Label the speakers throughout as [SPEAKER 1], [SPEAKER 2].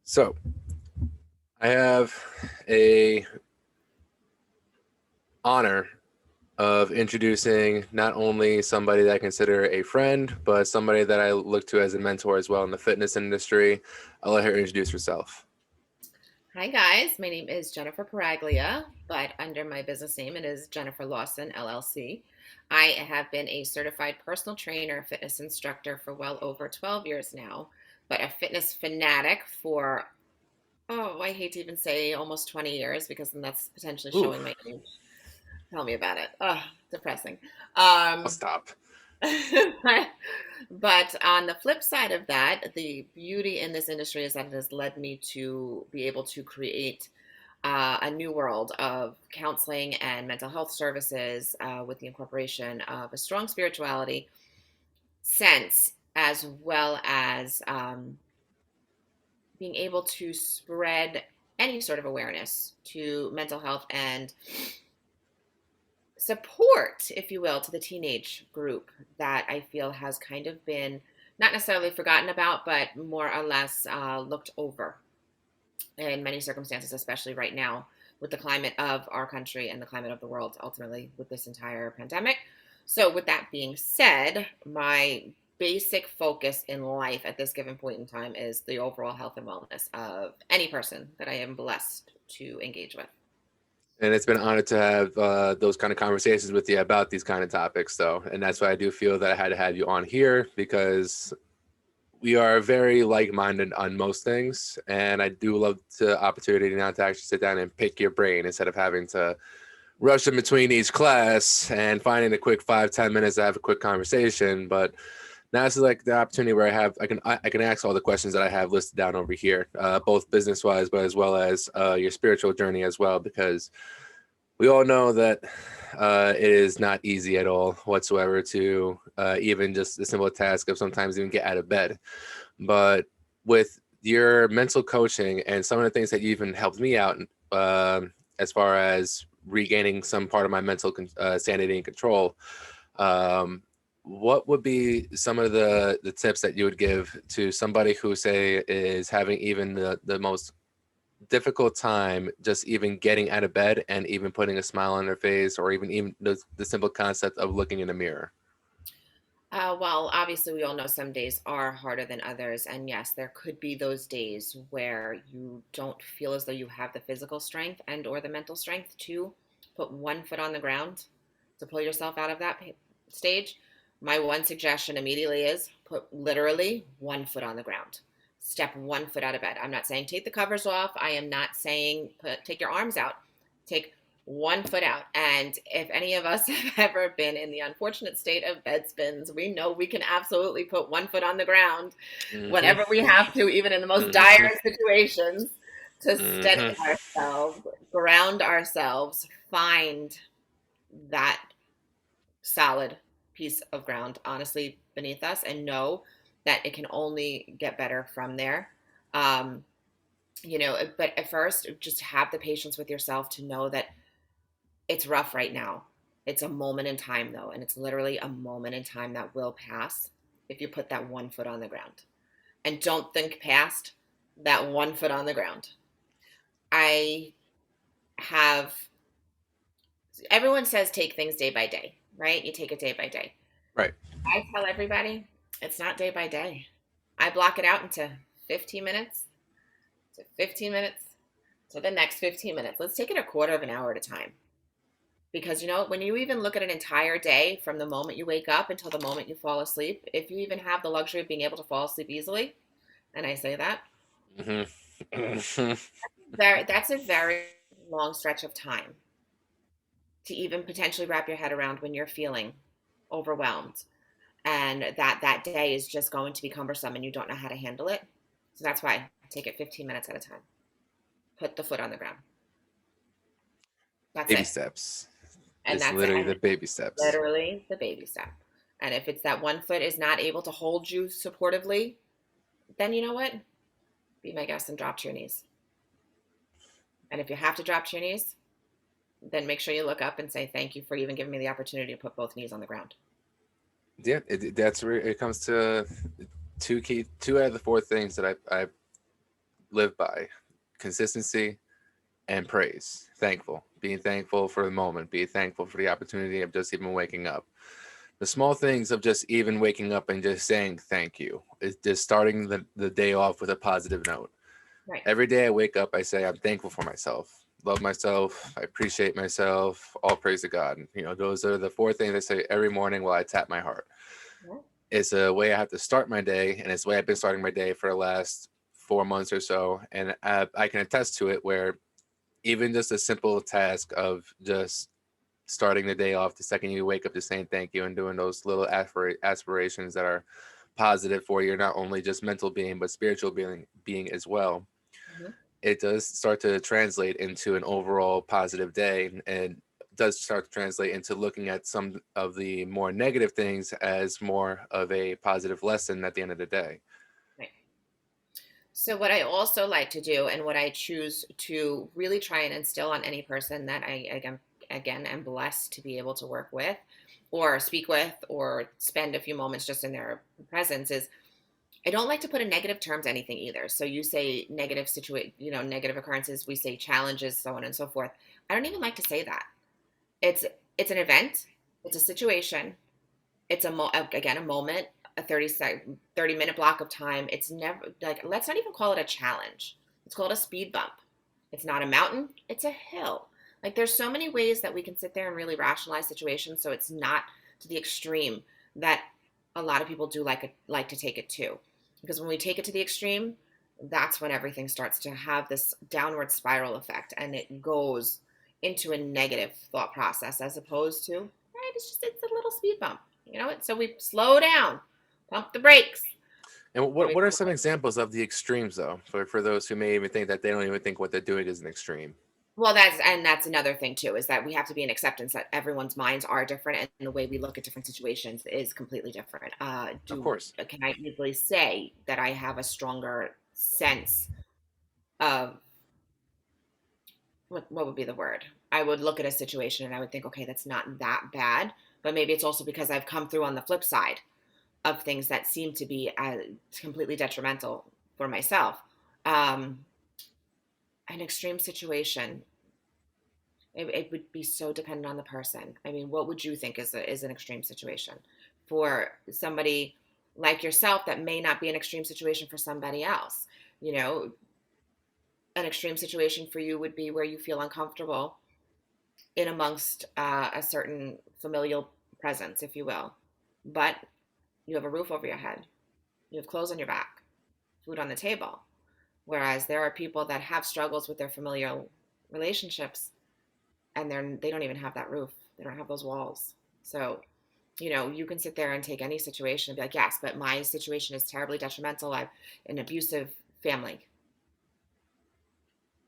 [SPEAKER 1] So I have a honor of introducing not only somebody that I consider a friend, but somebody that I look to as a mentor as well in the fitness industry. I'll let her introduce herself.
[SPEAKER 2] Hi guys, my name is Jennifer Pirraglia, but under my business name it is Jennifer Lawson LLC. I have been a certified personal trainer, fitness instructor for well over 12 years now, but a fitness fanatic for I hate to even say almost 20 years because then that's potentially
[SPEAKER 1] Ooh,
[SPEAKER 2] showing my age. Tell me about it. Oh, depressing.
[SPEAKER 1] I'll
[SPEAKER 2] Um,
[SPEAKER 1] stop.
[SPEAKER 2] but on the flip side of that, the beauty in this industry is that it has led me to be able to create a new world of counseling and mental health services with the incorporation of a strong spirituality sense, as well as being able to spread any sort of awareness to mental health and support, if you will, to the teenage group that I feel has kind of been not necessarily forgotten about, but more or less looked over in many circumstances, especially right now with the climate of our country and the climate of the world, ultimately with this entire pandemic. So, with that being said, my basic focus in life at this given point in time is the overall health and wellness of any person that I am blessed to engage with.
[SPEAKER 1] And it's been an honor to have those kind of conversations with you about these kind of topics, though. And that's why I do feel that I had to have you on here because we are very like-minded on most things, and I do love the opportunity now to actually sit down and pick your brain instead of having to rush in between each class and finding a quick 5-10 minutes to have a quick conversation. But now this is like the opportunity where I can ask all the questions that I have listed down over here, both business wise, but as well as your spiritual journey as well, because we all know that it is not easy at all whatsoever to even just the simple task of sometimes even get out of bed. But with your mental coaching and some of the things that you even helped me out as far as regaining some part of my mental sanity and control, um, what would be some of the tips that you would give to somebody who, say, is having even the most difficult time just even getting out of bed and even putting a smile on their face, or even the simple concept of looking in the mirror?
[SPEAKER 2] Well, obviously, we all know some days are harder than others. And yes, there could be those days where you don't feel as though you have the physical strength and or the mental strength to put one foot on the ground to pull yourself out of that stage. My one suggestion immediately is put literally one foot on the ground. Step one foot out of bed. I'm not saying take the covers off. I am not saying take your arms out. Take one foot out. And if any of us have ever been in the unfortunate state of bed spins, we know we can absolutely put one foot on the ground
[SPEAKER 1] Mm-hmm.
[SPEAKER 2] whenever we have to, even in the most
[SPEAKER 1] Mm-hmm.
[SPEAKER 2] dire situations, to steady
[SPEAKER 1] Mm-hmm.
[SPEAKER 2] ourselves, ground ourselves, find that solid piece of ground, honestly, beneath us, and know that it can only get better from there. Um, but at first, just have the patience with yourself to know that it's rough right now. It's a moment in time, though, and it's literally a moment in time that will pass if you put that one foot on the ground. And don't think past that one foot on the ground. I have, everyone says take things day by day, right? You take it day by day.
[SPEAKER 1] Right.
[SPEAKER 2] I tell everybody it's not day by day. I block it out into 15 minutes to 15 minutes to the next 15 minutes. Let's take it a quarter of an hour at a time. Because when you even look at an entire day from the moment you wake up until the moment you fall asleep, if you even have the luxury of being able to fall asleep easily, and I say that,
[SPEAKER 1] Mm-hmm.
[SPEAKER 2] that's a very long stretch of time to even potentially wrap your head around when you're feeling overwhelmed and that day is just going to be cumbersome and you don't know how to handle it. So that's why I take it 15 minutes at a time. Put the foot on the ground. That's
[SPEAKER 1] Baby
[SPEAKER 2] it.
[SPEAKER 1] steps.
[SPEAKER 2] And
[SPEAKER 1] It's
[SPEAKER 2] that's it.
[SPEAKER 1] literally
[SPEAKER 2] And
[SPEAKER 1] the baby steps.
[SPEAKER 2] literally the baby step. And if it's that one foot is not able to hold you supportively, then you know what? Be my guest and drop to your knees. And if you have to drop to your knees, then make sure you look up and say thank you for even giving me the opportunity to put both knees on the ground.
[SPEAKER 1] Yeah, that's where it comes to two out of the four things that I live by: consistency and praise. Thankful, being thankful for the moment, being thankful for the opportunity of just even waking up. The small things of just even waking up and just saying thank you is just starting the day off with a positive note.
[SPEAKER 2] Right.
[SPEAKER 1] Every day I wake up, I say I'm thankful for myself, love myself, I appreciate myself, all praise to God. Those are the four things I say every morning while I tap my heart.
[SPEAKER 2] Yeah.
[SPEAKER 1] It's a way I have to start my day, and it's the way I've been starting my day for the last 4 months or so. And I can attest to it, where even just a simple task of just starting the day off the second you wake up, to saying thank you and doing those little aspirations that are positive for your not only just mental being but spiritual being as well,
[SPEAKER 2] Mhm.
[SPEAKER 1] it does start to translate into an overall positive day, and does start to translate into looking at some of the more negative things as more of a positive lesson at the end of the day.
[SPEAKER 2] Right. So, what I also like to do, and what I choose to really try and instill on any person that I, again, am blessed to be able to work with, or speak with, or spend a few moments just in their presence, is I don't like to put in negative terms anything either. So you say negative negative occurrences. We say challenges, so on and so forth. I don't even like to say that. It's it's an event. It's a situation. It's again a moment, a 30-minute block of time. It's never like, let's not even call it a challenge. Let's call it a speed bump. It's not a mountain, it's a hill. Like, there's so many ways that we can sit there and really rationalize situations so it's not to the extreme that a lot of people do like to take it to. Because when we take it to the extreme, that's when everything starts to have this downward spiral effect, and it goes into a negative thought process, as opposed to, right, it's a little speed bump. So we slow down, pump the brakes.
[SPEAKER 1] And
[SPEAKER 2] And
[SPEAKER 1] what are some examples of the extremes, though, for those who may even think that they don't even think what they're doing is an extreme?
[SPEAKER 2] Well, that's another thing too, is that we have to be in acceptance that everyone's minds are different, and the way we look at different situations is completely different.
[SPEAKER 1] Of
[SPEAKER 2] Do
[SPEAKER 1] course.
[SPEAKER 2] Can I easily say that I have a stronger sense of what would be the word? I would look at a situation and I would think, okay, that's not that bad, but maybe it's also because I've come through on the flip side of things that seem to be completely detrimental for myself. Um, an extreme situation, it would be so dependent on the person. I mean, what would you think is an extreme situation for somebody like yourself that may not be an extreme situation for somebody else? You know, an extreme situation for you would be where you feel uncomfortable in amongst a certain familial presence, if you will, but you have a roof over your head, you have clothes on your back, food on the table. Whereas there are people that have struggles with their familial relationships, and they don't even have that roof. They don't have those walls. So, you can sit there and take any situation and be like, yes, but my situation is terribly detrimental. I've an abusive family.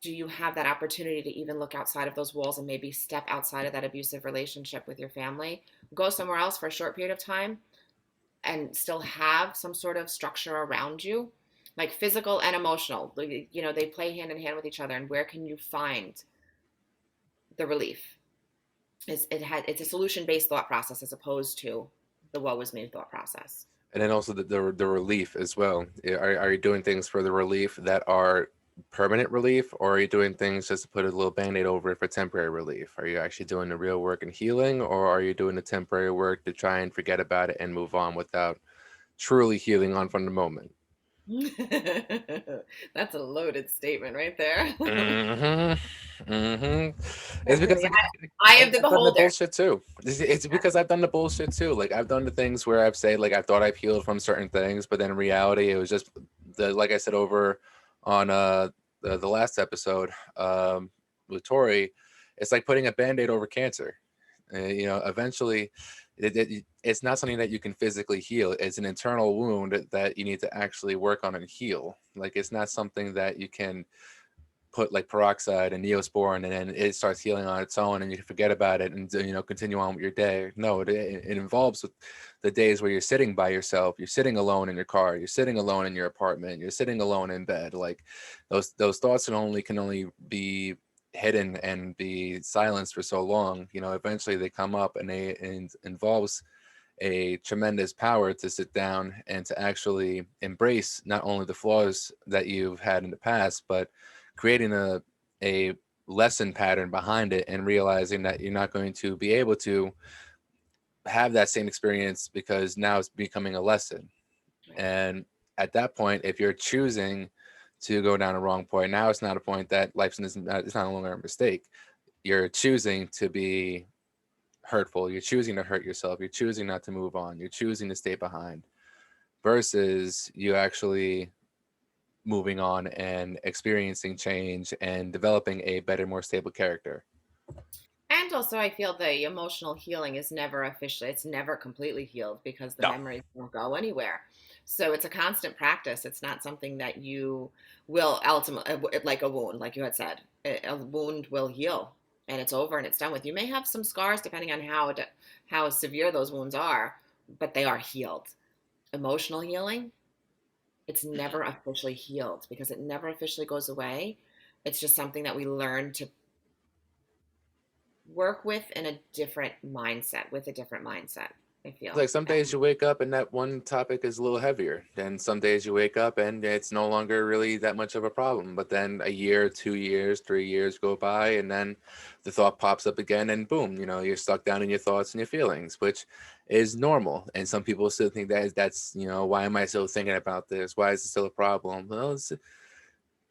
[SPEAKER 2] Do you have that opportunity to even look outside of those walls and maybe step outside of that abusive relationship with your family, go somewhere else for a short period of time, and still have some sort of structure around you, like physical and emotional? They play hand in hand with each other. And where can you find the relief? It's a solution based thought process, as opposed to the woe is me thought process.
[SPEAKER 1] And then also the relief as well. Are you doing things for the relief that are permanent relief, or are you doing things just to put a little band-aid over it for temporary relief? Are you actually doing the real work and healing, or are you doing the temporary work to try and forget about it and move on without truly healing on from the moment?
[SPEAKER 2] That's a loaded statement right there.
[SPEAKER 1] Mm-hmm. Mm-hmm. It's
[SPEAKER 2] Because
[SPEAKER 1] because
[SPEAKER 2] the eye of the
[SPEAKER 1] I've done the
[SPEAKER 2] beholder.
[SPEAKER 1] bullshit too. It's because I've done the bullshit too. Like, I've done the things where I've said, like, I thought I've healed from certain things, but then in reality it was just like I said over on the last episode with Tori, it's like putting a band-aid over cancer. Eventually it's not something that you can physically heal. It's an internal wound that you need to actually work on and heal. Like, it's not something that you can put like peroxide and neosporin and then it starts healing on its own and you can forget about it and continue on with your day. No, it involves the days where you're sitting by yourself, you're sitting alone in your car, you're sitting alone in your apartment, you're sitting alone in bed. Like, those thoughts can only be hidden and be silenced for so long. Eventually they come up, and it involves a tremendous power to sit down and to actually embrace not only the flaws that you've had in the past, but creating a lesson pattern behind it and realizing that you're not going to be able to have that same experience because now it's becoming a lesson.
[SPEAKER 2] Right.
[SPEAKER 1] And at that point, if you're choosing to go down a wrong point, now it's not a point that life is not, it's not no longer a mistake. You're choosing to be hurtful. You're choosing to hurt yourself. You're choosing not to move on. You're choosing to stay behind versus you actually moving on and experiencing change and developing a better, more stable character.
[SPEAKER 2] And also, I feel the emotional healing is never officially, it's never completely healed because the
[SPEAKER 1] No.
[SPEAKER 2] memories don't go anywhere. So it's a constant practice. It's not something that you will ultimately, like a wound, like you had said, a wound will heal and it's over and it's done with. You may have some scars depending on how severe those wounds are, but they are healed. Emotional healing, it's never officially healed because it never officially goes away. It's just something that we learn to work with in a different mindset, with a different mindset, I feel.
[SPEAKER 1] Like some days you wake up and that one topic is a little heavier. Then some days you wake up and it's no longer really that much of a problem. But then a year, 2 years, 3 years go by, and then the thought pops up again, and boom, you're stuck down in your thoughts and your feelings, which is normal. And some people still think that's why am I still thinking about this? Why is it still a problem? Well,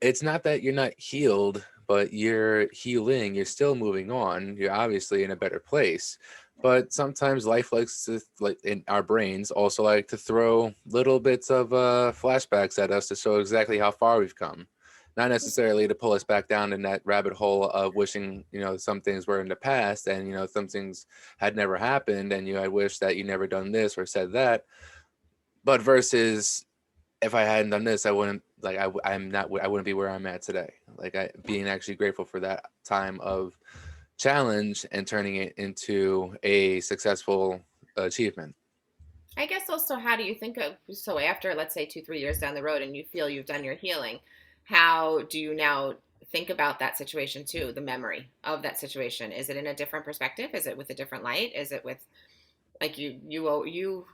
[SPEAKER 1] it's not that you're not healed, but you're healing. You're still moving on. You're obviously in a better place. But sometimes life likes to, like in our brains, also like to throw little bits of flashbacks at us to show exactly how far we've come. Not necessarily to pull us back down in that rabbit hole of wishing, some things were in the past and, some things had never happened and I wish that you never done this or said that. But versus if I hadn't done this, I wouldn't like I'm not I wouldn't be where I'm at today. Like I being actually grateful for that time of challenge and turning it into a successful achievement.
[SPEAKER 2] I guess also, how do you think of, so after, let's say, 2, 3 years down the road and you feel you've done your healing, how do you now think about that situation too, the memory of that situation? Is it in a different perspective? Is it with a different light? Is it with, like, you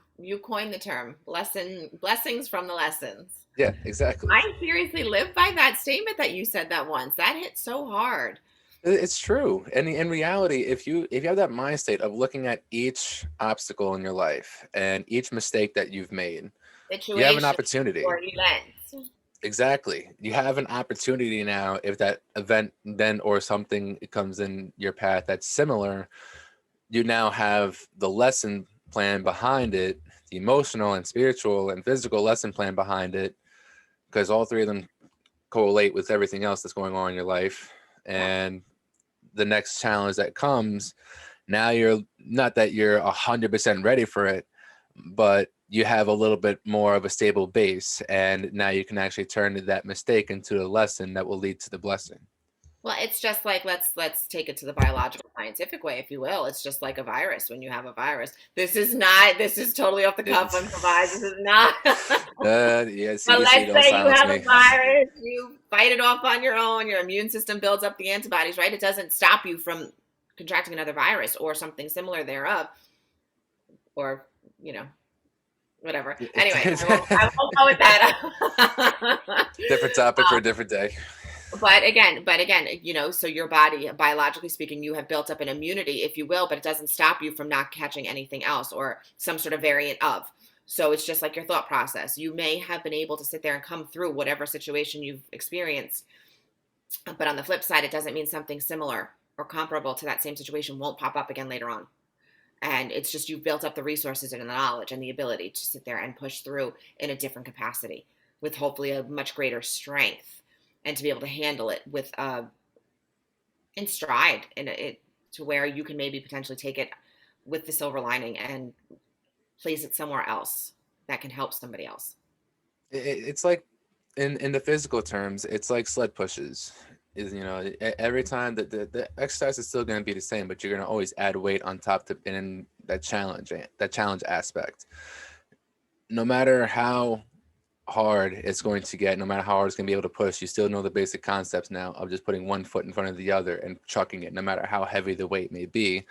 [SPEAKER 2] coined the term blessings from the lessons?
[SPEAKER 1] Yeah, exactly.
[SPEAKER 2] I seriously live by that statement that you said that once. That hit so hard.
[SPEAKER 1] It's true. And in reality, if you have that mind state of looking at each obstacle in your life and each mistake that you've made, you have an
[SPEAKER 2] Situation
[SPEAKER 1] opportunity.
[SPEAKER 2] or event.
[SPEAKER 1] Exactly. You have an opportunity now if that event then or something comes in your path that's similar, you now have the lesson plan behind it, the emotional and spiritual and physical lesson plan behind it, because all three of them correlate with everything else that's going on in your life.
[SPEAKER 2] Yeah.
[SPEAKER 1] And the next challenge that comes, now you're not that you're 100% ready for it, but you have a little bit more of a stable base. And now you can actually turn that mistake into a lesson that will lead to the blessing.
[SPEAKER 2] Well, it's just like, let's take it to the biological scientific way, if you will. It's just like a virus. When you have a virus, this is totally off the cuff, improvised. This is not.
[SPEAKER 1] Yeah,
[SPEAKER 2] But
[SPEAKER 1] CDC,
[SPEAKER 2] let's
[SPEAKER 1] don't
[SPEAKER 2] say you
[SPEAKER 1] silence
[SPEAKER 2] have a
[SPEAKER 1] me.
[SPEAKER 2] virus, you fight it off on your own. Your immune system builds up the antibodies, right? It doesn't stop you from contracting another virus or something similar thereof, or you know, whatever. Anyway, I won't go with that.
[SPEAKER 1] Different topic for a different day.
[SPEAKER 2] But again, so your body, biologically speaking, you have built up an immunity, if you will, but it doesn't stop you from not catching anything else or some sort of variant of. So it's just like your thought process. You may have been able to sit there and come through whatever situation you've experienced, but on the flip side, it doesn't mean something similar or comparable to that same situation won't pop up again later on. And it's just you've built up the resources and the knowledge and the ability to sit there and push through in a different capacity with hopefully a much greater strength and to be able to handle it with in stride and it to where you can maybe potentially take it with the silver lining and place it somewhere else that can help somebody else.
[SPEAKER 1] It's like in the physical terms, it's like sled pushes. Is every time that the exercise is still going to be the same, but you're going to always add weight on top to in that challenge aspect. No matter how hard it's going to get, no matter how hard it's going to be able to push, you still know the basic concepts now of just putting one foot in front of the other and chucking it, no matter how heavy the weight may be.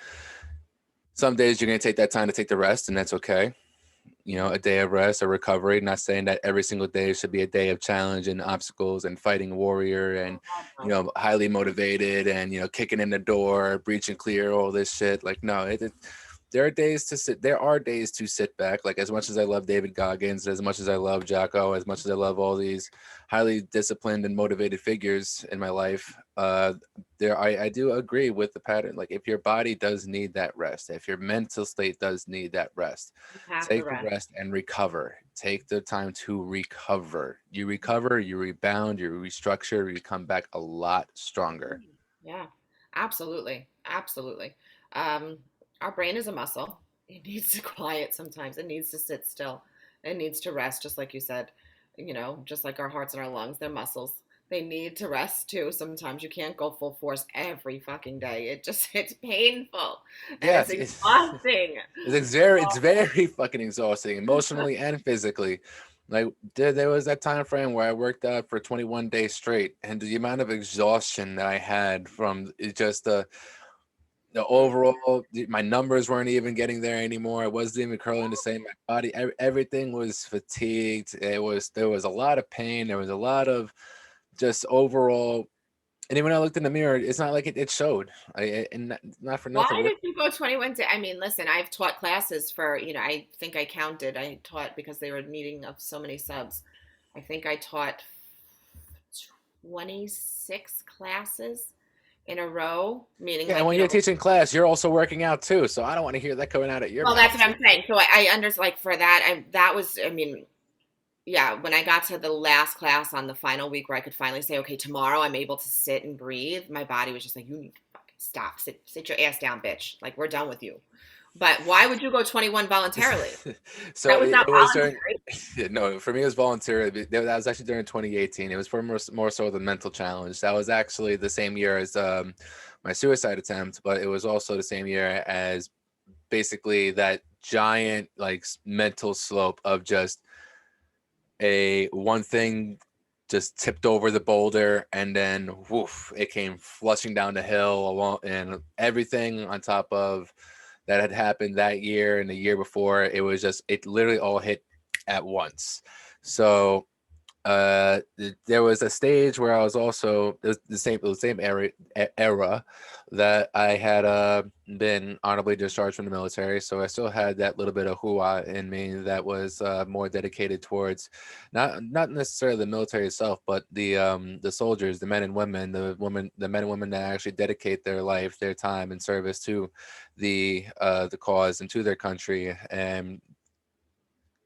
[SPEAKER 1] Some days you're going to take that time to take the rest, and that's okay. You know,
[SPEAKER 2] Mhm.
[SPEAKER 1] a day of rest or recovery. Not saying that every single day should be a day of challenge and obstacles and fighting a warrior and,
[SPEAKER 2] Oh, God,
[SPEAKER 1] you
[SPEAKER 2] no.
[SPEAKER 1] know, highly motivated and, you know, kicking in the door, breaching clear, all this shit. Like, no, there are days to sit. There are days to sit back. Like, as much as I love David Goggins, as much as I love Jocko, as much as I love all these highly disciplined and motivated figures in my life, I do agree with the pattern. Like, if your body does need that rest, if your mental state does need that rest,
[SPEAKER 2] You have to
[SPEAKER 1] take the
[SPEAKER 2] rest.
[SPEAKER 1] rest and recover. Take the time to recover. You recover, you rebound, you restructure, you come back a lot stronger.
[SPEAKER 2] Yeah, absolutely. Absolutely. Um, our brain is a muscle. It needs to quiet sometimes. It needs to sit still. It needs to rest, just like you said. Just like our hearts and our lungs, they're muscles. They need to rest too. Sometimes you can't go full force every fucking day. It's painful and
[SPEAKER 1] Yeah,
[SPEAKER 2] it's exhausting.
[SPEAKER 1] it's very fucking exhausting, emotionally and physically. Like there was that time frame where I worked out for 21 days straight, and the amount of exhaustion that I had from just the
[SPEAKER 2] Mm.
[SPEAKER 1] overall, my numbers weren't even getting there anymore. I wasn't even curling the same. My body, everything was fatigued. There was a lot of pain. There was a lot of just overall. And then when I looked in the mirror, it's not like it showed. And not for
[SPEAKER 2] Why
[SPEAKER 1] nothing.
[SPEAKER 2] did you go 21 days? I mean, listen, I've taught classes for, I think I counted. I taught because they were needing of so many subs. I think I taught 26 classes in a row, meaning
[SPEAKER 1] Yeah, and
[SPEAKER 2] like,
[SPEAKER 1] when you're teaching class, you're also working out too. So I don't want to hear that coming out of your
[SPEAKER 2] well, that's
[SPEAKER 1] mouth
[SPEAKER 2] what I'm
[SPEAKER 1] too.
[SPEAKER 2] saying. So I understand, like, for that, that was, I mean, yeah, when I got to the last class on the final week where I could finally say, okay, tomorrow I'm able to sit and breathe, my body was just like, you need to fucking stop. Sit your ass down, bitch. Like, we're done with you. But why would you go 21 voluntarily?
[SPEAKER 1] So
[SPEAKER 2] That was not
[SPEAKER 1] it was during,
[SPEAKER 2] voluntary.
[SPEAKER 1] yeah, no, for me it was voluntary. That was actually during 2018. It was for more so the mental challenge. That was actually the same year as my suicide attempt, but it was also the same year as basically that giant like mental slope of just a one thing just tipped over the boulder and then woof, it came flushing down the hill along and everything on top of that had happened that year and the year before. It literally all hit at once. So there was a stage where I was also the same era that I had been honorably discharged from the military, so I still had that little bit of hoo-ah in me that was more dedicated towards not necessarily the military itself, but the soldiers, the men and women, the men and women that actually dedicate their life, their time and service to the cause and to their country. And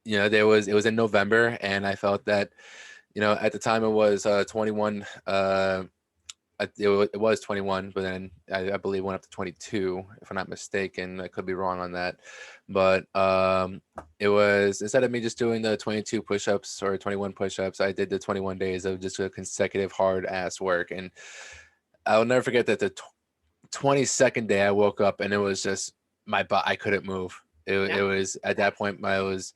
[SPEAKER 1] you know, it was in November, and I felt that, you know, at the time it was 21. It was 21, but then I believe went up to 22, if I'm not mistaken. I could be wrong on that, but it was, instead of me just doing the 22 push-ups or 21 push-ups, I did the 21 days of just a consecutive hard ass work, and I'll never forget that the 22nd day I woke up and it was just I couldn't move. It
[SPEAKER 2] Yeah.
[SPEAKER 1] was at that point I was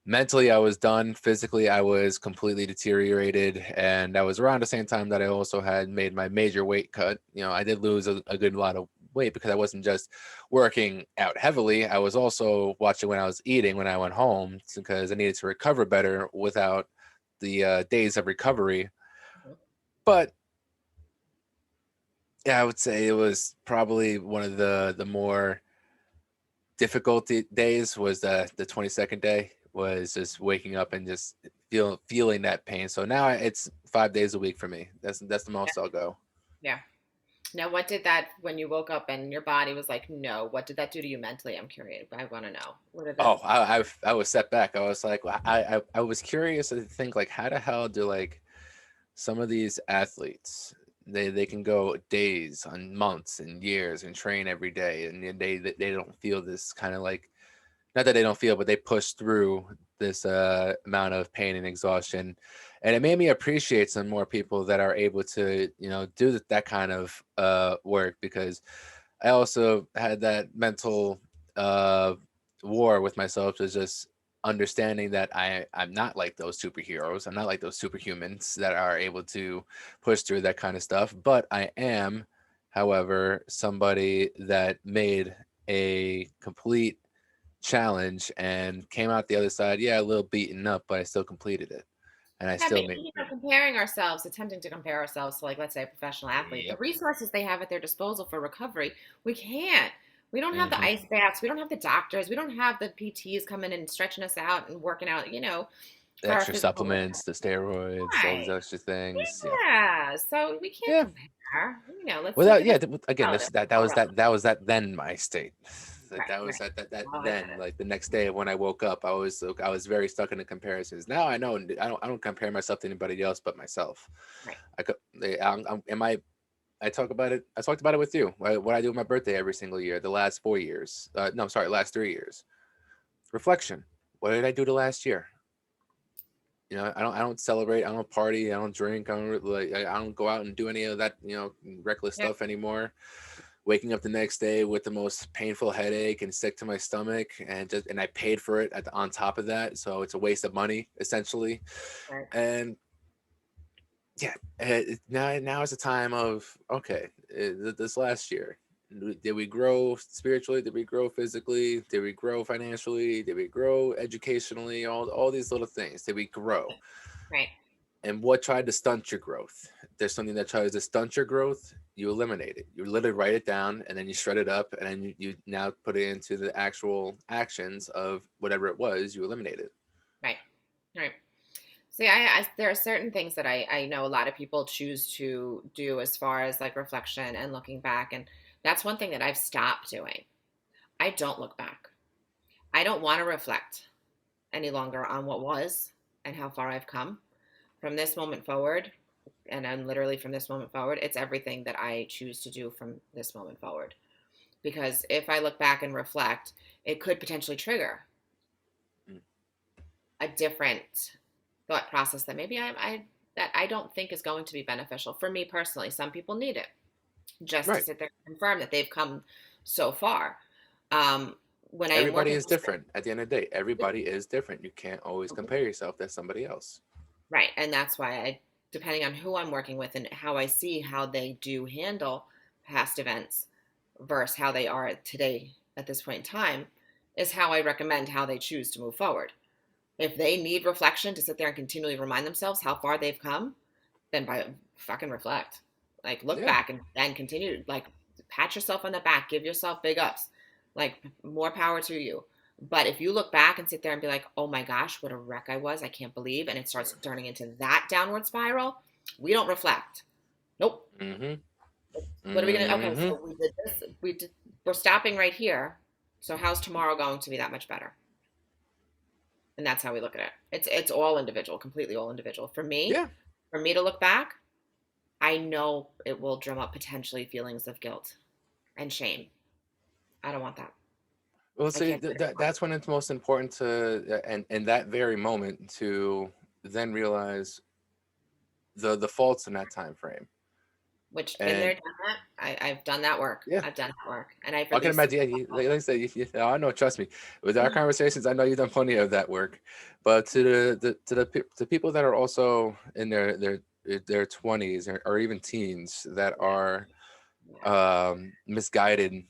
[SPEAKER 1] mentally I was done. Physically I was completely deteriorated, and that was around the same time that I also had made my major weight cut. You know, I did lose a good lot of weight because I wasn't just working out heavily. I was also watching when I was eating when I went home because I needed to recover better without the days of recovery. But yeah, I would say it was probably one of the more difficult days was the 22nd day, was just waking up and just feeling that pain. So now it's 5 days a week for me. That's the
[SPEAKER 2] Yeah.
[SPEAKER 1] most I'll go.
[SPEAKER 2] Yeah. Now, what did that, when you woke up and your body was like, no, what did that do to you mentally? I'm curious. I want to know. What did that?
[SPEAKER 1] Oh, I was set back. I was like, I was curious to think like, how the hell do like some of these athletes, they can go days on months and years and train every day, and they don't feel this kind of like, not that they don't feel, but they push through this amount of pain and exhaustion. And it made me appreciate some more people that are able to, you know, do that kind of work, because I also had that mental uh, war with myself, to just understanding that I'm not like those superheroes. I'm not like those superhumans that are able to push through that kind of stuff. But I am, however, somebody that made a complete challenge and came out the other side, yeah, a little beaten up, but I still completed it. And I
[SPEAKER 2] Yeah,
[SPEAKER 1] still
[SPEAKER 2] but
[SPEAKER 1] made,
[SPEAKER 2] comparing ourselves, attempting to compare ourselves to, like, let's say a professional athlete, the
[SPEAKER 1] yep.
[SPEAKER 2] resources they have at their disposal for recovery, we can't. We don't have the
[SPEAKER 1] Hmm.
[SPEAKER 2] ice baths. We don't have the doctors. We don't have the PTs coming in and stretching us out and working out,
[SPEAKER 1] The
[SPEAKER 2] for our
[SPEAKER 1] extra
[SPEAKER 2] physical workout.
[SPEAKER 1] supplements, the steroids, all these
[SPEAKER 2] Right.
[SPEAKER 1] extra things. Yeah.
[SPEAKER 2] Yeah. So we can't
[SPEAKER 1] Yeah.
[SPEAKER 2] compare. Let's look
[SPEAKER 1] Without,
[SPEAKER 2] at
[SPEAKER 1] yeah,
[SPEAKER 2] this
[SPEAKER 1] again,
[SPEAKER 2] relative.
[SPEAKER 1] that was that then my state.
[SPEAKER 2] Right.
[SPEAKER 1] That was
[SPEAKER 2] Right.
[SPEAKER 1] that
[SPEAKER 2] Oh, I get
[SPEAKER 1] then,
[SPEAKER 2] it.
[SPEAKER 1] like the next day when I woke up, I was very stuck in the comparisons. Now I know I don't compare myself to anybody else but myself.
[SPEAKER 2] Right.
[SPEAKER 1] I could, am I talk about it. I talked about it with you. What I do with my birthday every single year, the last 4 years. No, I'm sorry, last 3 years. Reflection. What did I do the last year? I don't celebrate. I don't party. I don't drink. I don't go out and do any of that. Reckless
[SPEAKER 2] Yep.
[SPEAKER 1] stuff anymore. Waking up the next day with the most painful headache and sick to my stomach, and I paid for it on top of that, so it's a waste of money essentially.
[SPEAKER 2] Right.
[SPEAKER 1] And yeah, now is the time of, okay, this last year, did we grow spiritually? Did we grow physically? Did we grow financially? Did we grow educationally? All these little things. Did we grow?
[SPEAKER 2] Right.
[SPEAKER 1] And what tried to stunt your growth? There's something that tries to stunt your growth, you eliminate it. You literally write it down and then you shred it up, and then you now put it into the actual actions of whatever it was you eliminated.
[SPEAKER 2] Right. Right. See, there are certain things that I know a lot of people choose to do as far as like reflection and looking back. And that's one thing that I've stopped doing. I don't look back. I don't want to reflect any longer on what was and how far I've come. From this moment forward, and I'm literally from this moment forward, it's everything that I choose to do from this moment forward. Because if I look back and reflect, it could potentially trigger
[SPEAKER 1] Mm.
[SPEAKER 2] a different thought process that maybe that I don't think is going to be beneficial for me personally. Some people need it just to
[SPEAKER 1] Right.
[SPEAKER 2] sit there and confirm that they've come so far. Um, when I am
[SPEAKER 1] Everybody
[SPEAKER 2] working
[SPEAKER 1] is different. At the end of the day, everybody is different. You can't always compare yourself to somebody else.
[SPEAKER 2] right, and that's why depending on who I'm working with and how I see how they do handle past events versus how they are today at this point in time, is how I recommend how they choose to move forward. If they need reflection to sit there and continually remind themselves how far they've come, then by fucking reflect. Like look
[SPEAKER 1] Yeah.
[SPEAKER 2] back and then continue. Like pat yourself on the back, give yourself big ups. Like more power to you. But if you look back and sit there and be like, oh my gosh, what a wreck I was, I can't believe, and it starts turning into that downward spiral, we don't reflect. Nope.
[SPEAKER 1] Mm-hmm.
[SPEAKER 2] What are we gonna okay,
[SPEAKER 1] Mm-hmm.
[SPEAKER 2] so we did this, we're stopping right here. So how's tomorrow going to be that much better? And that's how we look at it. It's all individual, completely all individual.
[SPEAKER 1] Yeah.
[SPEAKER 2] For me to look back, I know it will drum up potentially feelings of guilt and shame. I don't want that.
[SPEAKER 1] Well,
[SPEAKER 2] I
[SPEAKER 1] see,
[SPEAKER 2] can't sit
[SPEAKER 1] that's when it's most important to, and in that very moment, to then realize the faults in that time frame.
[SPEAKER 2] which been there,
[SPEAKER 1] And
[SPEAKER 2] done that. I've done that work.
[SPEAKER 1] yeah,
[SPEAKER 2] I've done that work, and I've
[SPEAKER 1] I can
[SPEAKER 2] released.
[SPEAKER 1] imagine. Yeah, like I said, I know. Trust me, with our
[SPEAKER 2] Mm,
[SPEAKER 1] conversations, I know you've done plenty of that work. But to the people that are also in their 20s, or even teens, that
[SPEAKER 2] yeah,
[SPEAKER 1] are
[SPEAKER 2] yeah.
[SPEAKER 1] misguided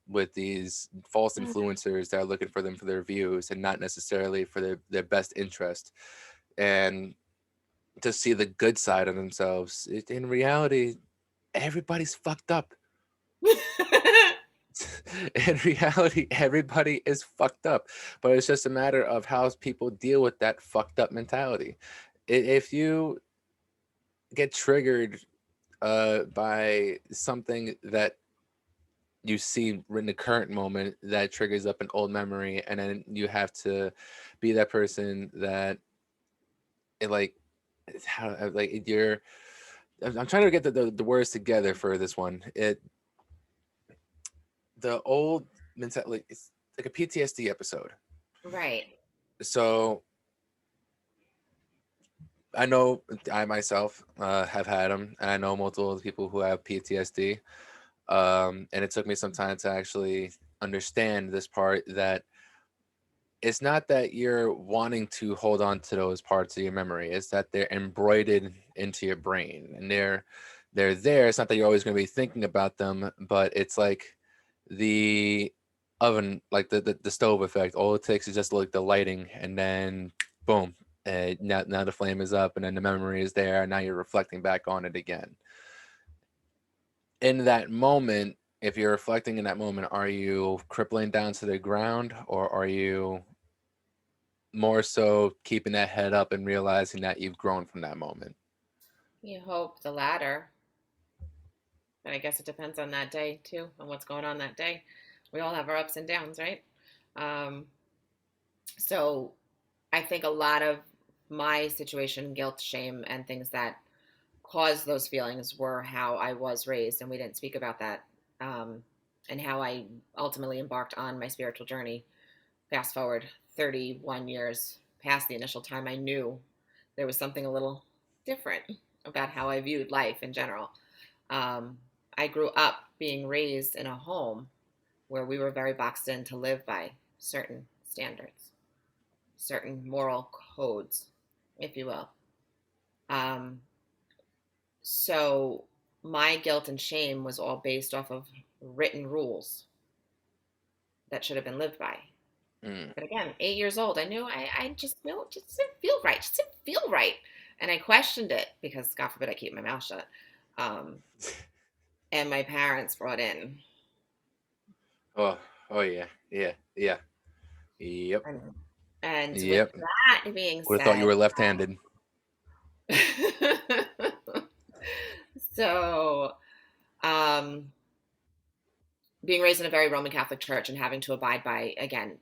[SPEAKER 1] with these false
[SPEAKER 2] Mm,
[SPEAKER 1] influencers that are looking for them for their views and not necessarily for their best interest, and to see the good side of themselves. In reality, everybody's fucked up. In reality, everybody is fucked up, but it's just a matter of how people deal with that fucked up mentality. If you get triggered by something that you see in the current moment that triggers up an old memory, and then you have to be that person that it like how like you're I'm trying to get the words together for this one. The old mentality, it's like a PTSD episode.
[SPEAKER 2] right.
[SPEAKER 1] So I know I myself have had them, and I know multiple people who have PTSD. And it took me some time to actually understand this part, that it's not that you're wanting to hold on to those parts of your memory. It's that they're embroidered into your brain, and they're there. It's not that you're always going to be thinking about them, but it's like the oven, like the stove effect. All it takes is just like the lighting, and then boom, now the flame is up, and then the memory is there. And now you're reflecting back on it again. In that moment, if you're reflecting in that moment, are you crippling down to the ground, or are you more so keeping that head up and realizing that you've grown from that moment?
[SPEAKER 2] You hope the latter. And I guess it depends on that day too, on what's going on that day. We all have our ups and downs, right? Um, so I think a lot of my situation, guilt, shame, and things that caused those feelings were how I was raised, and we didn't speak about that, um, and how I ultimately embarked on my spiritual journey. Fast forward 31 years past the initial time, I knew there was something a little different about how I viewed life in general. Um, I grew up being raised in a home where we were very boxed in to live by certain standards, certain moral codes, if you will. Um, so my guilt and shame was all based off of written rules that should have been lived by.
[SPEAKER 1] Mm.
[SPEAKER 2] But again, 8 years old, I knew I just didn't feel right, just didn't feel right, and I questioned it because God forbid I keep my mouth shut. Um, and my parents brought in,
[SPEAKER 1] Oh, oh yeah, yeah, yeah, yep,
[SPEAKER 2] and, and with
[SPEAKER 1] yep.
[SPEAKER 2] that being
[SPEAKER 1] Would have thought you
[SPEAKER 2] said,
[SPEAKER 1] were left-handed.
[SPEAKER 2] so um, being raised in a very Roman Catholic church and having to abide by, again,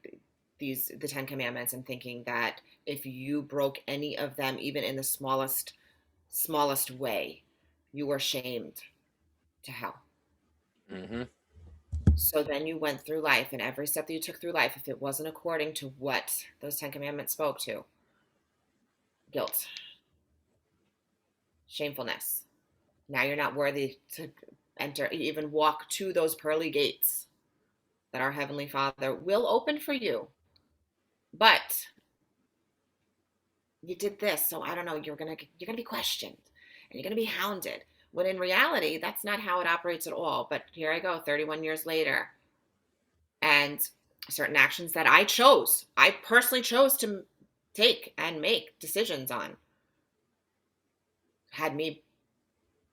[SPEAKER 2] the Ten Commandments, and thinking that if you broke any of them, even in the smallest way, you were shamed to hell.
[SPEAKER 1] Mm-hmm.
[SPEAKER 2] So then you went through life, and every step that you took through life, if it wasn't according to what those Ten Commandments spoke to, guilt, shamefulness. Now you're not worthy to enter, even walk to those pearly gates that our Heavenly Father will open for you. But you did this, so I don't know, you're gonna be questioned and you're gonna be hounded. When in reality, that's not how it operates at all. But here I go, 31 years later, and certain actions that I personally chose to take and make decisions on, had me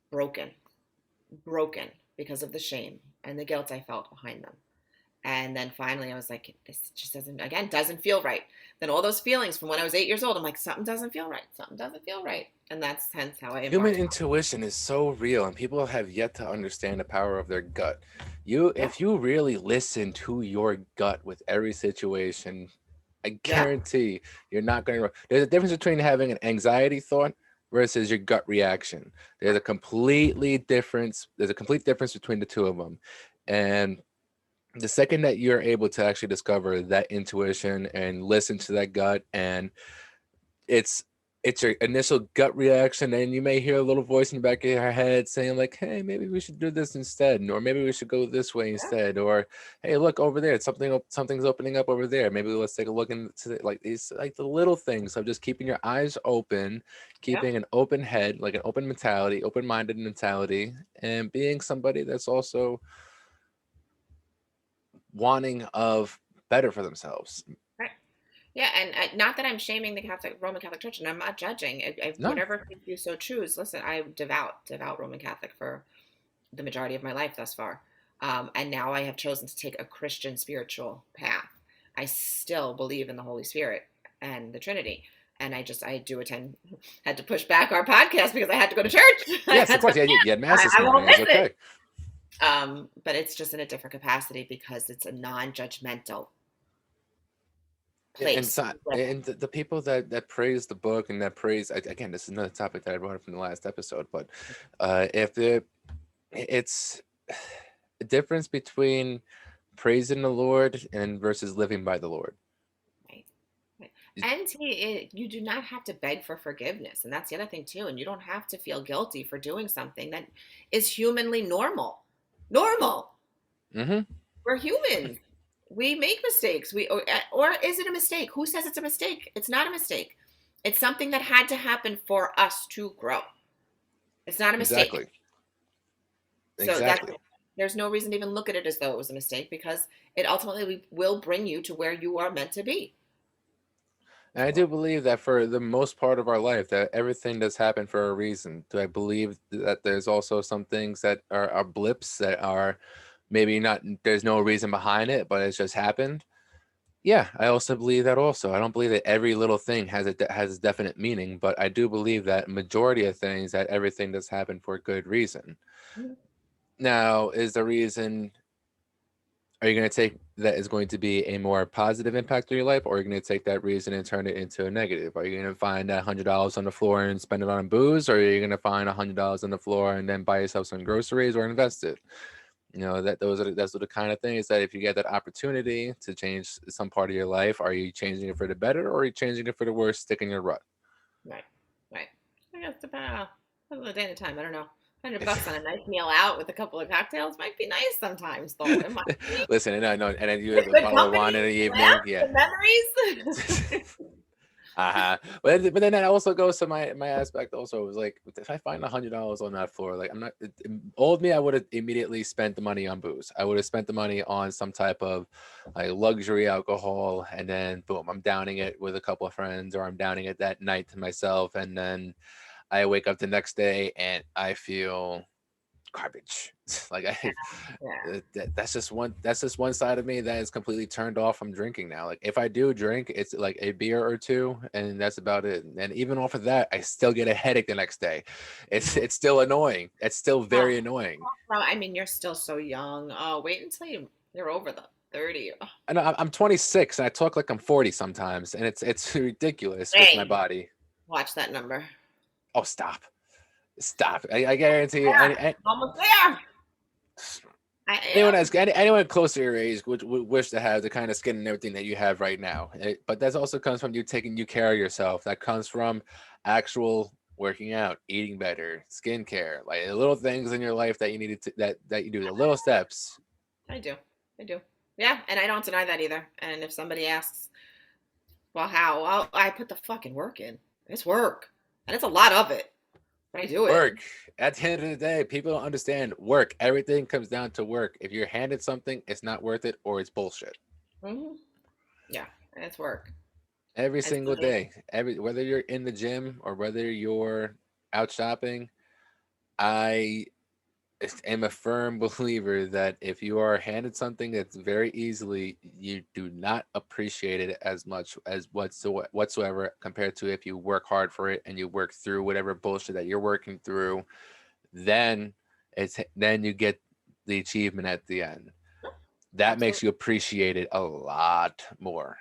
[SPEAKER 2] broken, broken because of the shame and the guilt I felt behind them. And then finally I was like, this just doesn't feel right. Then all those feelings from when I was 8 years old, I'm like, something doesn't feel right. Something doesn't feel right. And that's hence how I
[SPEAKER 1] Human
[SPEAKER 2] embarked on.
[SPEAKER 1] intuition is so real, and people have yet to understand the power of their gut.
[SPEAKER 2] Yeah.
[SPEAKER 1] If you really listen to your gut with every situation, I
[SPEAKER 2] Yeah.
[SPEAKER 1] guarantee you're not going to. There's a difference between having an anxiety thought versus your gut reaction. There's a complete difference between the two of them, and the second that you're able to actually discover that intuition and listen to that gut, and it's your initial gut reaction, and you may hear a little voice in the back of your head saying like, hey, maybe we should do this instead, or maybe we should go this way
[SPEAKER 2] Yeah.
[SPEAKER 1] instead, or hey, look over there, something's opening up over there, maybe let's take a look into it. Like these, like the little things of just keeping your eyes open,
[SPEAKER 2] Yeah.
[SPEAKER 1] keeping an open head, like an open mentality, open-minded mentality, and being somebody that's also wanting of better for themselves.
[SPEAKER 2] Right. Yeah, and not that I'm shaming the Roman Catholic Church, and I'm not judging.
[SPEAKER 1] No.
[SPEAKER 2] Whatever faith you so choose. Listen, I'm devout Roman Catholic for the majority of my life thus far, and now I have chosen to take a Christian spiritual path. I still believe in the Holy Spirit and the Trinity, and I do attend. Had to push back our podcast because I had to go to church. I
[SPEAKER 1] Yes, of
[SPEAKER 2] had to go.
[SPEAKER 1] course. Yeah, you had mass this
[SPEAKER 2] I
[SPEAKER 1] morning.
[SPEAKER 2] won't
[SPEAKER 1] It's
[SPEAKER 2] miss it.
[SPEAKER 1] okay.
[SPEAKER 2] But it's just in a different capacity because it's a non-judgmental
[SPEAKER 1] Yeah, and
[SPEAKER 2] place.
[SPEAKER 1] the people that praise the book and that praise, again, this is another topic that I brought up from the last episode, but if it's a difference between praising the Lord and versus living by the Lord.
[SPEAKER 2] Right. Right. And you do not have to beg for forgiveness. And that's the other thing, too. And you don't have to feel guilty for doing something that is humanly normal. Normal.
[SPEAKER 1] Mm-hmm.
[SPEAKER 2] We're humans. We make mistakes. Or is it a mistake? Who says it's a mistake? It's not a mistake. It's something that had to happen for us to grow. It's not a mistake.
[SPEAKER 1] Exactly.
[SPEAKER 2] So that's
[SPEAKER 1] Exactly.
[SPEAKER 2] there's no reason to even look at it as though it was a mistake, because it ultimately will bring you to where you are meant to be.
[SPEAKER 1] And I do believe that for the most part of our life, that everything does happen for a reason. Do I believe that there's also some things that are blips that are maybe not, there's no reason behind it, but it's just happened? Yeah, I also believe that also. I don't believe that every little thing has a definite meaning, but I do believe that majority of things, that everything does happen for a good reason.
[SPEAKER 2] Mhm.
[SPEAKER 1] Now, is the reason, are you going to take that is going to be a more positive impact on your life, or are you going to take that reason and turn it into a negative? Are you going to find that $100 on the floor and spend it on booze, or are you going to find $100 on the floor and then buy yourself some groceries or invest it? That's the kind of things that if you get that opportunity to change some part of your life, are you changing it for the better, or are you changing it for the worse, sticking your rut?
[SPEAKER 2] Right, right. I guess depending on the day and the time. I don't know. $100 on a nice meal out with a couple of cocktails might be nice sometimes, though. It might be.
[SPEAKER 1] Listen, and I know, and then you have a
[SPEAKER 2] Good
[SPEAKER 1] bottle of wine
[SPEAKER 2] company,
[SPEAKER 1] in the
[SPEAKER 2] the
[SPEAKER 1] evening,
[SPEAKER 2] laughs,
[SPEAKER 1] yeah.
[SPEAKER 2] the memories.
[SPEAKER 1] Uh-huh. But then that also goes to my aspect also. It was like, if I find $100 on that floor, like, I'm not, old me, I would have immediately spent the money on booze. I would have spent the money on some type of like luxury alcohol, and then boom, I'm downing it with a couple of friends, or I'm downing it that night to myself, and then I wake up the next day and I feel garbage. Like,
[SPEAKER 2] Yeah.
[SPEAKER 1] that's just one side of me that is completely turned off from drinking now. Like, if I do drink, it's like a beer or two, and that's about it. And even off of that, I still get a headache the next day. It's still annoying. It's still
[SPEAKER 2] Oh,
[SPEAKER 1] very annoying.
[SPEAKER 2] well, I mean, you're still so young. Oh, wait until you're over the 30. Oh,
[SPEAKER 1] And I'm 26 and I talk like I'm 40 sometimes, and it's ridiculous with my
[SPEAKER 2] hey,
[SPEAKER 1] body.
[SPEAKER 2] watch that number.
[SPEAKER 1] Oh, stop! I guarantee you,
[SPEAKER 2] There, almost there. I
[SPEAKER 1] anyone
[SPEAKER 2] am.
[SPEAKER 1] that's anyone close to your age would wish to have the kind of skin and everything that you have right now. But that also comes from you taking you care of yourself. That comes from actual working out, eating better, skincare, like the little things in your life that you needed to, that you do, the little steps.
[SPEAKER 2] I do. I do. Yeah, and I don't deny that either. And if somebody asks, well, how? Well, I put the fucking work in. It's work, and it's a lot of it, but I do it.
[SPEAKER 1] Work. At the end of the day, people don't understand work. Everything comes down to work. If you're handed something, it's not worth it, or it's bullshit.
[SPEAKER 2] Hmm. Yeah, and it's work.
[SPEAKER 1] Every
[SPEAKER 2] And
[SPEAKER 1] single
[SPEAKER 2] so they,
[SPEAKER 1] day, whether you're in the gym or whether you're out shopping, I am a firm believer that if you are handed something that's very easily, you do not appreciate it as much as whatsoever, compared to if you work hard for it and you work through whatever bullshit that you're working through, then then you get the achievement at the end. That makes
[SPEAKER 2] absolutely.
[SPEAKER 1] you appreciate it a lot more.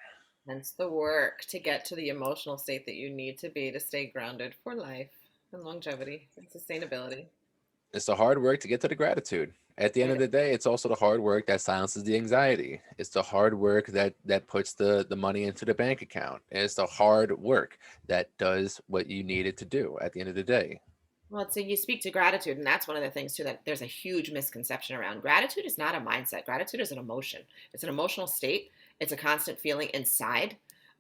[SPEAKER 2] Hence the work to get to the emotional state that you need to be to stay grounded for life and longevity and sustainability.
[SPEAKER 1] It's the hard work to get to the gratitude. At the end of
[SPEAKER 2] It,
[SPEAKER 1] the day, it's also the hard work that silences the anxiety. It's the hard work that puts the money into the bank account. And it's the hard work that does what you need it to do at the end of the day.
[SPEAKER 2] well, so you speak to gratitude, and that's one of the things too that there's a huge misconception around. Gratitude is not a mindset. Gratitude is an emotion. It's an emotional state. It's a constant feeling inside.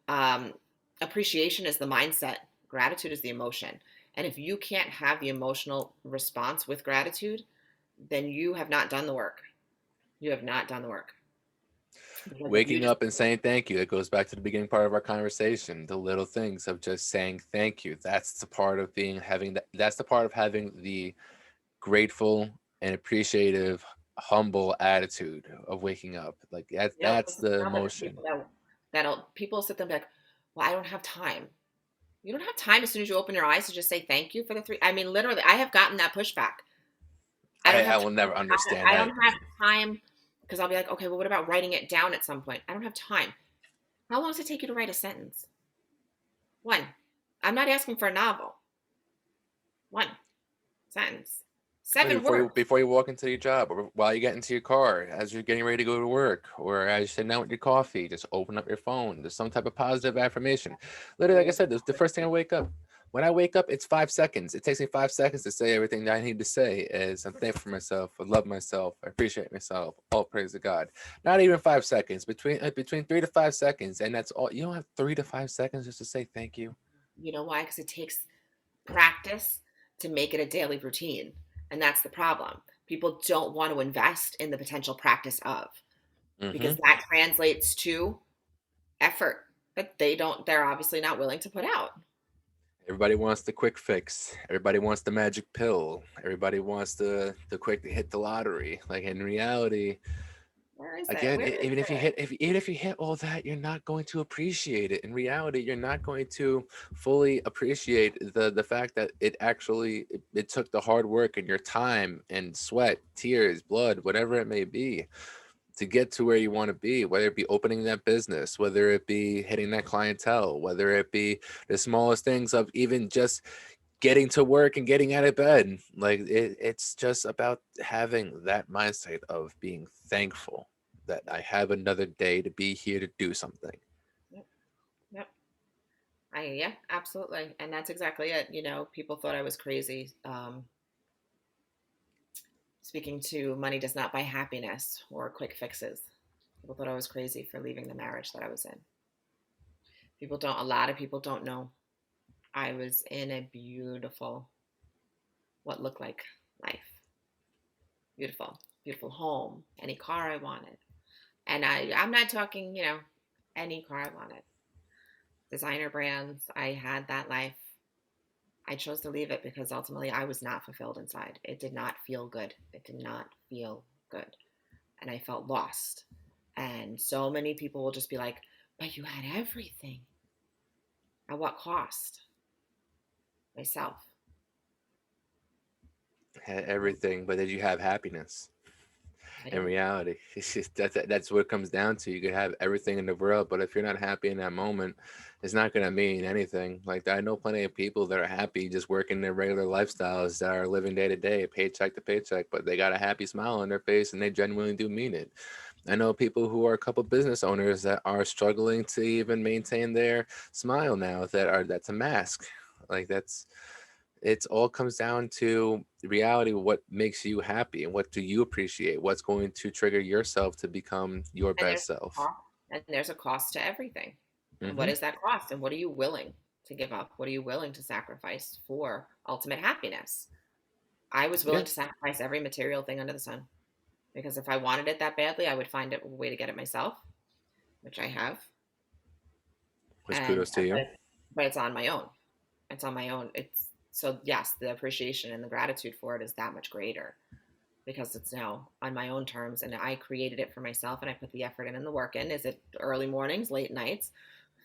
[SPEAKER 2] Um, Appreciation is the mindset. Gratitude is the emotion. And if you can't have the emotional response with gratitude, then you have not done the work. You have not done the work. Because if you
[SPEAKER 1] Waking
[SPEAKER 2] just
[SPEAKER 1] up and saying thank you, it goes back to the beginning part of our conversation. The little things of just saying thank you. That's the part of that's the part of having the grateful and appreciative, humble attitude of waking up. Like that's
[SPEAKER 2] This is
[SPEAKER 1] the
[SPEAKER 2] the problem. There's
[SPEAKER 1] emotion.
[SPEAKER 2] people that'll people sit there and be like, "Well, I don't have time." You don't have time as soon as you open your eyes to just say thank you for the three. I mean, literally, I have gotten that pushback. I don't
[SPEAKER 1] I
[SPEAKER 2] have
[SPEAKER 1] will
[SPEAKER 2] time.
[SPEAKER 1] never understand
[SPEAKER 2] I
[SPEAKER 1] that.
[SPEAKER 2] don't have time because I'll be like, okay, well, what about writing it down at some point? I don't have time. How long does it take you to write a sentence? One. I'm not asking for a novel. One sentence.
[SPEAKER 1] Maybe
[SPEAKER 2] 7 words.
[SPEAKER 1] before you walk into your job, or while you get into your car, as you're getting ready to go to work, or as you're sitting down with your coffee, just open up your phone. There's some type of positive affirmation. Literally, like I said, the first thing I wake up. When I wake up, it's 5 seconds. It takes me 5 seconds to say everything that I need to say. Is I'm thankful for myself. I love myself. I appreciate myself. All praise to God. Not even 5 seconds. Between 3 to 5 seconds, and that's all. You don't have 3 to 5 seconds just to say thank you.
[SPEAKER 2] You know why? Because it takes practice to make it a daily routine. And that's the problem. People don't want to invest in the potential practice of,
[SPEAKER 1] Hmm.
[SPEAKER 2] because that translates to effort that they're obviously not willing to put out.
[SPEAKER 1] Everybody wants the quick fix. Everybody wants the magic pill. Everybody wants the quick to hit the lottery. Like in reality,
[SPEAKER 2] Where is it?
[SPEAKER 1] again,
[SPEAKER 2] Where is
[SPEAKER 1] even if you
[SPEAKER 2] it?
[SPEAKER 1] hit, even if you hit all that, you're not going to appreciate it. In reality, you're not going to fully appreciate the fact that it took the hard work and your time and sweat, tears, blood, whatever it may be, to get to where you want to be, whether it be opening that business, whether it be hitting that clientele, whether it be the smallest things of even just getting to work and getting out of bed. Like it's just about having that mindset of being thankful that I have another day to be here to do something.
[SPEAKER 2] Yep. Yep. Yeah, absolutely. And that's exactly it. People thought I was crazy. Speaking to money does not buy happiness or quick fixes. People thought I was crazy for leaving the marriage that I was in. A lot of people don't know I was in a beautiful, what looked like life. Beautiful, beautiful home, any car I wanted. And I'm not talking, any car I wanted. Designer brands, I had that life. I chose to leave it because ultimately I was not fulfilled inside. It did not feel good. It did not feel good. And I felt lost. And so many people will just be like, but you had everything. At what cost? Myself.
[SPEAKER 1] Had everything, but did you have happiness?
[SPEAKER 2] I
[SPEAKER 1] In
[SPEAKER 2] didn't.
[SPEAKER 1] reality, it's just that's what it comes down to. You could have everything in the world, but if you're not happy in that moment, it's not going to mean anything. Like I know plenty of people that are happy just working their regular lifestyles, that are living day to day, paycheck to paycheck, but they got a happy smile on their face and they genuinely do mean it. I know people who are a couple business owners that are struggling to even maintain their smile now, that's a mask. Like that's it's all comes down to reality. What makes you happy and what do you appreciate? What's going to trigger yourself to become your
[SPEAKER 2] And
[SPEAKER 1] best self?
[SPEAKER 2] there's a cost to everything. And what
[SPEAKER 1] Hmm.
[SPEAKER 2] is that cost? And what are you willing to give up? What are you willing to sacrifice for ultimate happiness? I was
[SPEAKER 1] Yeah,
[SPEAKER 2] willing to sacrifice every material thing under the sun, because if I wanted it that badly, I would find a way to get it myself, which I have.
[SPEAKER 1] which
[SPEAKER 2] And
[SPEAKER 1] kudos to you.
[SPEAKER 2] but it's on my own. It's on my own. It's so yes, the appreciation and the gratitude for it is that much greater because it's now on my own terms and I created it for myself and I put the effort in and the work in. Is it early mornings, late nights?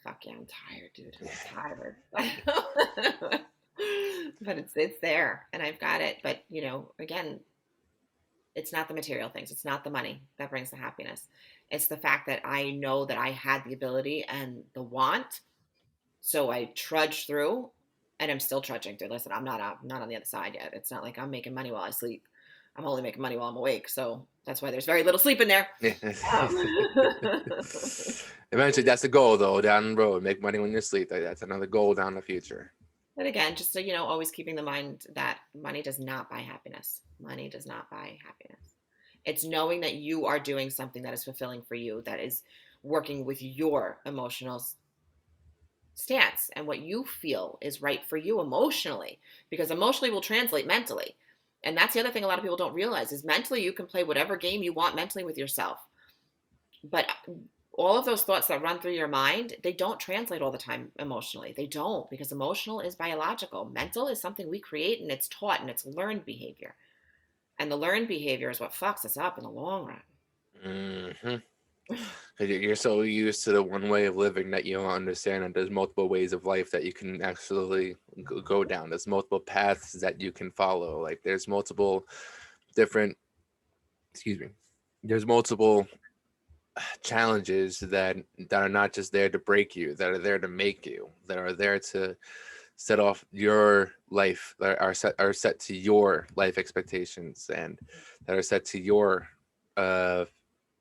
[SPEAKER 2] Fuck yeah, I'm tired, dude. I'm tired. But it's there and I've got it. But again, it's not the material things. It's not the money that brings the happiness. It's the fact that I know that I had the ability and the want. So I trudged through and I'm still trudging through. Listen, I'm not on the other side yet. It's not like I'm making money while I sleep. I'm only making money while I'm awake. So that's why there's very little sleep in there.
[SPEAKER 1] Yeah.
[SPEAKER 2] Um,
[SPEAKER 1] Eventually, that's the goal, though. Down the road, make money when you sleep. That's another goal down the future.
[SPEAKER 2] but again, just so always keeping the mind that money does not buy happiness. Money does not buy happiness. It's knowing that you are doing something that is fulfilling for you, that is working with your emotional stance and what you feel is right for you emotionally, because emotionally will translate mentally. And that's the other thing a lot of people don't realize is mentally you can play whatever game you want mentally with yourself. But all of those thoughts that run through your mind, they don't translate all the time emotionally. They don't, because emotional is biological. Mental is something we create and it's taught and it's learned behavior. And the learned behavior is what fucks us up in the long run.
[SPEAKER 1] Hmm. Because you're so used to the one way of living that you don't understand that there's multiple ways of life that you can actually go down. There's multiple paths that you can follow. Like there's multiple different, excuse me, there's multiple challenges that are not just there to break you, that are there to make you, that are there to set off your life, that are set to your life expectations, and that are set to your uh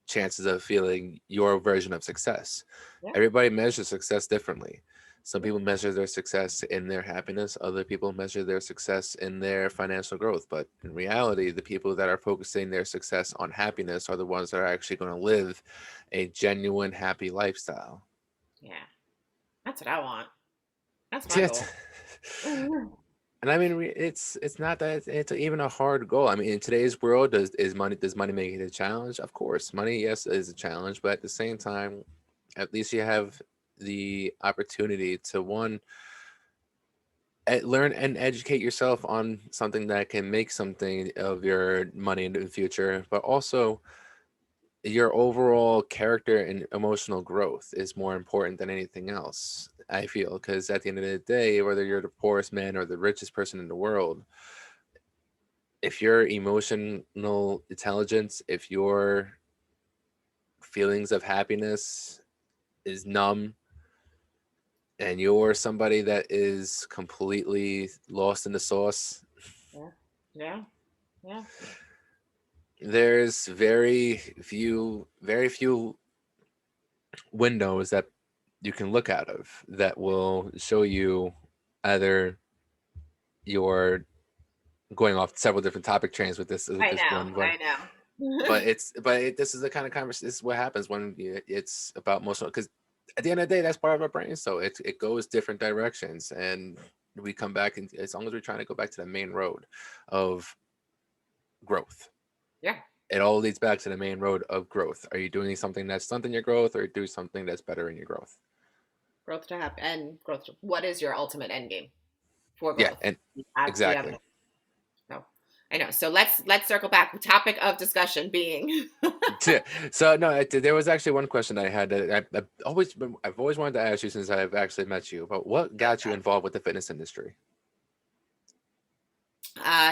[SPEAKER 1] chances of feeling your version of success.
[SPEAKER 2] Yeah.
[SPEAKER 1] Everybody measures success differently. Some
[SPEAKER 2] Yeah.
[SPEAKER 1] people measure their success in their happiness, other people measure their success in their financial growth. But in reality, the people that are focusing their success on happiness are the ones that are actually going to live a genuine happy lifestyle.
[SPEAKER 2] Yeah. That's what I want. That's my
[SPEAKER 1] Yes.
[SPEAKER 2] goal. Mhm.
[SPEAKER 1] And I mean, it's not that it's even a hard goal. I mean, in today's world, does money make it a challenge? Of course, money, yes, is a challenge, but at the same time, at least you have the opportunity to one learn and educate yourself on something that can make something of your money in the future, but also your overall character and emotional growth is more important than anything else. I feel because at the end of the day, whether you're the poorest man or the richest person in the world, if your emotional intelligence, if your feelings of happiness is numb, and you're somebody that is completely lost in the sauce,
[SPEAKER 2] Yeah. Yeah. Yeah.
[SPEAKER 1] there's very few windows that you can look out of that will show you either you're going off several different topic trains with
[SPEAKER 2] I
[SPEAKER 1] this
[SPEAKER 2] know.
[SPEAKER 1] one, but
[SPEAKER 2] I
[SPEAKER 1] but
[SPEAKER 2] know.
[SPEAKER 1] this is the kind of conversation. This is what happens when it's about emotional, because at the end of the day, that's part of our brain, so it goes different directions, and we come back, and as long as we're trying to go back to the main road of growth,
[SPEAKER 2] Yeah.
[SPEAKER 1] it all leads back to the main road of growth. Are you doing something that's stunting your growth, or do something that's better in your growth?
[SPEAKER 2] Growth to happen and growth. What is your ultimate end game for
[SPEAKER 1] Yeah,
[SPEAKER 2] growth?
[SPEAKER 1] and
[SPEAKER 2] Do you have
[SPEAKER 1] exactly.
[SPEAKER 2] an no? I know. So let's circle back. Topic of discussion being
[SPEAKER 1] So no, there was actually one question I had that I've always wanted to ask you since I've actually met you. But what got you involved with the fitness industry?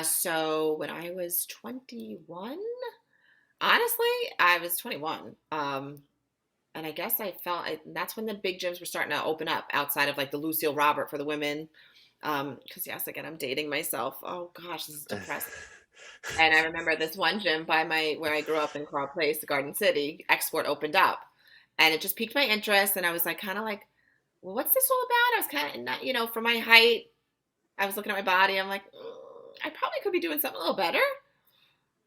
[SPEAKER 2] so when I was 21, honestly, I was 21. And I guess that's when the big gyms were starting to open up outside of like the Lucille Robert for the women. Because yes, again, I'm dating myself. Oh gosh, this is depressing. And I remember this one gym by where I grew up in Coral Place, the Garden City, Export opened up, and it just piqued my interest. And I was like, kind of like, well, what's this all about? I was kind of not, for my height, I was looking at my body. I'm like, I probably could be doing something a little better.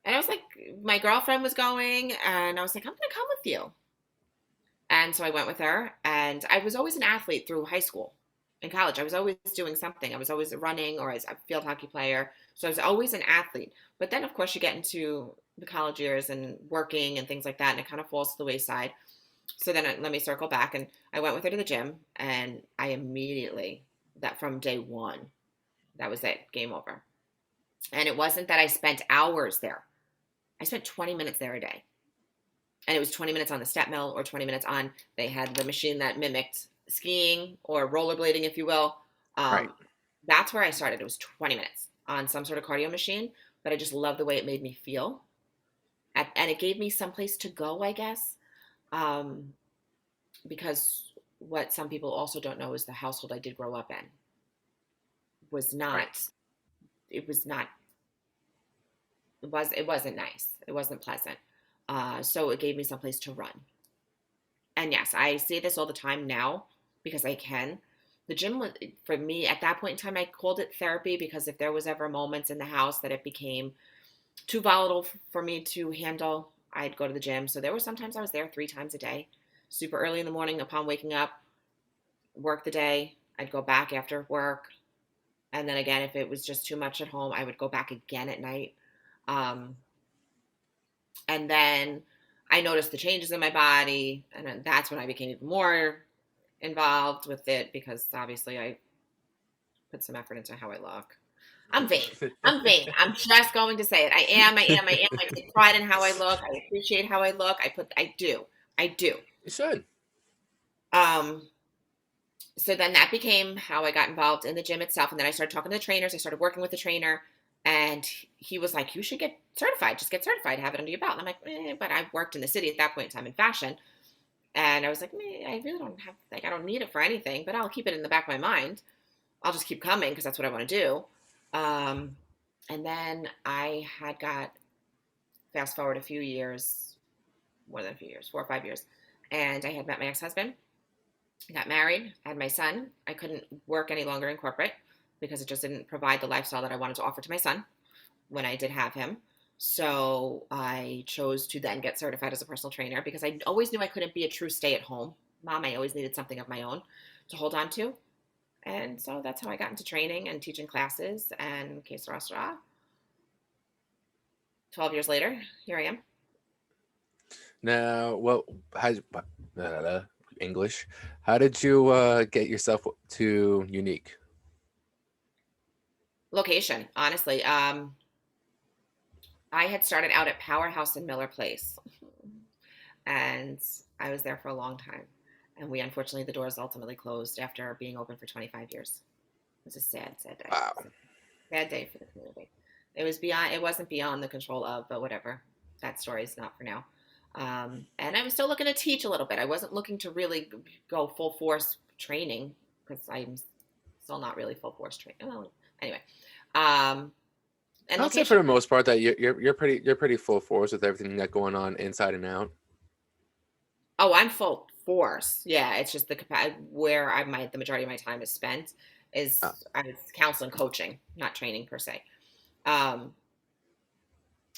[SPEAKER 2] And I was like, my girlfriend was going, and I was like, I'm gonna come with you. And so I went with her, and I was always an athlete through high school and college. I was always doing something. I was always running or as a field hockey player. So I was always an athlete. But then, of course, you get into the college years and working and things like that, and it kind of falls to the wayside. So then let me circle back, and I went with her to the gym, and I immediately, that from day one, that was it, game over. And it wasn't that I spent hours there. I spent 20 minutes there a day, and it was 20 minutes on the step mill or 20 minutes on, they had the machine that mimicked skiing or rollerblading, if you will.
[SPEAKER 1] Right,
[SPEAKER 2] um, that's where I started. It was 20 minutes on some sort of cardio machine, but I just loved the way it made me feel. And it gave me some place to go, I guess. um, because what some people also don't know is the household I did grow up in was
[SPEAKER 1] right,
[SPEAKER 2] not, it was not, it wasn't nice, it wasn't pleasant. So it gave me some place to run. And yes, I say this all the time now because I can. The gym was, for me at that point in time, I called it therapy because if there was ever moments in the house that it became too volatile for me to handle, I'd go to the gym. So there were sometimes I was there 3 times a day, super early in the morning upon waking up, work the day. I'd go back after work. And then again, if it was just too much at home, I would go back again at night. Um, and then I noticed the changes in my body. And then that's when I became even more involved with it because obviously I put some effort into how I look. I'm vain. I'm vain. I'm just going to say it. I am. I am. I am. I take pride in how I look. I appreciate how I look. I do. I do.
[SPEAKER 1] you should.
[SPEAKER 2] Um, so then that became how I got involved in the gym itself. And then I started talking to the trainers. I started working with the trainer. And he was like, you should get certified. Just get certified. Have it under your belt. And I'm like, but I worked in the city at that point in time in fashion. And I was like, I really don't have, like, I don't need it for anything, but I'll keep it in the back of my mind. I'll just keep coming because that's what I want to do. Um, and then I had got, fast forward a few years, more than a few years, 4 or 5 years, and I had met my ex-husband. I got married, had my son. I couldn't work any longer in corporate because it just didn't provide the lifestyle that I wanted to offer to my son when I did have him. So I chose to then get certified as a personal trainer because I always knew I couldn't be a true stay-at-home mom. I always needed something of my own to hold on to. And so that's how I got into training and teaching classes and que sera, sera. 12 years later, here I am.
[SPEAKER 1] Now, well, English. How did you get yourself to Unique?
[SPEAKER 2] Location, honestly. I had started out at Powerhouse in Miller Place, and I was there for a long time. And we unfortunately the doors ultimately closed after being open for 25 years. It was a sad, sad day.
[SPEAKER 1] Wow.
[SPEAKER 2] Bad day for the community. It was beyond. It wasn't beyond the control of, but whatever. That story's not for now. And I was still looking to teach a little bit. I wasn't looking to really go full force training because I'm still not really full force training. Well, anyway, um, and
[SPEAKER 1] I'd say for
[SPEAKER 2] location.
[SPEAKER 1] the most part that you're pretty full force with everything that's going on inside and out.
[SPEAKER 2] Oh, I'm full force. Yeah, it's just the where the majority of my time is spent
[SPEAKER 1] Uh,
[SPEAKER 2] is I was counseling, coaching, not training per se. Um,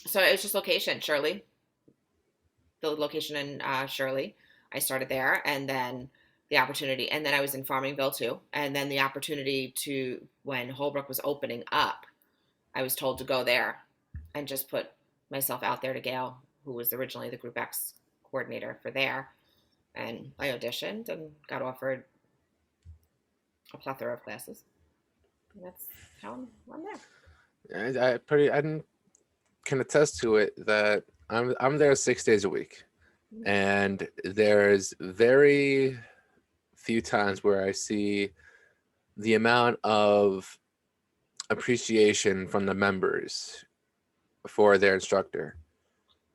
[SPEAKER 2] so it was just location, Shirley, the location in Shirley. I started there, and then the opportunity, and then I was in Farmingville too, and then the opportunity to when Holbrook was opening up, I was told to go there and just put myself out there to Gail, who was originally the Group X coordinator for there, and I auditioned and got offered a plethora of classes. And that's how I'm there.
[SPEAKER 1] I can attest to it that I'm there 6 days a week,
[SPEAKER 2] Mhm.
[SPEAKER 1] and there's very few times where I see the amount of appreciation from the members for their instructor.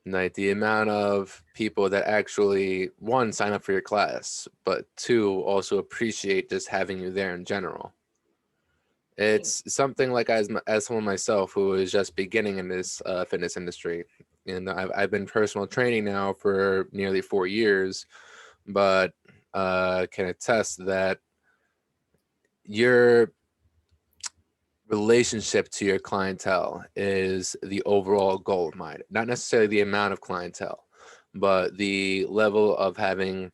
[SPEAKER 1] Like the amount of people that actually, one, sign up for your class, but two, also appreciate just having you there in general. It's something like as someone myself who is just beginning in this fitness industry, and I've been personal training now for nearly 4 years, but can attest that your relationship to your clientele is the overall goal of mine. Not necessarily the amount of clientele, but the level of having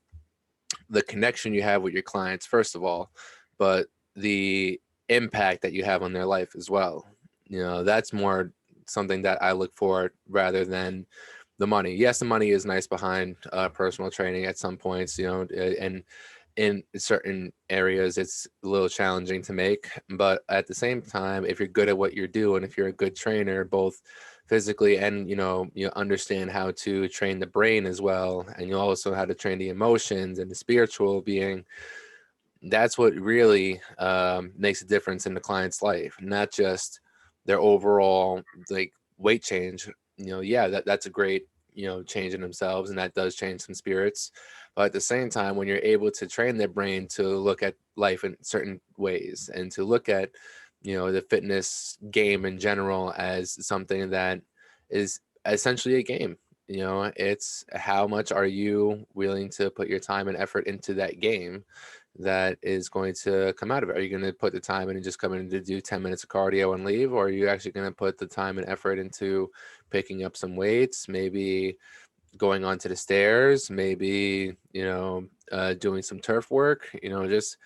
[SPEAKER 1] the connection you have with your clients, first of all, but the impact that you have on their life as well. That's more something that I look for rather than the money. Yes, the money is nice behind personal training at some points, and in certain areas it's a little challenging to make. But at the same time, if you're good at what you're doing, if you're a good trainer, both physically and you understand how to train the brain as well, and you also how to train the emotions and the spiritual being, that's what really makes a difference in the client's life, not just their overall like weight change. Yeah, that's a great change in themselves, and that does change some spirits. But at the same time, when you're able to train their brain to look at life in certain ways and to look at the fitness game in general as something that is essentially a game. It's how much are you willing to put your time and effort into that game that is going to come out of it. Are you going to put the time in and just come in to do 10 minutes of cardio and leave? Or are you actually going to put the time and effort into picking up some weights, maybe going onto the stairs, maybe, doing some turf work, just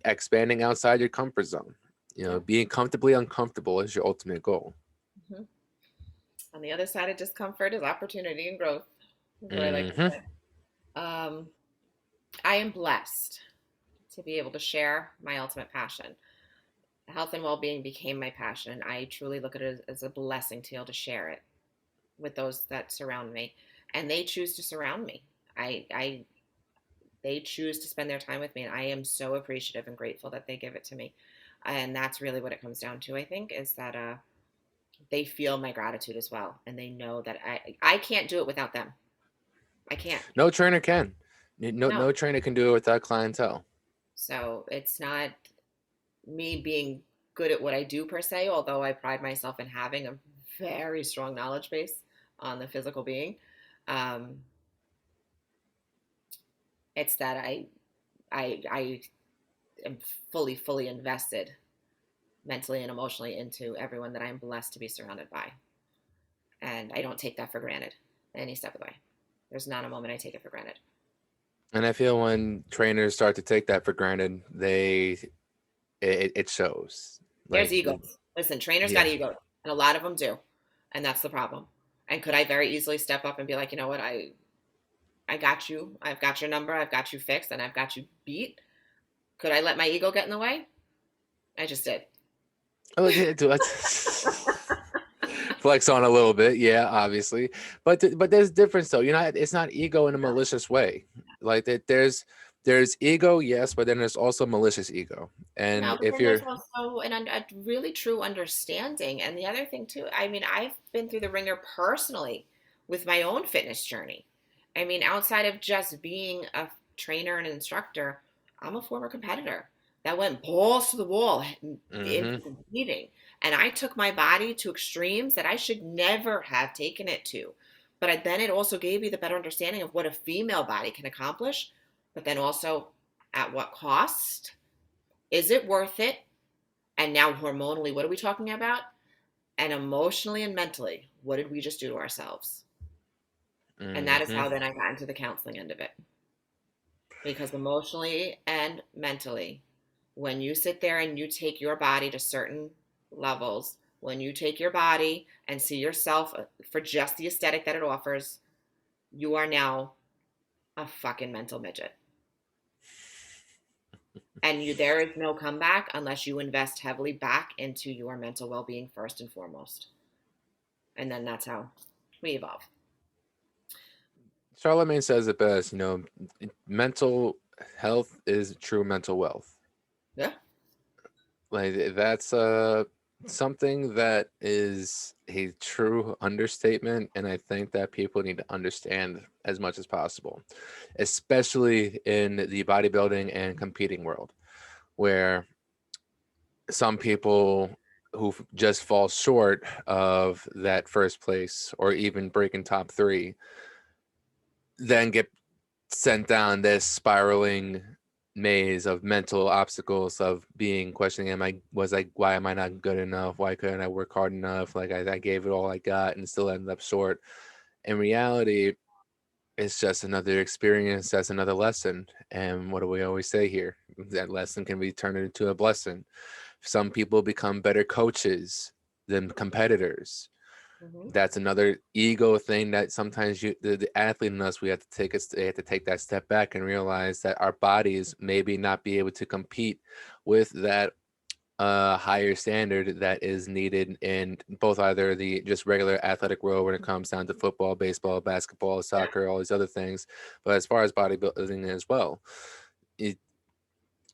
[SPEAKER 1] expanding outside your comfort zone.
[SPEAKER 2] Yeah.
[SPEAKER 1] Being comfortably uncomfortable is your ultimate goal.
[SPEAKER 2] Mhm. On the other side of discomfort is opportunity and growth, is what I like to
[SPEAKER 1] Hmm.
[SPEAKER 2] say. Um, I am blessed to be able to share my ultimate passion. Health and well-being became my passion. I truly look at it as a blessing to be able to share it with those that surround me, and they choose to surround me. I they choose to spend their time with me, and I am so appreciative and grateful that they give it to me. And that's really what it comes down to. I think is that they feel my gratitude as well, and they know that I can't do it without them. I can't.
[SPEAKER 1] No trainer can. No,
[SPEAKER 2] No.
[SPEAKER 1] no trainer can do it without clientele.
[SPEAKER 2] So it's not me being good at what I do per se, although I pride myself in having a very strong knowledge base on the physical being. Um, it's that I am fully invested mentally and emotionally into everyone that I'm blessed to be surrounded by. And I don't take that for granted any step of the way. There's not a moment I take it for granted.
[SPEAKER 1] And I feel when trainers start to take that for granted, they it shows.
[SPEAKER 2] There's
[SPEAKER 1] Like,
[SPEAKER 2] egos. Listen, trainers got
[SPEAKER 1] yeah.
[SPEAKER 2] egos, and a lot of them do, and that's the problem. And could I very easily step up and be like, you know what, I got you. I've got your number. I've got you fixed, and I've got you beat. Could I let my ego get in the way? I just did.
[SPEAKER 1] Oh, flex on a little bit, yeah, obviously, but there's difference though. It's not ego in a malicious way. Like that, there's ego, yes, but then there's also malicious ego.
[SPEAKER 2] No,
[SPEAKER 1] And
[SPEAKER 2] but
[SPEAKER 1] if
[SPEAKER 2] then there's
[SPEAKER 1] you're,
[SPEAKER 2] also a really true understanding. And the other thing, too, I mean, I've been through the ringer personally with my own fitness journey. I mean, outside of just being a trainer and instructor, I'm a former competitor that went balls to the wall
[SPEAKER 1] hmm
[SPEAKER 2] into competing. And I took my body to extremes that I should never have taken it to. But then it also gave me the better understanding of what a female body can accomplish, but then also at what cost. Is it worth it? And now, hormonally, what are we talking about? And emotionally and mentally, what did we just do to ourselves? And that is
[SPEAKER 1] hmm
[SPEAKER 2] how then I got into the counseling end of it. Because emotionally and mentally, when you sit there and you take your body to certain levels, when you take your body and see yourself for just the aesthetic that it offers, you are now a fucking mental midget. And there is no comeback unless you invest heavily back into your mental well-being first and foremost. And then that's how we evolve.
[SPEAKER 1] Charlemagne says it best. Mental health is true mental wealth.
[SPEAKER 2] Yeah.
[SPEAKER 1] Like that's something that is a true understatement, and I think that people need to understand as much as possible, especially in the bodybuilding and competing world, where some people who just fall short of that first place or even breaking top three then get sent down this spiraling maze of mental obstacles of being questioning, why am I not good enough, why couldn't I work hard enough, like I gave it all I got and still ended up short. In reality, it's just another experience, that's another lesson. And what do we always say here? That lesson can be turned into a blessing. Some people become better coaches than competitors.
[SPEAKER 2] Hmm.
[SPEAKER 1] That's another ego thing that sometimes the athlete in us, we have to have to take that step back and realize that our bodies maybe not be able to compete with that higher standard that is needed in both either the just regular athletic world when it comes down to football, baseball, basketball,
[SPEAKER 2] Yeah.
[SPEAKER 1] soccer, all these other things, but as far as bodybuilding as well, it,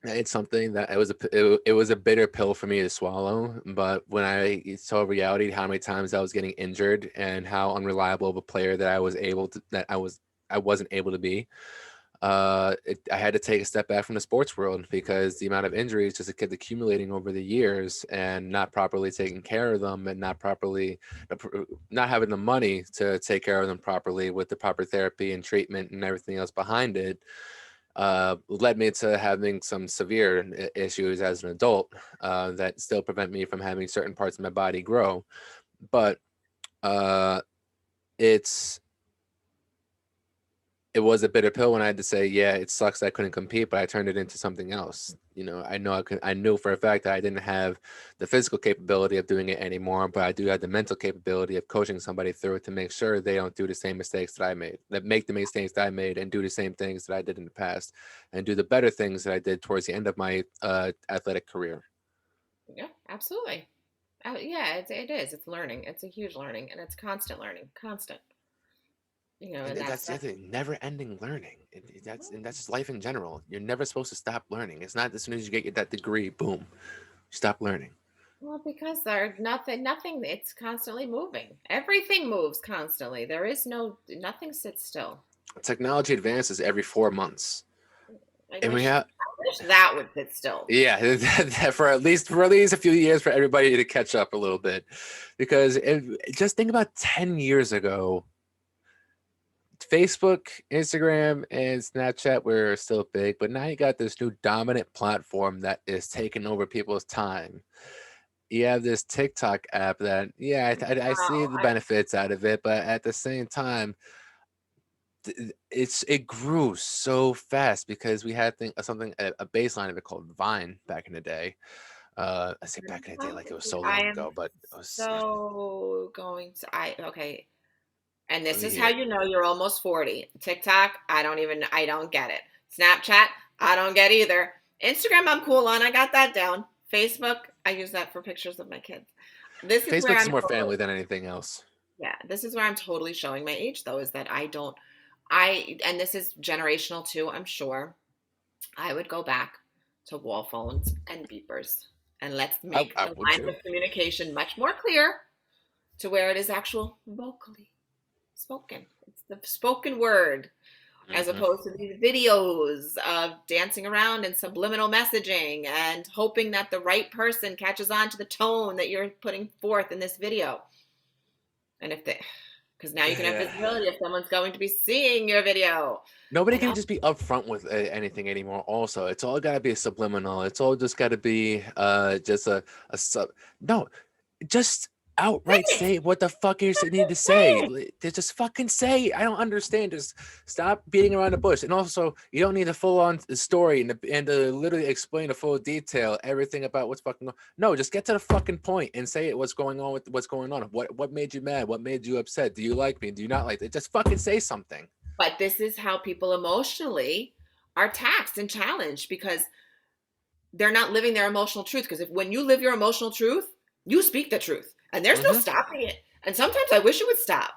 [SPEAKER 1] it's something that it was a bitter pill for me to swallow. But when I saw reality, how many times I was getting injured and how unreliable of a player that I wasn't able to be, I had to take a step back from the sports world because the amount of injuries just kept accumulating over the years and not properly taking care of them and not having the money to take care of them properly with the proper therapy and treatment and everything else behind it, led me to having some severe issues as an adult that still prevent me from having certain parts of my body grow. But uh, it's it was a bitter pill when I had to say, yeah, it sucks that I couldn't compete, but I turned it into something else. I knew for a fact that I didn't have the physical capability of doing it anymore, but I do have the mental capability of coaching somebody through it to make sure they don't do the same mistakes that I made, that make the mistakes that I made and do the same things that I did in the past and do the better things that I did towards the end of my athletic career.
[SPEAKER 2] Yeah, absolutely. Yeah, it is. It's learning. It's a huge learning, and it's constant learning, constant.
[SPEAKER 1] And
[SPEAKER 2] And that's
[SPEAKER 1] that's the other thing, never ending learning. That's just life in general. You're never supposed to stop learning. It's not as soon as you get that degree, boom, stop learning.
[SPEAKER 2] well because there's nothing. It's constantly moving. Everything moves constantly. There is nothing sits still.
[SPEAKER 1] Technology advances every 4 months,
[SPEAKER 2] I
[SPEAKER 1] and we
[SPEAKER 2] wish
[SPEAKER 1] have
[SPEAKER 2] I wish that would sit still.
[SPEAKER 1] yeah for at least a few years for everybody to catch up a little bit, because just think about 10 years ago, Facebook, Instagram, and Snapchat were still big, but now you got this new dominant platform that is taking over people's time. You have this TikTok app that, yeah, I see
[SPEAKER 2] Wow,
[SPEAKER 1] the benefits out of it, but at the same time, it grew so fast because we had something a baseline of it called Vine back in the day. I say back in the day like it was so
[SPEAKER 2] I
[SPEAKER 1] long
[SPEAKER 2] am
[SPEAKER 1] ago, but it was
[SPEAKER 2] so going to okay. And this is how
[SPEAKER 1] yeah.
[SPEAKER 2] you know you're almost 40. TikTok, I don't get it. Snapchat, I don't get either. Instagram, I'm cool on. I got that down. Facebook, I use that for pictures of my kids. This is where
[SPEAKER 1] Facebook is
[SPEAKER 2] I'm
[SPEAKER 1] more
[SPEAKER 2] totally,
[SPEAKER 1] family than anything else.
[SPEAKER 2] yeah, this is where I'm totally showing my age though, is that and this is generational too, I'm sure. I would go back to wall phones and beepers and let's make
[SPEAKER 1] I
[SPEAKER 2] the
[SPEAKER 1] would
[SPEAKER 2] lines
[SPEAKER 1] too.
[SPEAKER 2] of communication much more clear to where it is actual vocally spoken. It's the spoken word as
[SPEAKER 1] Hmm.
[SPEAKER 2] opposed to these videos of dancing around and subliminal messaging and hoping that the right person catches on to the tone that you're putting forth in this video. And if they, because now you can have
[SPEAKER 1] Yeah.
[SPEAKER 2] visibility if someone's going to be seeing your video.
[SPEAKER 1] Nobody
[SPEAKER 2] And
[SPEAKER 1] can just be upfront with anything anymore. Also, it's all got to be subliminal. It's all just got to be just a sub. No, just outright
[SPEAKER 2] say it,
[SPEAKER 1] say what the fuck you need to say.
[SPEAKER 2] say it.
[SPEAKER 1] Just fucking say. I don't understand. Just stop beating around the bush. And also, you don't need a full on story and to literally explain a full detail everything about what's fucking. No, just get to the fucking point and say it. What's going on with what's going on? What made you mad? What made you upset? Do you like me? Do you not like it? Just fucking say something.
[SPEAKER 2] But this is how people emotionally are taxed and challenged because they're not living their emotional truth. Because if when you live your emotional truth, you speak the truth, and there's no
[SPEAKER 1] Hmm.
[SPEAKER 2] stopping it. And sometimes I wish it would stop.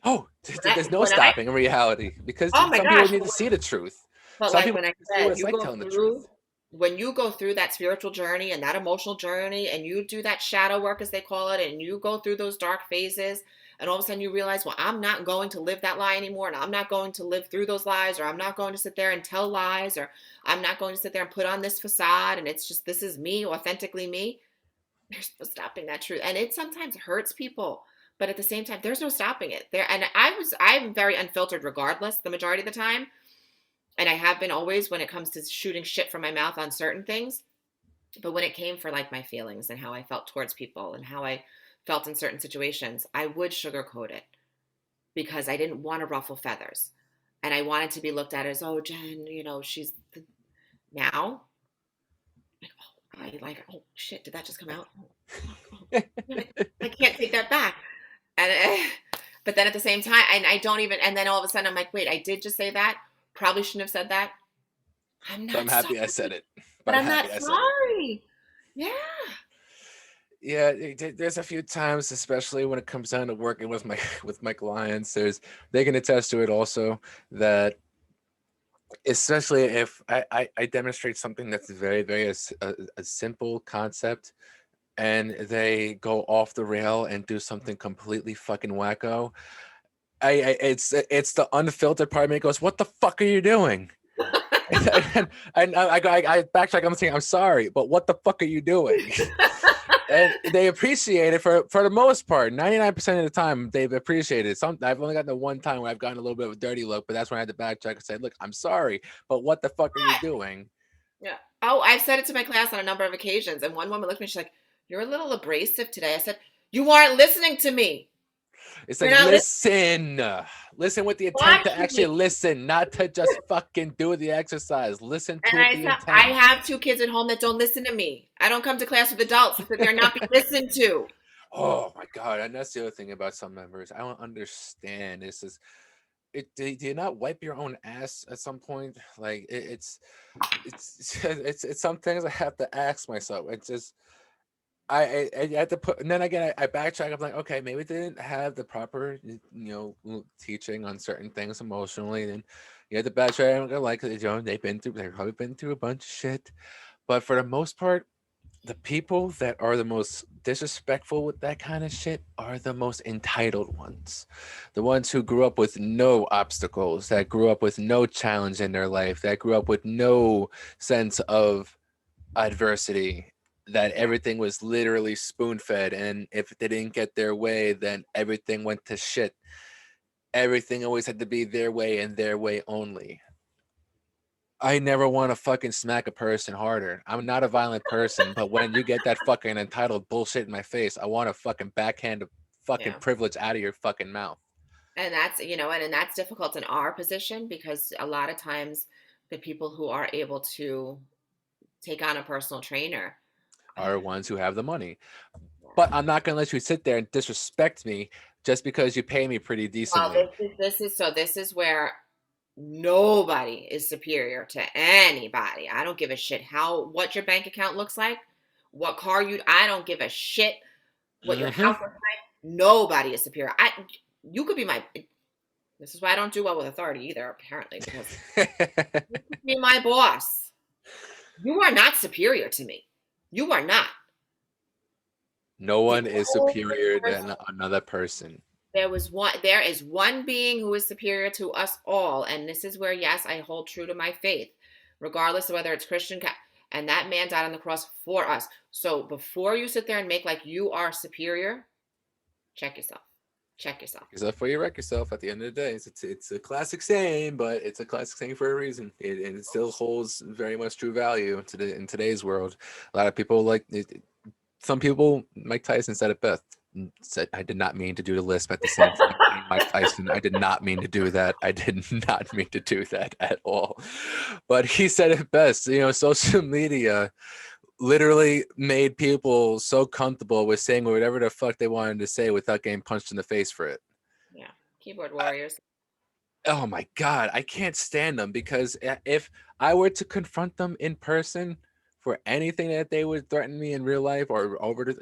[SPEAKER 1] Oh, there's no
[SPEAKER 2] When I
[SPEAKER 1] stopping in reality because
[SPEAKER 2] oh my
[SPEAKER 1] some people
[SPEAKER 2] gosh,
[SPEAKER 1] need to see the truth.
[SPEAKER 2] but
[SPEAKER 1] Some
[SPEAKER 2] like
[SPEAKER 1] people
[SPEAKER 2] when I
[SPEAKER 1] need to see what
[SPEAKER 2] said,
[SPEAKER 1] it's like telling the truth.
[SPEAKER 2] when you go through that spiritual journey and that emotional journey, and you do that shadow work, as they call it, and you go through those dark phases, and all of a sudden you realize, well, I'm not going to live that lie anymore, and I'm not going to live through those lies, or I'm not going to sit there and tell lies, or I'm not going to sit there and put on this facade, and it's just this is me, authentically me. There's no stopping that truth, and it sometimes hurts people. But at the same time, there's no stopping it. There, and I'm very unfiltered, regardless, the majority of the time, and I have been always when it comes to shooting shit from my mouth on certain things. But when it came for like my feelings and how I felt towards people and how I felt in certain situations, I would sugarcoat it because I didn't want to ruffle feathers. And I wanted to be looked at as, oh, Jen, she's now like, oh, oh shit, did that just come out? I can't take that back. And but then at the same time, and I don't even, and then all of a sudden I'm like, wait, I did just say that. Probably shouldn't have said that. I'm
[SPEAKER 1] But I'm
[SPEAKER 2] not
[SPEAKER 1] happy I
[SPEAKER 2] sorry.
[SPEAKER 1] said it. But
[SPEAKER 2] But
[SPEAKER 1] I'm
[SPEAKER 2] I'm not
[SPEAKER 1] happy I said it.
[SPEAKER 2] sorry. Yeah.
[SPEAKER 1] Yeah, there's a few times, especially when it comes down to working with my with my clients. They can attest to it also that especially if I demonstrate something that's very a simple concept and they go off the rail and do something completely fucking wacko. It's the unfiltered part of me that goes, what the fuck are you doing? And I backtrack. I'm saying I'm sorry, but what the fuck are you doing? And they appreciate it for the most part. 99% of the time, they've appreciated it. I've only gotten the one time where I've gotten a little bit of a dirty look, but that's when I had to backtrack and say, "Look, I'm sorry, but what the fuck are you doing?"
[SPEAKER 2] Yeah. Oh, I've said it to my class on a number of occasions. And one woman looked at me, she's like, you're a little abrasive today. I said, you aren't listening to me.
[SPEAKER 1] It's
[SPEAKER 2] You're
[SPEAKER 1] like
[SPEAKER 2] not listening.
[SPEAKER 1] listen with the intent
[SPEAKER 2] Watch
[SPEAKER 1] to actually
[SPEAKER 2] me.
[SPEAKER 1] listen, not to just fucking do the exercise. Listen
[SPEAKER 2] And
[SPEAKER 1] to it,
[SPEAKER 2] I
[SPEAKER 1] the
[SPEAKER 2] said, I
[SPEAKER 1] intent.
[SPEAKER 2] have two kids at home that don't listen to me. I don't come to class with adults to sit there and not be listened to.
[SPEAKER 1] Oh my god, and that's the other thing about some members. I don't understand. This is it. Do you not wipe your own ass at some point? Like it's some things I have to ask myself. It's just I had to put, and then again I backtrack. I'm like, okay, maybe they didn't have the proper teaching on certain things emotionally. And you had to backtrack. I'm like, they've probably been through a bunch of shit, but for the most part the people that are the most disrespectful with that kind of shit are the most entitled ones. The ones who grew up with no obstacles, that grew up with no challenge in their life, that grew up with no sense of adversity, that
[SPEAKER 2] Yeah.
[SPEAKER 1] everything was literally spoon fed. And if they didn't get their way, then everything went to shit. Everything always had to be their way and their way only. I never want to fucking smack a person harder. I'm not a violent person, but when you get that fucking entitled bullshit in my face, I want to fucking backhand the fucking
[SPEAKER 2] Yeah.
[SPEAKER 1] privilege out of your fucking mouth.
[SPEAKER 2] And that's, and that's difficult in our position because a lot of times the people who are able to take on a personal trainer.
[SPEAKER 1] Are ones who have the money. But
[SPEAKER 2] Yeah.
[SPEAKER 1] I'm not going to let you sit there and disrespect me just because you pay me pretty
[SPEAKER 2] Well,
[SPEAKER 1] decently.
[SPEAKER 2] this is where nobody is superior to anybody. I don't give a shit what your bank account looks like, what car I don't give a shit what your
[SPEAKER 1] Hmm.
[SPEAKER 2] house looks like. Nobody is superior. You could be my This is why I don't do well with authority either, apparently, because you could be my boss. You are not superior to me. You are not.
[SPEAKER 1] No
[SPEAKER 2] The
[SPEAKER 1] one is
[SPEAKER 2] only
[SPEAKER 1] superior
[SPEAKER 2] person
[SPEAKER 1] than another person.
[SPEAKER 2] there is one being who is superior to us all, and this is where, yes, I hold true to my faith, regardless of whether it's Christian, and that man died on the cross for us. So before you sit there and make like you are superior, check yourself. Check yourself.
[SPEAKER 1] Yourself before you wreck yourself. At the end of the day, it's a classic saying, but it's a classic saying for a reason. And it still holds very much true value in today's world. A lot of people like it, some people. Mike Tyson said it best. Said, I did not mean to do the lisp at the same time. Mike Tyson, I did not mean to do that. I did not mean to do that at all. But he said it best. Social media literally made people so comfortable with saying whatever the fuck they wanted to say without getting punched in the face for it.
[SPEAKER 2] Yeah. Keyboard warriors.
[SPEAKER 1] Oh my god, I can't stand them because if I were to confront them in person for anything that they would threaten me in real life or over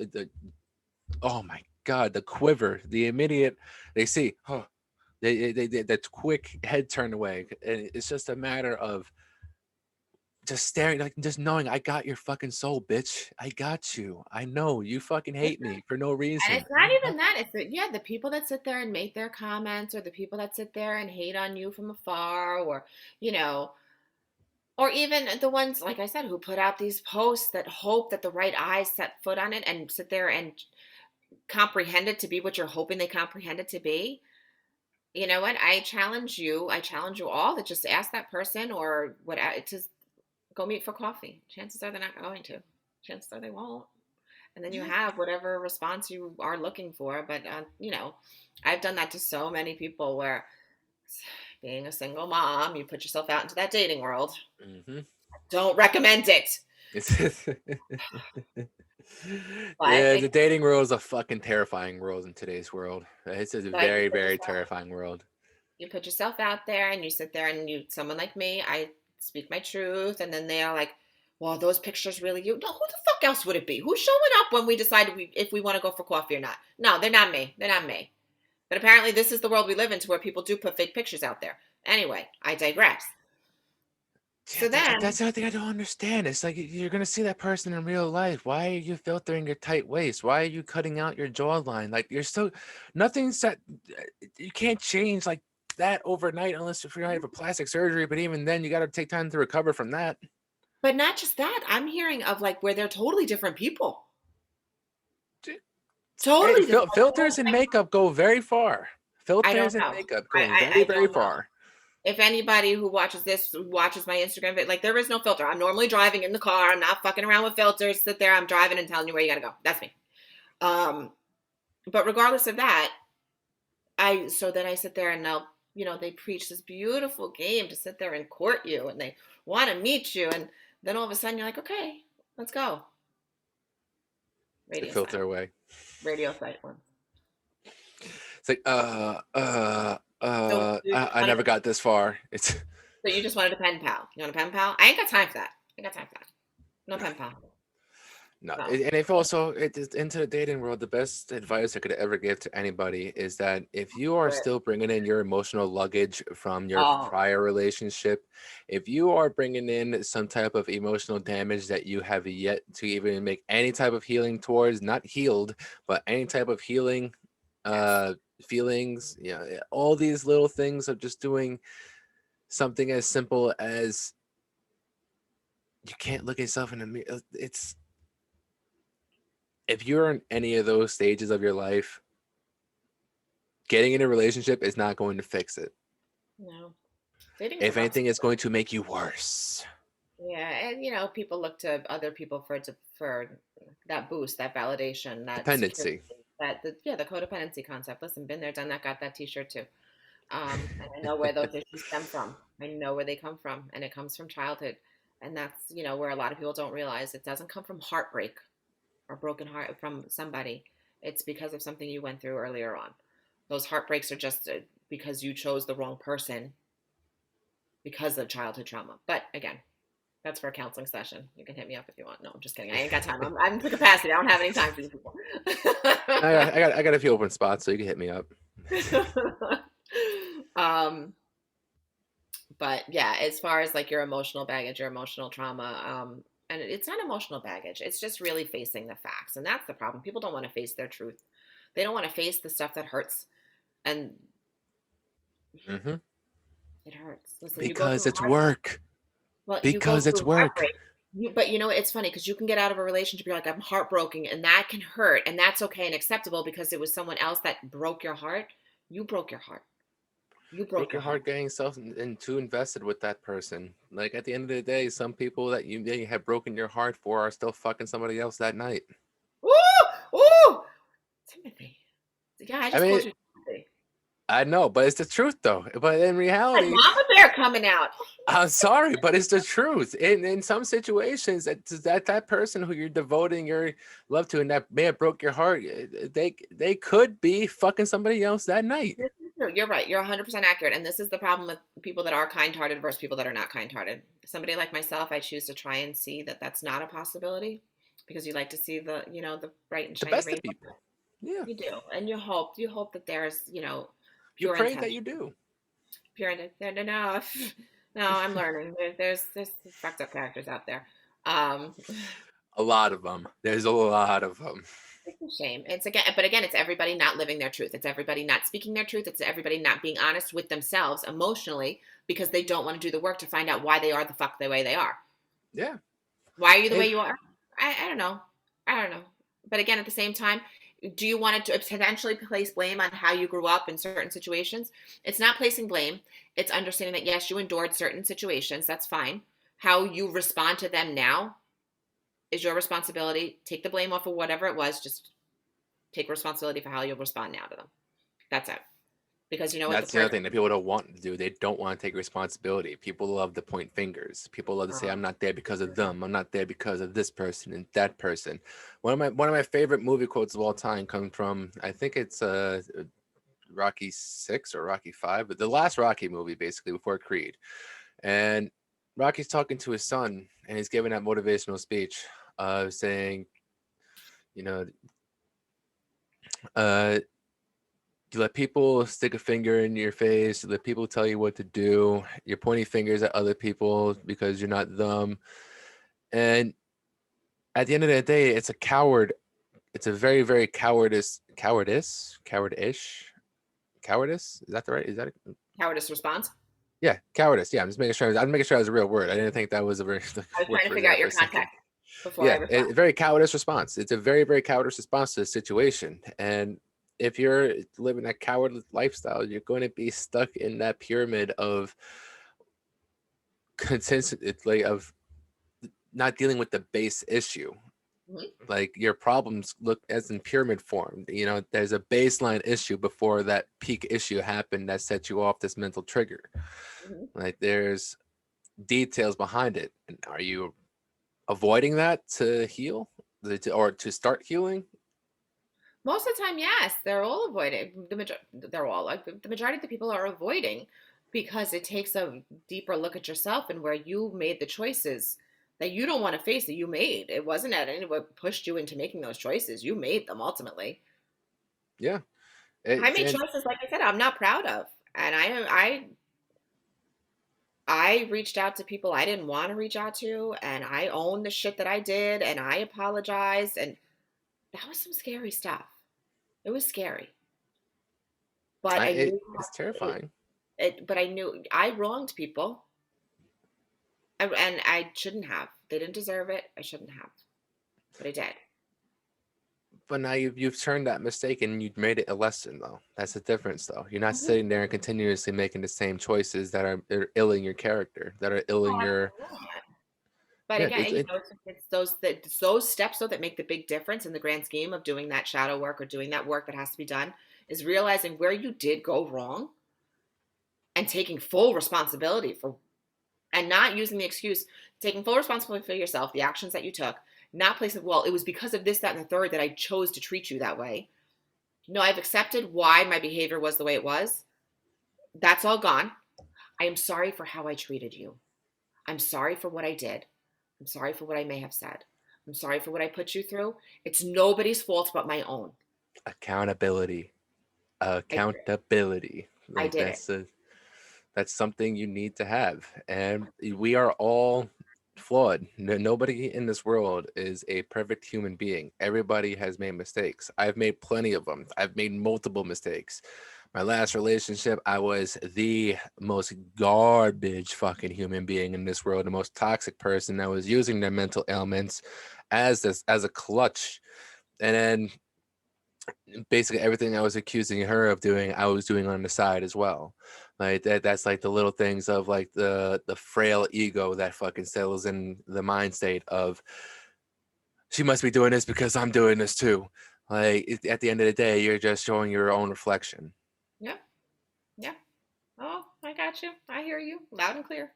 [SPEAKER 1] oh my god, the quiver, the immediate they see, oh, that quick head turn away, and it's just a matter of just staring, like just knowing I got your fucking soul, bitch. I got you. I know you fucking hate me for no
[SPEAKER 2] And
[SPEAKER 1] reason.
[SPEAKER 2] it's not even that. It's the people that sit there and make their comments, or the people that sit there and hate on you from afar, or, you know, or even the ones, like I said, who put out these posts that hope that the right eyes set foot on it and sit there and comprehend it to be what you're hoping they comprehend it to be. You know what? I challenge you all to just ask that person or what to go meet for coffee. Chances are they're not going to. Chances are they won't. And then you
[SPEAKER 1] Yeah.
[SPEAKER 2] have whatever response you are looking for. But I've done that to so many people where, being a single mom, you put yourself out into that dating world.
[SPEAKER 1] Mm-hmm.
[SPEAKER 2] Don't recommend it.
[SPEAKER 1] It's
[SPEAKER 2] But
[SPEAKER 1] yeah, the dating world is a fucking terrifying world in today's world. It's a
[SPEAKER 2] but
[SPEAKER 1] very, very terrifying world.
[SPEAKER 2] you put yourself out there and you sit there and someone like me, I speak my truth, and then they are like, well, those pictures really you. No, who the fuck else would it be? Who's showing up when we decide if we want to go for coffee or not? No, they're not me. They're not me. But apparently this is the world we live in, to where people do put fake pictures out there. Anyway, I digress.
[SPEAKER 1] Yeah,
[SPEAKER 2] So then,
[SPEAKER 1] that's the other thing I don't understand. It's like you're gonna see that person in real life. Why are you filtering your tight waist? Why are you cutting out your jawline? Like you're still nothing's that you can't change like that overnight unless if you're gonna have a plastic surgery. But even then, you got to take time to recover from that.
[SPEAKER 2] but not just that, I'm hearing of like where they're totally different people.
[SPEAKER 1] Hey,
[SPEAKER 2] Totally different.
[SPEAKER 1] filters and makeup go very far.
[SPEAKER 2] I don't
[SPEAKER 1] Filters and
[SPEAKER 2] know.
[SPEAKER 1] makeup
[SPEAKER 2] I,
[SPEAKER 1] go
[SPEAKER 2] I,
[SPEAKER 1] very,
[SPEAKER 2] I
[SPEAKER 1] very
[SPEAKER 2] don't know.
[SPEAKER 1] far.
[SPEAKER 2] If anybody who watches this watches my Instagram, but like there is no filter. I'm normally driving in the car. I'm not fucking around with filters. Sit there. I'm driving and telling you where you gotta go. That's me. Um, but regardless of that, then I sit there and they preach this beautiful game to sit there and court you, and they want to meet you, and then all of a sudden you're like, okay, let's go.
[SPEAKER 1] They
[SPEAKER 2] Radio
[SPEAKER 1] filter
[SPEAKER 2] silence.
[SPEAKER 1] away.
[SPEAKER 2] Radio silence.
[SPEAKER 1] It's like,
[SPEAKER 2] So you just
[SPEAKER 1] I
[SPEAKER 2] wanted
[SPEAKER 1] never got this far. It's
[SPEAKER 2] so you just wanted a pen pal. You want a pen pal? I ain't got time for that. I ain't got time for that. No
[SPEAKER 1] no,
[SPEAKER 2] pen pal.
[SPEAKER 1] no.
[SPEAKER 2] No.
[SPEAKER 1] And if also it is into the dating world, the best advice I could ever give to anybody is that if you are
[SPEAKER 2] But,
[SPEAKER 1] still bringing in your emotional luggage from your
[SPEAKER 2] oh,
[SPEAKER 1] prior relationship, if you are bringing in some type of emotional damage that you have yet to even make any type of healing towards, not healed, but any type of healing,
[SPEAKER 2] yes.
[SPEAKER 1] feelings, all these little things of just doing something as simple as you can't look yourself in the mirror. It's if you're in any of those stages of your life, getting in a relationship is not going to fix it.
[SPEAKER 2] No. Dating's a
[SPEAKER 1] If
[SPEAKER 2] rough.
[SPEAKER 1] anything, it's going to make you worse.
[SPEAKER 2] Yeah, and people look to other people for that boost, that validation, that security,
[SPEAKER 1] Dependency.
[SPEAKER 2] the codependency concept. Listen, been there, done that, got that T-shirt too. And I know where those issues stem from. I know where they come from, and it comes from childhood. And that's, where a lot of people don't realize it doesn't come from heartbreak or broken heart from somebody. It's because of something you went through earlier on. Those heartbreaks are just because you chose the wrong person because of childhood trauma. But again, that's for a counseling session. You can hit me up if you want. No, I'm just kidding. I ain't got time. I'm to capacity. I don't have any time for you people.
[SPEAKER 1] I got a few open spots, so you can hit me up.
[SPEAKER 2] But yeah, as far as like your emotional baggage, your emotional trauma, and it's not emotional baggage. It's just really facing the facts, and that's the problem. People don't want to face their truth. They don't want to face the stuff that hurts, and
[SPEAKER 1] Mm-hmm.
[SPEAKER 2] it hurts. Listen, you go
[SPEAKER 1] Because
[SPEAKER 2] through
[SPEAKER 1] it's work.
[SPEAKER 2] well, you go
[SPEAKER 1] Because it's
[SPEAKER 2] through
[SPEAKER 1] work.
[SPEAKER 2] heartbreak. But it's funny because you can get out of a relationship. You're like, I'm heartbroken, and that can hurt, and that's okay and acceptable because it was someone else that broke your heart. You broke your heart. You broke
[SPEAKER 1] Broke
[SPEAKER 2] your
[SPEAKER 1] your
[SPEAKER 2] heart.
[SPEAKER 1] heart getting yourself and too invested with that person. Like at the end of the day, some people that you have broken your heart for are still fucking somebody else that night.
[SPEAKER 2] Ooh, ooh, Timothy. Yeah, I
[SPEAKER 1] I
[SPEAKER 2] just
[SPEAKER 1] mean,
[SPEAKER 2] called you Timothy.
[SPEAKER 1] I know, but it's the truth though. But in
[SPEAKER 2] Like
[SPEAKER 1] reality,
[SPEAKER 2] Mama Bear coming out.
[SPEAKER 1] I'm sorry, but it's the truth. In some situations, that person who you're devoting your love to and that may have broke your heart, they could be fucking somebody else that night.
[SPEAKER 2] You're right. You're 100% accurate. And this is the problem with people that are kind-hearted versus people that are not kind-hearted. Somebody like myself, I choose to try and see that that's not a possibility because you like to see the bright and
[SPEAKER 1] The
[SPEAKER 2] shiny
[SPEAKER 1] best of
[SPEAKER 2] rainbow.
[SPEAKER 1] people. Yeah.
[SPEAKER 2] You do. And you hope that there's,
[SPEAKER 1] You
[SPEAKER 2] pure
[SPEAKER 1] pray that
[SPEAKER 2] intention.
[SPEAKER 1] you do.
[SPEAKER 2] Pure intention. No, no, no, I'm learning. There's fucked up characters out there. Um,
[SPEAKER 1] A lot of them. There's a lot of them.
[SPEAKER 2] It's a shame. But again, it's everybody not living their truth. It's everybody not speaking their truth. It's everybody not being honest with themselves emotionally because they don't want to do the work to find out why they are the fuck the way they are.
[SPEAKER 1] Yeah.
[SPEAKER 2] Why are you the way
[SPEAKER 1] And
[SPEAKER 2] you are? I don't know. I don't know. But again, at the same time, do you want to potentially place blame on how you grew up in certain situations? It's not placing blame. It's understanding that yes, you endured certain situations. That's fine. How you respond to them now is your responsibility. Take the blame off of whatever it was. Just take responsibility for how you'll respond now to them. That's it. Because you know what the
[SPEAKER 1] that's the other
[SPEAKER 2] person.
[SPEAKER 1] thing that people don't want to do. They don't want to take responsibility. People love to point fingers. People love to say,
[SPEAKER 2] Oh,
[SPEAKER 1] "I'm not there because of them. I'm not there because of this person and that person." One of my favorite movie quotes of all time comes from, I think it's Rocky 6 or Rocky 5, but the last Rocky movie basically before Creed. And Rocky's talking to his son and he's giving that motivational speech, saying, you know, uh, you let people stick a finger in your face, you let people tell you what to do, you're pointing fingers at other people because you're not them. And at the end of the day, it's a coward. It's a very, very cowardice. Is that the right? Is that a,
[SPEAKER 2] cowardice response.
[SPEAKER 1] yeah, cowardice. Yeah, I'm just making sure. I'm making sure that was a real word. I didn't think that was a very
[SPEAKER 2] I was
[SPEAKER 1] word
[SPEAKER 2] trying to
[SPEAKER 1] for
[SPEAKER 2] figure out
[SPEAKER 1] that for
[SPEAKER 2] your
[SPEAKER 1] a second.
[SPEAKER 2] context before I
[SPEAKER 1] Yeah,
[SPEAKER 2] respond.
[SPEAKER 1] a very cowardice response. It's a very, very cowardice response to the situation. And if you're living a coward lifestyle, you're going to be stuck in that pyramid of consistently of not dealing with the base issue.
[SPEAKER 2] Mm-hmm.
[SPEAKER 1] Like your problems look as in pyramid form. There's a baseline issue before that peak issue happened that sets you off this mental trigger.
[SPEAKER 2] Mm-hmm.
[SPEAKER 1] Like there's details behind it. And are you avoiding that to heal or to start healing?
[SPEAKER 2] Most of the time, yes, they're all avoiding. They're all like the majority of the people are avoiding because it takes a deeper look at yourself and where you made the choices that you don't want to face that you made. It wasn't at anyone pushed you into making those choices. You made them ultimately.
[SPEAKER 1] Yeah.
[SPEAKER 2] I
[SPEAKER 1] It's
[SPEAKER 2] made
[SPEAKER 1] and
[SPEAKER 2] choices, like I said, I'm not proud of, and I reached out to people I didn't want to reach out to, and I own the shit that I did, and I apologized, and that was some scary stuff. It was scary, but I knew
[SPEAKER 1] it's
[SPEAKER 2] it.
[SPEAKER 1] terrifying.
[SPEAKER 2] But I knew I wronged people, and I shouldn't have. They didn't deserve it. I shouldn't have, but I did.
[SPEAKER 1] But now you've turned that mistake and you've made it a lesson though. That's the difference though. You're not
[SPEAKER 2] Mhm.
[SPEAKER 1] sitting there and continuously making the same choices that are illing your character, that are illing
[SPEAKER 2] Oh,
[SPEAKER 1] your
[SPEAKER 2] absolutely not. But
[SPEAKER 1] Yeah,
[SPEAKER 2] again, it's those steps though that make the big difference in the grand scheme of doing that shadow work or doing that work that has to be done, is realizing where you did go wrong and taking full responsibility for, and not using the excuse, taking full responsibility for yourself, the actions that you took, not placing, well, it was because of this, that, and the third that I chose to treat you that way. No, I've accepted why my behavior was the way it was. That's all gone. I am sorry for how I treated you. I'm sorry for what I did. I'm sorry for what I may have said. I'm sorry for what I put you through. It's nobody's fault but my own.
[SPEAKER 1] accountability,
[SPEAKER 2] I did it.
[SPEAKER 1] accountability.
[SPEAKER 2] I
[SPEAKER 1] Like
[SPEAKER 2] did it.
[SPEAKER 1] that's something you need to have, and we are all flawed. Nobody in this world is a perfect human being. Everybody has made mistakes. I've made plenty of them. I've made multiple mistakes. My last relationship, I was the most garbage fucking human being in this world, the most toxic person that was using their mental ailments as a clutch. And then basically everything I was accusing her of doing, I was doing on the side as well. Like that's like the little things of like the frail ego that fucking settles in the mind state of she must be doing this because I'm doing this too. Like at the end of the day, you're just showing your own reflection.
[SPEAKER 2] Yeah. Yeah. Oh, I got you. I hear you loud and clear.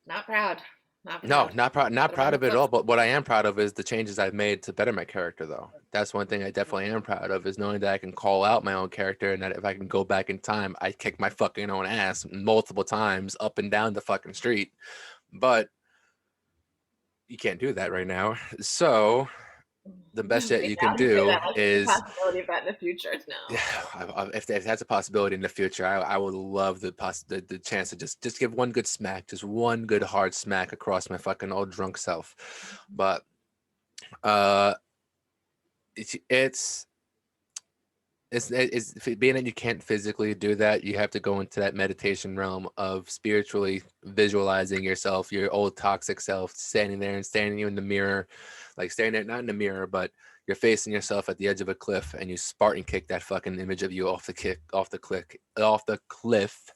[SPEAKER 2] Not proud. Not
[SPEAKER 1] No,
[SPEAKER 2] proud.
[SPEAKER 1] not
[SPEAKER 2] Put them on
[SPEAKER 1] proud
[SPEAKER 2] the
[SPEAKER 1] of it at all.
[SPEAKER 2] books.
[SPEAKER 1] But what I am proud of is the changes I've made to better my character, though. That's one thing I definitely am proud of, is knowing that I can call out my own character, and that if I can go back in time, I kick my fucking own ass multiple times up and down the fucking street. But you can't do that right now. So the best that
[SPEAKER 2] Okay,
[SPEAKER 1] you
[SPEAKER 2] now
[SPEAKER 1] can
[SPEAKER 2] you say
[SPEAKER 1] do
[SPEAKER 2] that like there's a
[SPEAKER 1] is,
[SPEAKER 2] possibility of that in the future.
[SPEAKER 1] yeah,
[SPEAKER 2] No, no.
[SPEAKER 1] if that's a possibility in the future, I would love the chance to just give one good smack, just one good hard smack across my fucking old drunk self. But uh it's it's being that you can't physically do that, you have to go into that meditation realm of spiritually visualizing yourself, your old toxic self, standing there and staring you in the mirror, like staring there, not in the mirror, but you're facing yourself at the edge of a cliff, and you Spartan kick that fucking image of you off the cliff,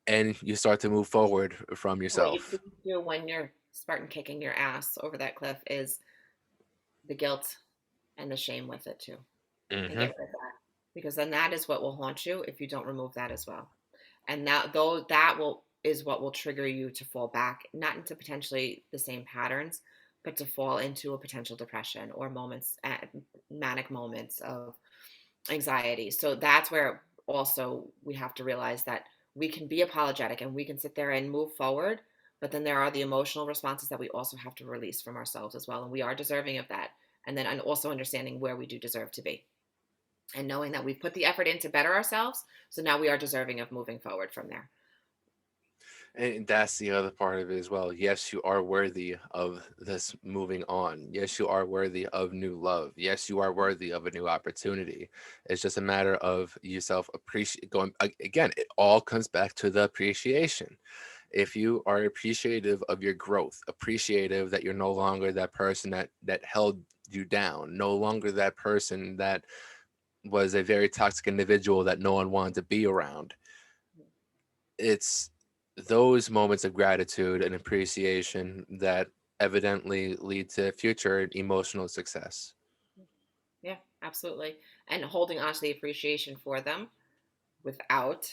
[SPEAKER 1] and you start to move forward from
[SPEAKER 2] What you
[SPEAKER 1] yourself.
[SPEAKER 2] do when you're Spartan kicking your ass over that cliff is the guilt and the shame with it too. And
[SPEAKER 1] Hmm.
[SPEAKER 2] get rid of that. Because then that is what will haunt you if you don't remove that as well. And that though that will is what will trigger you to fall back, not into potentially the same patterns, but to fall into a potential depression or manic moments of anxiety. So that's where also we have to realize that we can be apologetic and we can sit there and move forward, but then there are the emotional responses that we also have to release from ourselves as well. And we are deserving of that. And then also understanding where we do deserve to be and knowing that we've put the effort in to better ourselves. So now we are deserving of moving forward from there.
[SPEAKER 1] And that's the other part of it as well. Yes, you are worthy of this moving on. Yes, you are worthy of new love. Yes, you are worthy of a new opportunity. It's just a matter of yourself appreciate going again. It all comes back to the appreciation. If you are appreciative of your growth, appreciative that you're no longer that person that held you down, no longer that person that was a very toxic individual that no one wanted to be around, it's those moments of gratitude and appreciation that evidently lead to future emotional success.
[SPEAKER 2] Yeah, absolutely. And holding on to the appreciation for them without,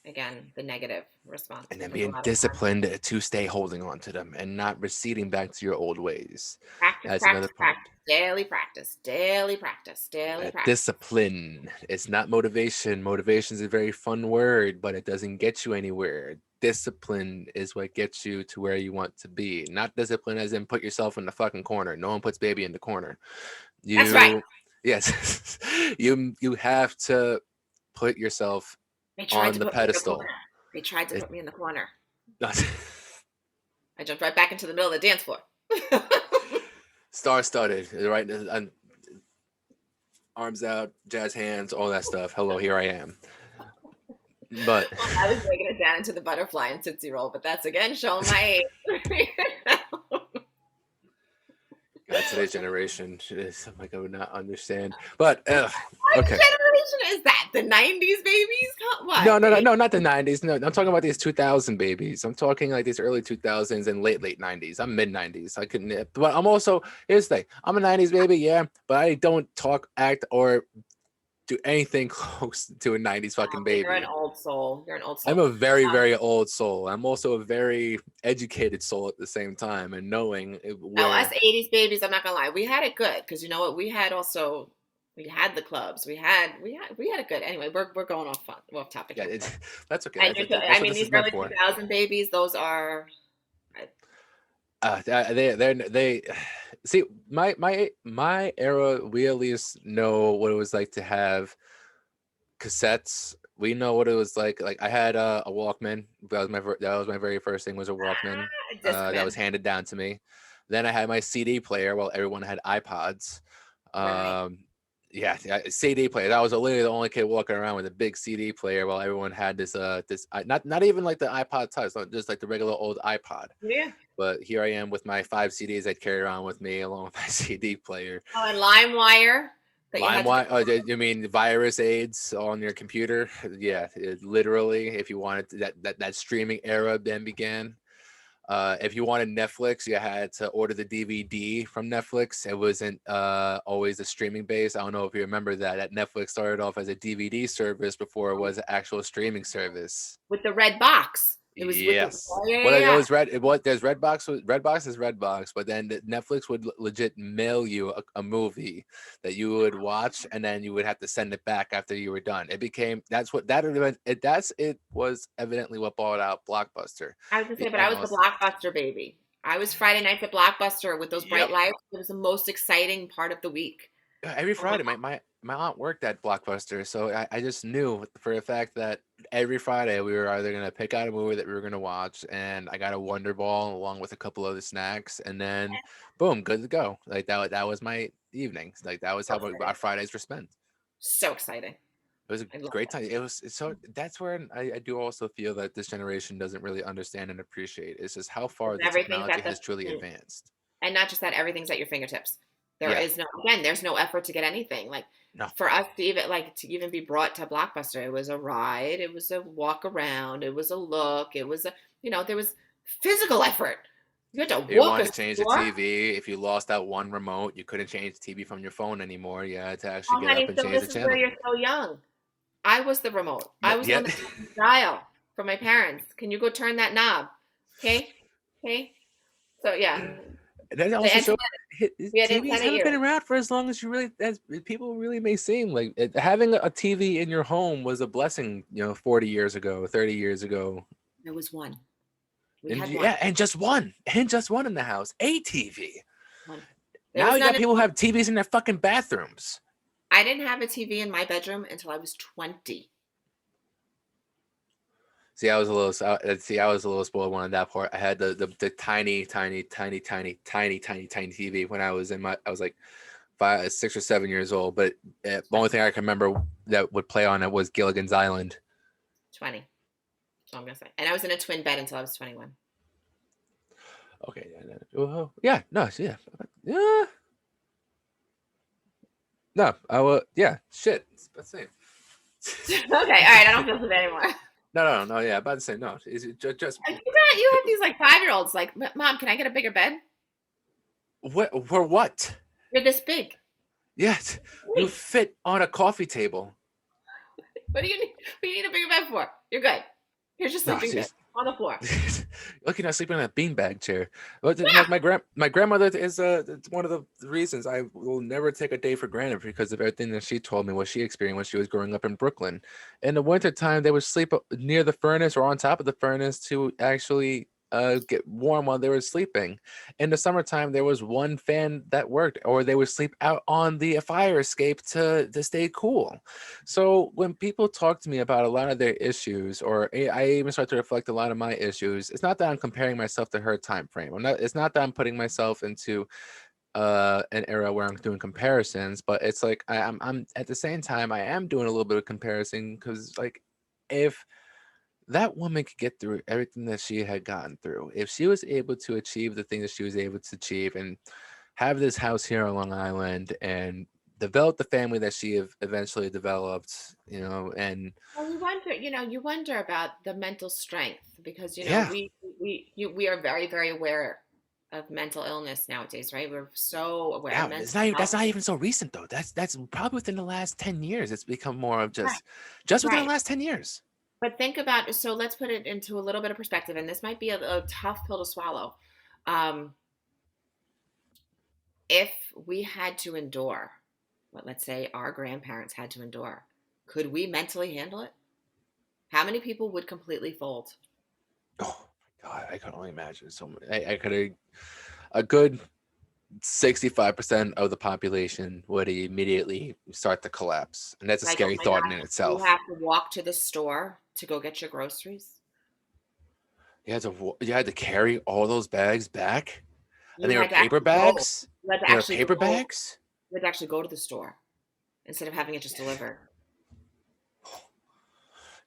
[SPEAKER 2] again, the negative response,
[SPEAKER 1] And then
[SPEAKER 2] because a
[SPEAKER 1] being
[SPEAKER 2] lot of times
[SPEAKER 1] disciplined to stay holding on to them and not receding back to your old ways.
[SPEAKER 2] practice,
[SPEAKER 1] That's another
[SPEAKER 2] practice,
[SPEAKER 1] part.
[SPEAKER 2] practice, daily practice, daily practice, daily
[SPEAKER 1] That
[SPEAKER 2] practice.
[SPEAKER 1] discipline. It's not motivation. Motivation is a very fun word, but it doesn't get you anywhere. Discipline is what gets you to where you want to be. Not discipline as in put yourself in the fucking corner. No one puts baby in the corner.
[SPEAKER 2] That's right.
[SPEAKER 1] You, yes, you have to put yourself
[SPEAKER 2] They tried
[SPEAKER 1] on
[SPEAKER 2] to
[SPEAKER 1] the
[SPEAKER 2] put me in the corner.
[SPEAKER 1] pedestal.
[SPEAKER 2] They tried to
[SPEAKER 1] It,
[SPEAKER 2] put me in the corner. I jumped right back into the middle of the dance floor. Well,
[SPEAKER 1] star studded, right? And arms out, jazz hands, all that stuff. Hello, here I am. But
[SPEAKER 2] I was breaking it down into the butterfly and Tootsie Roll, but that's again showing my age.
[SPEAKER 1] today's generation is, I'm like, I would not understand. But
[SPEAKER 2] What
[SPEAKER 1] okay.
[SPEAKER 2] generation is that? The 90s babies?
[SPEAKER 1] No,
[SPEAKER 2] What?
[SPEAKER 1] no, no, no, not the 90s. No, I'm talking about these 2000 babies. I'm talking like these early 2000s and late 90s. I'm mid 90s. I couldn't, but I'm also, here's the thing. I'm a 90s baby, yeah, but I don't talk, act, or do anything close to a 90s fucking
[SPEAKER 2] Okay, you're an
[SPEAKER 1] baby.
[SPEAKER 2] old soul. You're an old
[SPEAKER 1] I'm
[SPEAKER 2] soul.
[SPEAKER 1] a very, very old soul. I'm also a very educated soul at the same time, and knowing
[SPEAKER 2] No, us
[SPEAKER 1] where,
[SPEAKER 2] 80s babies, I'm not gonna lie. We had it good because you know what? We had the clubs. We had it good. Anyway, we're going off topic
[SPEAKER 1] yeah,
[SPEAKER 2] here. But
[SPEAKER 1] that's okay.
[SPEAKER 2] and I
[SPEAKER 1] That's what
[SPEAKER 2] mean
[SPEAKER 1] this
[SPEAKER 2] these
[SPEAKER 1] is meant
[SPEAKER 2] early
[SPEAKER 1] for.
[SPEAKER 2] 2000 babies, those are
[SPEAKER 1] They see my era. We at least know what it was like to have cassettes. We know what it was like. Like I had a Walkman. That was my very first thing, was a Walkman. That was
[SPEAKER 2] Discman.
[SPEAKER 1] handed down to me. Then I had my CD player while everyone had iPods.
[SPEAKER 2] Right.
[SPEAKER 1] Um, yeah, CD player. That was literally the only kid walking around with a big CD player while everyone had this not even like the iPod Touch, just like the regular old iPod.
[SPEAKER 2] Yeah.
[SPEAKER 1] But here I am with my 5 CDs I'd carry around with me along with my CD player.
[SPEAKER 2] Oh, and LimeWire that you had to
[SPEAKER 1] LimeWire, you mean virus aids on your computer? Yeah, literally, if you wanted to, that streaming era then began. If you wanted Netflix, you had to order the DVD from Netflix. It wasn't always a streaming base. I don't know if you remember that. That Netflix started off as a DVD service before it was an actual streaming service.
[SPEAKER 2] with the red box. It was with the
[SPEAKER 1] Yes.
[SPEAKER 2] oh, yeah,
[SPEAKER 1] Well,
[SPEAKER 2] yeah,
[SPEAKER 1] it
[SPEAKER 2] yeah.
[SPEAKER 1] was red. It was there's Redbox. Redbox is Redbox, but then Netflix would legit mail you a movie that you would watch, and then you would have to send it back after you were done. It became it was evidently what bought out Blockbuster,
[SPEAKER 2] I was gonna say, but I
[SPEAKER 1] and
[SPEAKER 2] was the
[SPEAKER 1] also
[SPEAKER 2] Blockbuster baby. I was Friday nights at Blockbuster with those bright
[SPEAKER 1] yep.
[SPEAKER 2] lights. It was the most exciting part of the week.
[SPEAKER 1] Every
[SPEAKER 2] Oh my
[SPEAKER 1] Friday, my aunt worked at Blockbuster, so I just knew for a fact that every Friday we were either gonna pick out a movie that we were gonna watch, and I got a Wonder Ball along with a couple other snacks, and then boom, good to go. Like that was my evening. Like that was
[SPEAKER 2] so
[SPEAKER 1] how
[SPEAKER 2] exciting.
[SPEAKER 1] our Fridays were spent.
[SPEAKER 2] So exciting.
[SPEAKER 1] It was a
[SPEAKER 2] I love
[SPEAKER 1] great
[SPEAKER 2] that.
[SPEAKER 1] time. It's so that's where I do also feel that this generation doesn't really understand and appreciate. It's just how
[SPEAKER 2] It's
[SPEAKER 1] far the
[SPEAKER 2] everything's
[SPEAKER 1] technology
[SPEAKER 2] at
[SPEAKER 1] has truly advanced.
[SPEAKER 2] and not just that, everything's at your fingertips.
[SPEAKER 1] Yeah,
[SPEAKER 2] There's no effort to get anything. Like
[SPEAKER 1] no,
[SPEAKER 2] for us to even be brought to Blockbuster, it was a ride, it was a walk around, it was a look, it was there was physical effort. You had to
[SPEAKER 1] if you
[SPEAKER 2] walk
[SPEAKER 1] wanted
[SPEAKER 2] a
[SPEAKER 1] to change the
[SPEAKER 2] store.
[SPEAKER 1] TV, if you lost that one remote, you couldn't change the TV from your phone anymore. You had to actually
[SPEAKER 2] Oh,
[SPEAKER 1] get up
[SPEAKER 2] honey,
[SPEAKER 1] and
[SPEAKER 2] so
[SPEAKER 1] change the
[SPEAKER 2] this is where
[SPEAKER 1] channel.
[SPEAKER 2] you're so young. I was the remote. I was the
[SPEAKER 1] Yeah,
[SPEAKER 2] one that took the dial from my parents. Can you go turn that knob? Okay, okay. So yeah,
[SPEAKER 1] and that
[SPEAKER 2] the
[SPEAKER 1] also shows
[SPEAKER 2] antenna. We had
[SPEAKER 1] TVs
[SPEAKER 2] antenna
[SPEAKER 1] haven't been
[SPEAKER 2] ears.
[SPEAKER 1] around for as long as as people really may seem. Like having a TV in your home was a blessing, 40 years ago, 30 years ago.
[SPEAKER 2] There was one. We
[SPEAKER 1] And
[SPEAKER 2] had one.
[SPEAKER 1] yeah, and just one in the house, a TV.
[SPEAKER 2] One. There
[SPEAKER 1] Now
[SPEAKER 2] was
[SPEAKER 1] you got
[SPEAKER 2] none.
[SPEAKER 1] people who have TVs in their fucking bathrooms.
[SPEAKER 2] I didn't have a TV in my bedroom until I was 20.
[SPEAKER 1] See, I was a little spoiled one on that part. I had the tiny TV when I was like 6 or 7 years old. But the only thing I can remember that would play on it was Gilligan's Island.
[SPEAKER 2] 20. That's all I'm gonna say. And I was in a twin bed until I was 21.
[SPEAKER 1] Okay, yeah, no, yeah, yeah, no, I will, yeah, shit, let's see.
[SPEAKER 2] Okay, all right. I don't feel so bad anymore.
[SPEAKER 1] No, yeah, about to say no. Is it just
[SPEAKER 2] You have these like 5-year-olds like, Mom, can I get a bigger bed?
[SPEAKER 1] what for what?
[SPEAKER 2] You're this big.
[SPEAKER 1] Yes, you
[SPEAKER 2] Wait,
[SPEAKER 1] fit on a coffee table.
[SPEAKER 2] what do you need? What do you need a bigger bed for? You're good. Here's your
[SPEAKER 1] No,
[SPEAKER 2] sleeping bed on the floor.
[SPEAKER 1] lucky not sleeping in a beanbag chair. But
[SPEAKER 2] Yeah.
[SPEAKER 1] my grandmother is one of the reasons I will never take a day for granted because of everything that she told me what she experienced when she was growing up in Brooklyn. In the wintertime, they would sleep near the furnace or on top of the furnace to actually get warm while they were sleeping. In the summertime, there was one fan that worked, or they would sleep out on the fire escape to stay cool. So when people talk to me about a lot of their issues, or I even start to reflect a lot of my issues, it's not that I'm comparing myself to her time frame. It's not that I'm putting myself into an era where I'm doing comparisons, but it's like I'm at the same time I am doing a little bit of comparison because like if that woman could get through everything that she had gotten through, if she was able to achieve the thing that she was able to achieve, and have this house here on Long Island and develop the family that she eventually developed, and
[SPEAKER 2] Well, you wonder about the mental strength because
[SPEAKER 1] yeah,
[SPEAKER 2] we are very, very aware of mental illness nowadays, right? We're so aware
[SPEAKER 1] yeah,
[SPEAKER 2] of
[SPEAKER 1] it's
[SPEAKER 2] mental
[SPEAKER 1] not
[SPEAKER 2] health.
[SPEAKER 1] that's not even so recent though. That's probably within the last 10 years. It's become more of
[SPEAKER 2] Right,
[SPEAKER 1] just within the
[SPEAKER 2] right.
[SPEAKER 1] last 10 years.
[SPEAKER 2] But think about, so let's put it into a little bit of perspective, and this might be a tough pill to swallow. Um, if we had to endure what, let's say, our grandparents had to endure, could we mentally handle it? How many people would completely fold?
[SPEAKER 1] Oh my God, I can only imagine so many. I could a good 65% of the population would immediately start to collapse. And that's a
[SPEAKER 2] Like, oh
[SPEAKER 1] scary
[SPEAKER 2] my
[SPEAKER 1] thought in
[SPEAKER 2] God, you
[SPEAKER 1] itself.
[SPEAKER 2] have to walk to the store to go get your groceries.
[SPEAKER 1] You had to carry all those bags back, and
[SPEAKER 2] You
[SPEAKER 1] they were
[SPEAKER 2] had to
[SPEAKER 1] paper
[SPEAKER 2] actually go.
[SPEAKER 1] bags.
[SPEAKER 2] You had to
[SPEAKER 1] They were
[SPEAKER 2] actually
[SPEAKER 1] paper
[SPEAKER 2] go.
[SPEAKER 1] bags.
[SPEAKER 2] You had to actually go to the store instead of having it just delivered.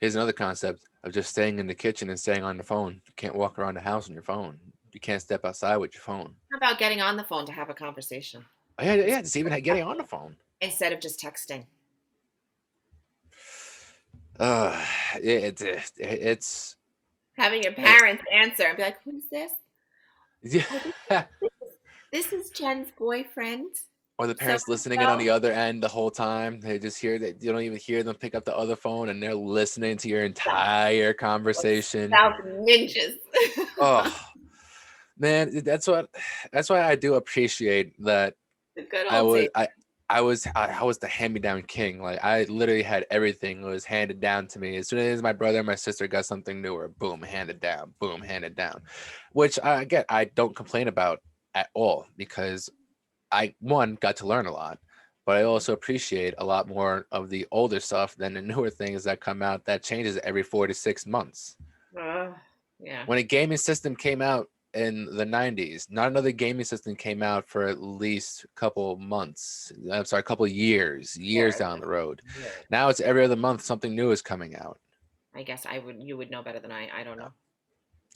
[SPEAKER 1] Here's another concept of just staying in the kitchen and staying on the phone. You can't walk around the house on your phone. You can't step outside with your phone.
[SPEAKER 2] How about getting on the phone to have a conversation
[SPEAKER 1] Oh, yeah,
[SPEAKER 2] instead
[SPEAKER 1] yeah, it's
[SPEAKER 2] of
[SPEAKER 1] even
[SPEAKER 2] just
[SPEAKER 1] getting on the
[SPEAKER 2] texting?
[SPEAKER 1] phone.
[SPEAKER 2] Instead of just texting.
[SPEAKER 1] Uh, it's
[SPEAKER 2] Having your
[SPEAKER 1] it,
[SPEAKER 2] parents answer and be like, "Who's this?
[SPEAKER 1] yeah.
[SPEAKER 2] Oh, this is Jen's boyfriend,
[SPEAKER 1] Or the
[SPEAKER 2] so
[SPEAKER 1] parents
[SPEAKER 2] and
[SPEAKER 1] listening in on
[SPEAKER 2] so."
[SPEAKER 1] the other end the whole time. They just hear that you don't even hear them pick up the other phone, and they're listening to your entire conversation.
[SPEAKER 2] South ninjas.
[SPEAKER 1] Oh man, that's why I do appreciate that.
[SPEAKER 2] The good
[SPEAKER 1] I
[SPEAKER 2] old
[SPEAKER 1] was
[SPEAKER 2] days.
[SPEAKER 1] I I was the hand-me-down king. Like I literally had everything was handed down to me. As soon as my brother and my sister got something newer, boom, handed down, boom, handed down. Which I don't complain about at all because I one got to learn a lot, but I also appreciate a lot more of the older stuff than the newer things that come out that changes every 4 to 6 months.
[SPEAKER 2] Uh, yeah.
[SPEAKER 1] When a gaming system came out in the 90s, not another gaming system came out for at least a couple months. I'm sorry, a couple years
[SPEAKER 2] Years.
[SPEAKER 1] down the road.
[SPEAKER 2] Years.
[SPEAKER 1] Now it's every other month something new is coming out.
[SPEAKER 2] I guess you would know better than I. I don't know.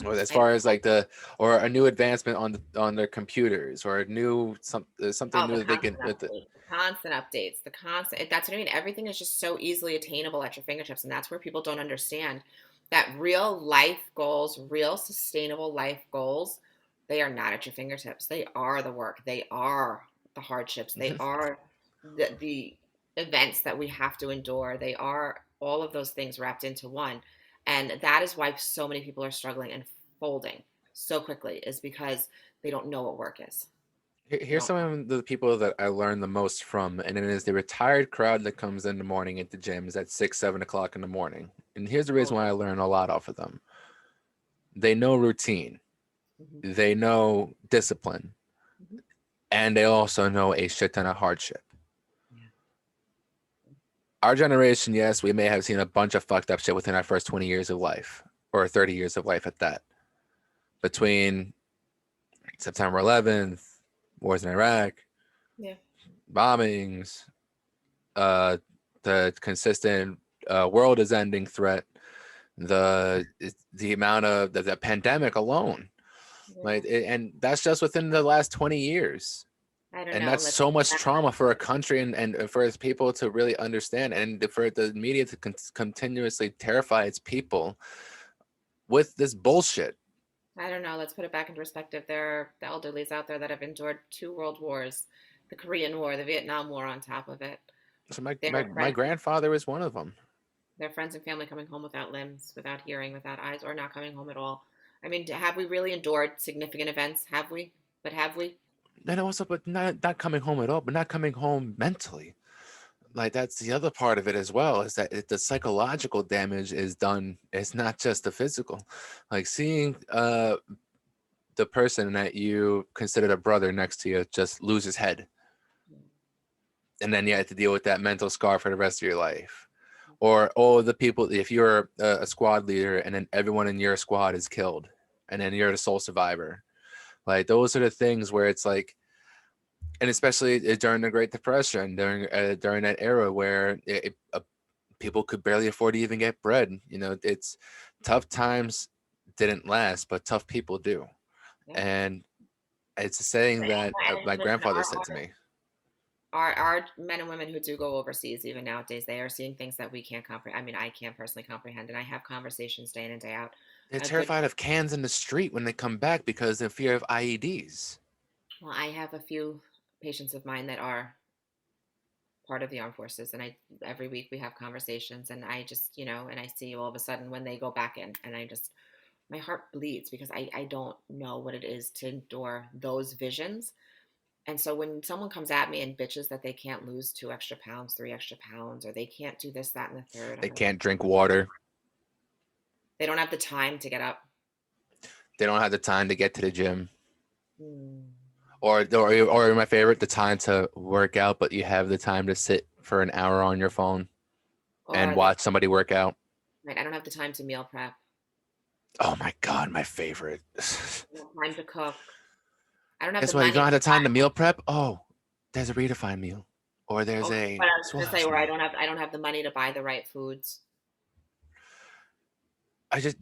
[SPEAKER 1] Or as
[SPEAKER 2] I don't
[SPEAKER 1] far as
[SPEAKER 2] know.
[SPEAKER 1] like or a new advancement on their computers, or a new something
[SPEAKER 2] Oh,
[SPEAKER 1] new
[SPEAKER 2] the
[SPEAKER 1] that they can
[SPEAKER 2] constant updates, the constant updates, the constant. That's what I mean. Everything is just so easily attainable at your fingertips, and that's where people don't understand that real life goals, real sustainable life goals, they are not at your fingertips. They are the work. They are the hardships. They are the events that we have to endure. They are all of those things wrapped into one, and that is why so many people are struggling and folding so quickly. Is because they don't know what work is. They
[SPEAKER 1] Here's
[SPEAKER 2] don't.
[SPEAKER 1] some of the people that I learned the most from, and it is the retired crowd that comes in the morning into gyms at 6, 7 o'clock in the morning. And here's the reason why I learn a lot off of them. They know routine,
[SPEAKER 2] Mhm,
[SPEAKER 1] they know discipline,
[SPEAKER 2] mhm.
[SPEAKER 1] and they also know a shit ton of hardship.
[SPEAKER 2] Yeah.
[SPEAKER 1] Our generation, yes, we may have seen a bunch of fucked up shit within our first 20 years of life, or 30 years of life at that. Between September 11th, wars in Iraq,
[SPEAKER 2] Yeah.
[SPEAKER 1] bombings, uh, the consistent world is ending threat, the amount of the pandemic alone,
[SPEAKER 2] Yeah.
[SPEAKER 1] and that's just within the last 20 years.
[SPEAKER 2] I don't
[SPEAKER 1] And
[SPEAKER 2] know.
[SPEAKER 1] that's
[SPEAKER 2] Let's
[SPEAKER 1] so much
[SPEAKER 2] back
[SPEAKER 1] trauma for a country and for its people to really understand, and for the media to continuously terrify its people with this bullshit.
[SPEAKER 2] I don't know. Let's put it back into perspective. There are the elderlies out there that have endured two world wars, the Korean War, the Vietnam War on top of it.
[SPEAKER 1] So my,
[SPEAKER 2] Their
[SPEAKER 1] my, my
[SPEAKER 2] friends,
[SPEAKER 1] grandfather was one of them.
[SPEAKER 2] their friends and family coming home without limbs, without hearing, without eyes, or not coming home at all. I mean, have we really endured significant events? Have we? But have we?
[SPEAKER 1] And also, but not coming home at all, but not coming home mentally. Like that's the other part of it as well, is that the psychological damage is done. It's not just the physical. Like seeing the person that you considered a brother next to you just lose his head, and then you have to deal with that mental scar for the rest of your life. Or the people, if you're a squad leader and then everyone in your squad is killed, and then you're the sole survivor. Like those are the things where it's like, and especially during the Great Depression, during that era where people could barely afford to even get bread. It's tough times didn't last, but tough people do.
[SPEAKER 2] Yeah.
[SPEAKER 1] And It's a saying that my
[SPEAKER 2] Listen,
[SPEAKER 1] grandfather said to me.
[SPEAKER 2] our men and women who do go overseas, even nowadays, they are seeing things that we can't comprehend. I mean, I can't personally comprehend, and I have conversations day in and day out.
[SPEAKER 1] They're
[SPEAKER 2] A good,
[SPEAKER 1] terrified of cans in the street when they come back because of fear of IEDs.
[SPEAKER 2] well, I have a few patients of mine that are part of the armed forces, and I every week we have conversations, and I just, and I see all of a sudden when they go back in, and I just my heart bleeds because I don't know what it is to endure those visions. And so when someone comes at me and bitches that they can't lose 2 extra pounds, 3 extra pounds, or they can't do this, that, and the third, I'm
[SPEAKER 1] They
[SPEAKER 2] like,
[SPEAKER 1] can't drink water.
[SPEAKER 2] they don't have the time to get up.
[SPEAKER 1] They don't have the time to get to the gym.
[SPEAKER 2] Mm.
[SPEAKER 1] Or my favorite, the time to work out, but you have the time to sit for an hour on your phone and
[SPEAKER 2] Or they,
[SPEAKER 1] watch somebody work out.
[SPEAKER 2] like, I don't have the time to meal prep.
[SPEAKER 1] Oh my God, my favorite.
[SPEAKER 2] I don't have time to cook. I don't have the
[SPEAKER 1] Guess what? You
[SPEAKER 2] money
[SPEAKER 1] don't have
[SPEAKER 2] to
[SPEAKER 1] the time to meal prep? Oh, there's a redefined meal. Or there's
[SPEAKER 2] buy. Okay,
[SPEAKER 1] a
[SPEAKER 2] but I was gonna say
[SPEAKER 1] Swellhouse
[SPEAKER 2] where
[SPEAKER 1] meal.
[SPEAKER 2] I don't have the money to buy the right foods.
[SPEAKER 1] I just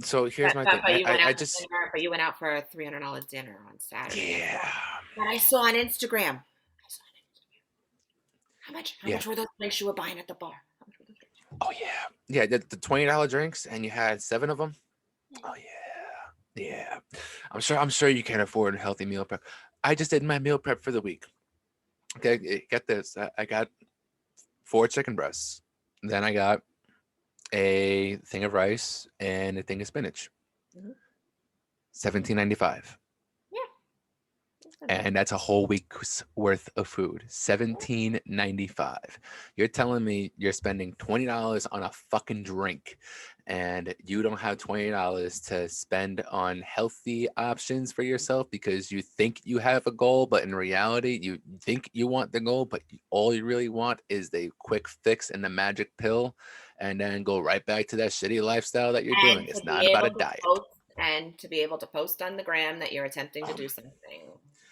[SPEAKER 1] so here's my thing.
[SPEAKER 2] But you went out
[SPEAKER 1] I
[SPEAKER 2] to
[SPEAKER 1] just
[SPEAKER 2] dinner. But you went out for a $300 dinner on Saturday.
[SPEAKER 1] yeah.
[SPEAKER 2] I saw on Instagram. I saw on Instagram. How
[SPEAKER 1] Yeah.
[SPEAKER 2] much were those drinks you were buying at the bar? How much were those drinks?
[SPEAKER 1] Oh yeah. Yeah, the $20 drinks and you had 7 of them. Oh yeah. Yeah. I'm sure you can afford a healthy meal prep. I just did my meal prep for the week. Okay, get this. I got 4 chicken breasts. Then I got a thing of rice and a thing of spinach.
[SPEAKER 2] Mm-hmm.
[SPEAKER 1] 17.95.
[SPEAKER 2] Yeah, that's not bad.
[SPEAKER 1] And that's a whole week's worth of food. 17.95. You're telling me you're spending $20 on a fucking drink and you don't have $20 to spend on healthy options for yourself because you think you have a goal, but in reality, you think you want the goal, but all you really want is the quick fix and the magic pill, and then go right back to that shitty lifestyle that you're doing.
[SPEAKER 2] And to
[SPEAKER 1] It's
[SPEAKER 2] be
[SPEAKER 1] not about
[SPEAKER 2] able
[SPEAKER 1] a
[SPEAKER 2] to
[SPEAKER 1] diet.
[SPEAKER 2] post and to be able to post on the gram that you're attempting to
[SPEAKER 1] Oh
[SPEAKER 2] do
[SPEAKER 1] my,
[SPEAKER 2] something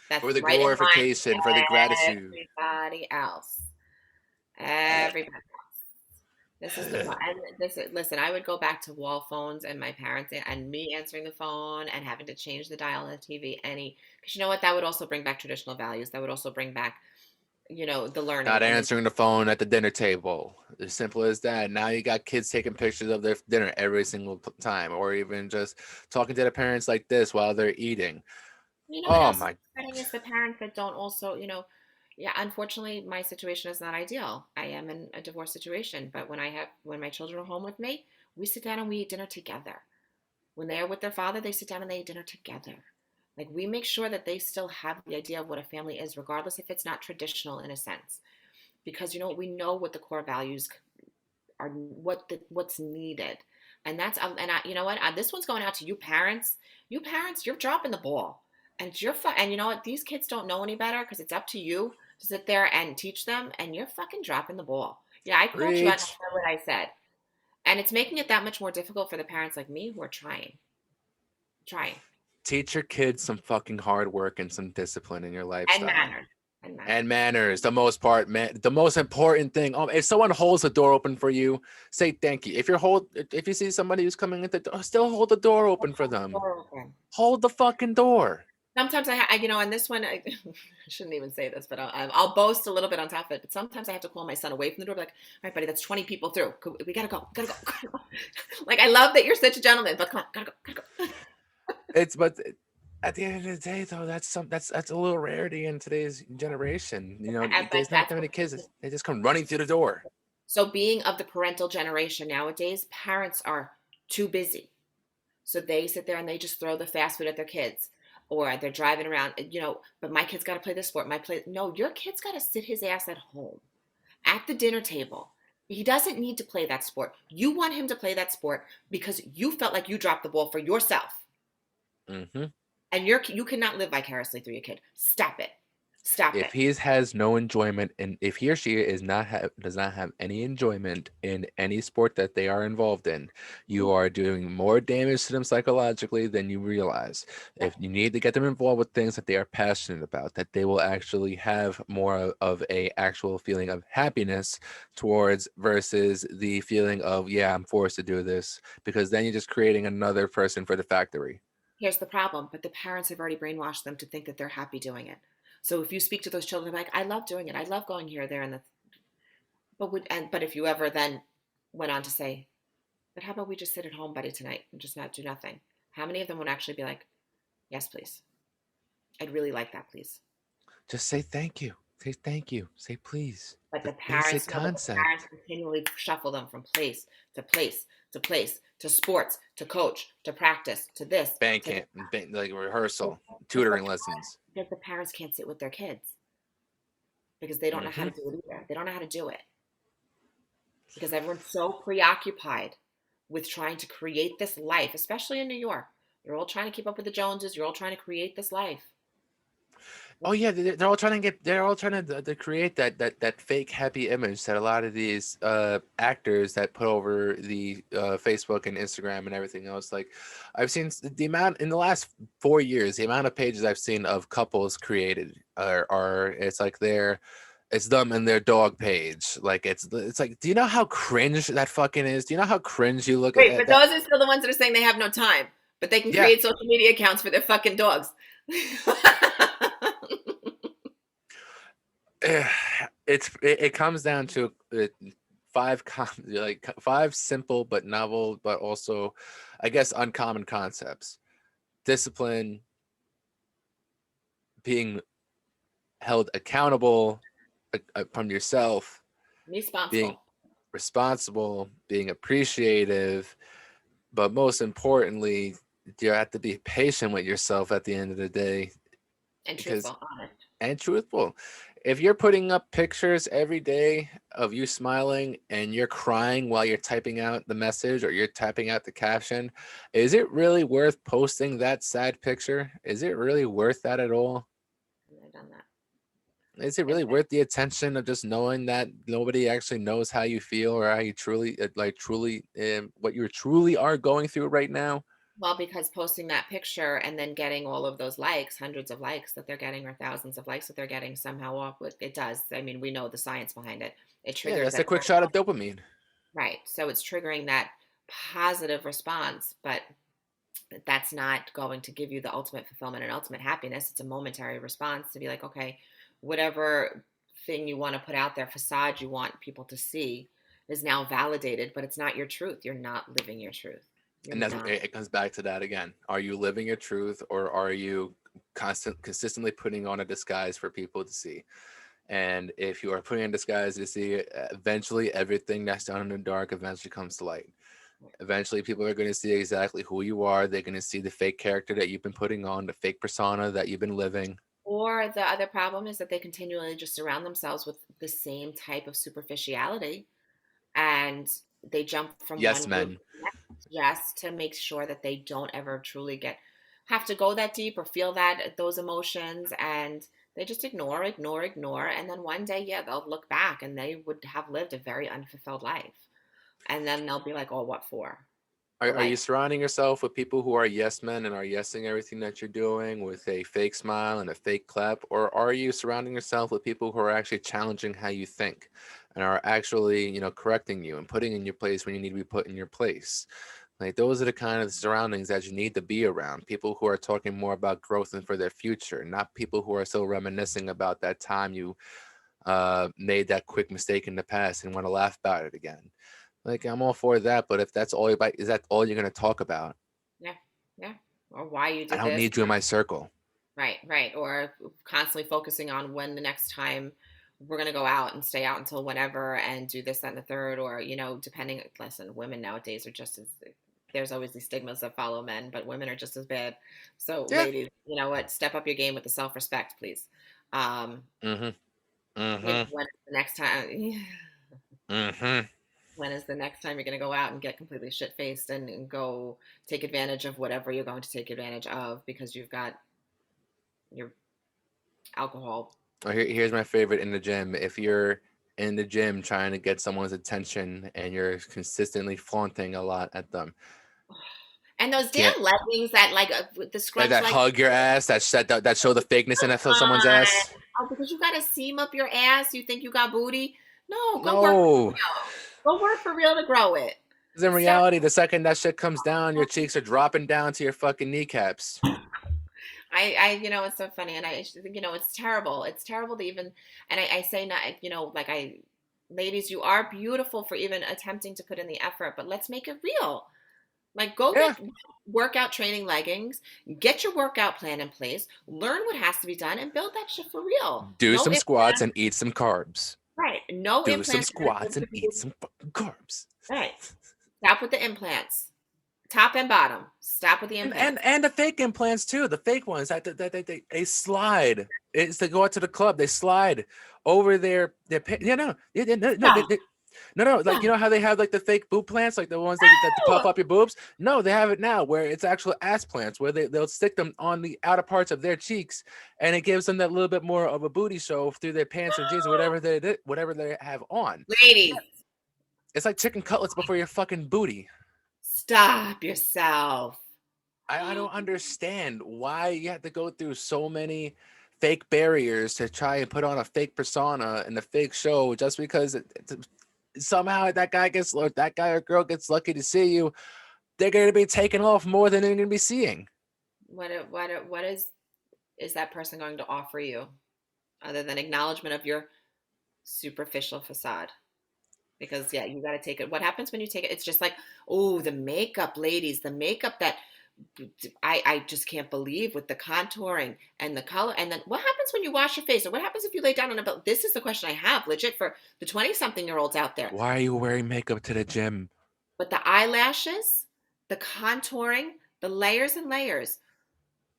[SPEAKER 2] that's
[SPEAKER 1] for the
[SPEAKER 2] right in line
[SPEAKER 1] glorification, for the
[SPEAKER 2] with
[SPEAKER 1] gratitude.
[SPEAKER 2] everybody else.
[SPEAKER 1] Eh.
[SPEAKER 2] Everybody else. This is the pro- and this is, listen, I would go back to wall phones and my parents and me answering the phone and having to change the dial on the TV because you know what, that would also bring back traditional values. That would also bring back, the
[SPEAKER 1] Not
[SPEAKER 2] learning and the
[SPEAKER 1] answering the phone at the dinner table. As simple as that. Now you got kids taking pictures of their dinner every single time, or even just talking to their parents like this while they're eating.
[SPEAKER 2] You know what
[SPEAKER 1] Oh
[SPEAKER 2] else is
[SPEAKER 1] my,
[SPEAKER 2] upsetting is the parents that don't also, yeah, unfortunately, my situation is not ideal. I am in a divorce situation, but when my children are home with me, we sit down and we eat dinner together. When they are with their father, they sit down and they eat dinner together. Like we make sure that they still have the idea of what a family is, regardless if it's not traditional in a sense, because we know what the core values are, what's needed, and that's and I, you know what, this one's going out to you parents. You parents, you're dropping the ball, and it's your and you know what, these kids don't know any better because it's up to you to sit there and teach them, and you're fucking dropping the ball. Yeah, I called you out and I
[SPEAKER 1] preach.
[SPEAKER 2] said what I said, and it's making it that much more difficult for the parents like me who are trying
[SPEAKER 1] Teach your kids some fucking hard work and some discipline in your
[SPEAKER 2] and
[SPEAKER 1] lifestyle.
[SPEAKER 2] manners and
[SPEAKER 1] And
[SPEAKER 2] manners.
[SPEAKER 1] manners, the most part, man, the most important thing. If someone holds the door open for you, say thank you. If you see somebody who's coming at the door, still hold the door open for them. Hold the fucking door.
[SPEAKER 2] Sometimes and this one, I shouldn't even say this, but I'll boast a little bit on top of it. But sometimes I have to call my son away from the door, be like, "All right, buddy, that's 20 people through. We gotta go, gotta go, gotta go." Like, I love that you're such a gentleman, but come on, gotta go, gotta go.
[SPEAKER 1] But at the end of the day, though, that's a little rarity in today's generation.
[SPEAKER 2] But
[SPEAKER 1] There's not
[SPEAKER 2] that's
[SPEAKER 1] that
[SPEAKER 2] what.
[SPEAKER 1] many kids. They just come running through the door.
[SPEAKER 2] So, being of the parental generation nowadays, parents are too busy. So they sit there and they just throw the fast food at their kids, or they're driving around, but my kid's got to play this sport. No, your kid's got to sit his ass at home at the dinner table. He doesn't need to play that sport. You want him to play that sport because you felt like you dropped the ball for yourself.
[SPEAKER 1] Hmm.
[SPEAKER 2] And you cannot live vicariously through your kid. Stop it. Stop
[SPEAKER 1] If
[SPEAKER 2] it.
[SPEAKER 1] he has no enjoyment, and if he or she does not have any enjoyment in any sport that they are involved in, you are doing more damage to them psychologically than you realize. If you need to get them involved with things that they are passionate about, that they will actually have more of a actual feeling of happiness towards, versus the feeling of, yeah, I'm forced to do this, because then you're just creating another person for the factory.
[SPEAKER 2] Here's the problem, but the parents have already brainwashed them to think that they're happy doing it. So if you speak to those children, they're like, I love doing it. I love going here, there, and but if you ever then went on to say, but how about we just sit at home, buddy, tonight and just not do nothing? How many of them would actually be like, yes, please. I'd really like that, please.
[SPEAKER 1] Just say thank you. Say thank you. Say please.
[SPEAKER 2] But
[SPEAKER 1] The
[SPEAKER 2] the
[SPEAKER 1] basic
[SPEAKER 2] parents know, but the parents
[SPEAKER 1] concept.
[SPEAKER 2] continually shuffle them from place to place to place to sports to coach to practice to this
[SPEAKER 1] Band
[SPEAKER 2] to
[SPEAKER 1] camp, like rehearsal,
[SPEAKER 2] because
[SPEAKER 1] tutoring lessons.
[SPEAKER 2] the parents can't sit with their kids because they don't know how
[SPEAKER 1] Hmm.
[SPEAKER 2] to do it either. They don't know how to do it because everyone's so preoccupied with trying to create this life, especially in New York. You're all trying to keep up with the Joneses. You're all trying to create this life.
[SPEAKER 1] Oh yeah, they're all trying to they're all trying to create that fake happy image that a lot of these actors that put over the Facebook and Instagram and everything else. Like, I've seen the amount in the last 4 years, the amount of pages I've seen of couples created are it's like it's them and their dog page. Like it's like, do you know how cringe that fucking is? Do you know how cringe you look
[SPEAKER 2] Wait,
[SPEAKER 1] at
[SPEAKER 2] but
[SPEAKER 1] that?
[SPEAKER 2] those are still the ones that are saying they have no time, but they can
[SPEAKER 1] Yeah.
[SPEAKER 2] create social media accounts for their fucking dogs.
[SPEAKER 1] It comes down to like five simple but novel, but also, I guess, uncommon concepts: discipline, being held accountable from yourself, being
[SPEAKER 2] Responsible
[SPEAKER 1] responsible, being appreciative, but most importantly, you have to be patient with yourself at the end of the day,
[SPEAKER 2] and
[SPEAKER 1] because
[SPEAKER 2] truthful, honest.
[SPEAKER 1] and truthful. If you're putting up pictures every day of you smiling and you're crying while you're typing out the message or you're typing out the caption, is it really worth posting that sad picture? Is it really worth that at all?
[SPEAKER 2] I've done that.
[SPEAKER 1] Is it
[SPEAKER 2] It's
[SPEAKER 1] really worth the attention of just knowing that nobody actually knows how you feel or how you truly, what you truly are going through right now?
[SPEAKER 2] well, because posting that picture and then getting all of those likes, hundreds of likes that they're getting, or thousands of likes that they're getting somehow off with it does. I mean, we know the science behind it. It
[SPEAKER 1] Yeah,
[SPEAKER 2] triggers
[SPEAKER 1] that's a
[SPEAKER 2] that.
[SPEAKER 1] quick shot of dopamine.
[SPEAKER 2] Right. So it's triggering that positive response, but that's not going to give you the ultimate fulfillment and ultimate happiness. It's a momentary response to be like, okay, whatever thing you want to put out there, facade you want people to see is now validated, but it's not your truth. You're not living your truth. You're
[SPEAKER 1] And that's
[SPEAKER 2] not.
[SPEAKER 1] it comes back to that again. Are you living your truth, or are you consistently putting on a disguise for people to see? And if you are putting on a disguise to see, eventually everything that's done in the dark eventually comes to light. Eventually people are going to see exactly who you are. They're going to see the fake character that you've been putting on, the fake persona that you've been living.
[SPEAKER 2] Or the other problem is that they continually just surround themselves with the same type of superficiality and they jump from
[SPEAKER 1] Yes,
[SPEAKER 2] one group
[SPEAKER 1] men.
[SPEAKER 2] just to make sure that they don't ever truly have to go that deep or feel those emotions, and they just ignore, and then one day, yeah, they'll look back and they would have lived a very unfulfilled life, and then they'll be like, oh, what for?
[SPEAKER 1] Are you
[SPEAKER 2] Like,
[SPEAKER 1] surrounding yourself with people who are yes men and are yesing everything that you're doing with a fake smile and a fake clap? Or are you surrounding yourself with people who are actually challenging how you think and are actually, correcting you and putting in your place when you need to be put in your place? Like, those are the kind of surroundings that you need to be around. People who are talking more about growth and for their future, not people who are still reminiscing about that time you made that quick mistake in the past and want to laugh about it again. Like, I'm all for that, but if that's all is that all you're gonna talk about?
[SPEAKER 2] yeah, yeah, or why you
[SPEAKER 1] I
[SPEAKER 2] did
[SPEAKER 1] don't
[SPEAKER 2] this.
[SPEAKER 1] need you in my circle.
[SPEAKER 2] Right, or constantly focusing on when the next time we're going to go out and stay out until whenever and do this, that, and the third, or, depending, listen, women nowadays are just as, there's always these stigmas that follow men, but women are just as bad. So
[SPEAKER 1] Yeah.
[SPEAKER 2] ladies, you know what, step up your game with the self-respect, please.
[SPEAKER 1] Mm-hmm. Mm-hmm.
[SPEAKER 2] When is the next time,
[SPEAKER 1] Mm-hmm.
[SPEAKER 2] when is the next time you're going to go out and get completely shit-faced and go take advantage of whatever you're going to take advantage of because you've got your alcohol.
[SPEAKER 1] Here's my favorite in the gym. If you're in the gym trying to get someone's attention and you're consistently flaunting a lot at them,
[SPEAKER 2] And those
[SPEAKER 1] get
[SPEAKER 2] damn leggings that like with the
[SPEAKER 1] like
[SPEAKER 2] scrunch
[SPEAKER 1] that
[SPEAKER 2] leggings.
[SPEAKER 1] hug your ass, that show the fakeness in that for someone's
[SPEAKER 2] On.
[SPEAKER 1] ass.
[SPEAKER 2] Oh, because you got a seam up your ass, you think you got booty? No, go work for
[SPEAKER 1] No.
[SPEAKER 2] real. Go work for real to grow it.
[SPEAKER 1] Because in
[SPEAKER 2] So
[SPEAKER 1] reality, the second that shit comes down, your cheeks are dropping down to your fucking kneecaps.
[SPEAKER 2] it's so funny, and it's terrible. It's terrible to even, and I say not, ladies, you are beautiful for even attempting to put in the effort, but let's make it real. Like, go
[SPEAKER 1] Yeah.
[SPEAKER 2] get workout training leggings, get your workout plan in place, learn what has to be done, and build that shit for real.
[SPEAKER 1] Do
[SPEAKER 2] No
[SPEAKER 1] some squats
[SPEAKER 2] implants,
[SPEAKER 1] and eat some carbs.
[SPEAKER 2] right? No
[SPEAKER 1] Do some
[SPEAKER 2] implants.
[SPEAKER 1] squats and eat some fucking carbs.
[SPEAKER 2] Right. Stop with the implants, top and bottom. Stop with the
[SPEAKER 1] And
[SPEAKER 2] implants.
[SPEAKER 1] and the fake implants too, the fake ones that they slide. It's to go out to the club. They slide over no,
[SPEAKER 2] No,
[SPEAKER 1] no, like, you
[SPEAKER 2] no.
[SPEAKER 1] know how they have like the fake boob plants, like the ones that pop
[SPEAKER 2] No.
[SPEAKER 1] up your boobs. No, they have it now where it's actual ass plants where they'll stick them on the outer parts of their cheeks, and it gives them that little bit more of a booty show through their pants or jeans or whatever they have on. Yeah,
[SPEAKER 2] Ladies,
[SPEAKER 1] it's like chicken cutlets before your fucking booty.
[SPEAKER 2] stop yourself.
[SPEAKER 1] I don't understand why you have to go through so many fake barriers to try and put on a fake persona and a fake show just because somehow that guy or girl gets lucky to see you. They're going to be taken off more than they're going to be seeing.
[SPEAKER 2] What is that person going to offer you other than acknowledgement of your superficial facade? Because yeah, you got to take it. What happens when you take it? It's just like, oh, the makeup, ladies, the makeup that I just can't believe with the contouring and the color. And then what happens when you wash your face? Or what happens if you lay down on a bed? This is the question I have, legit, for the 20-something-year-olds out there.
[SPEAKER 1] Why are you wearing makeup to the gym?
[SPEAKER 2] But the eyelashes, the contouring, the layers and layers.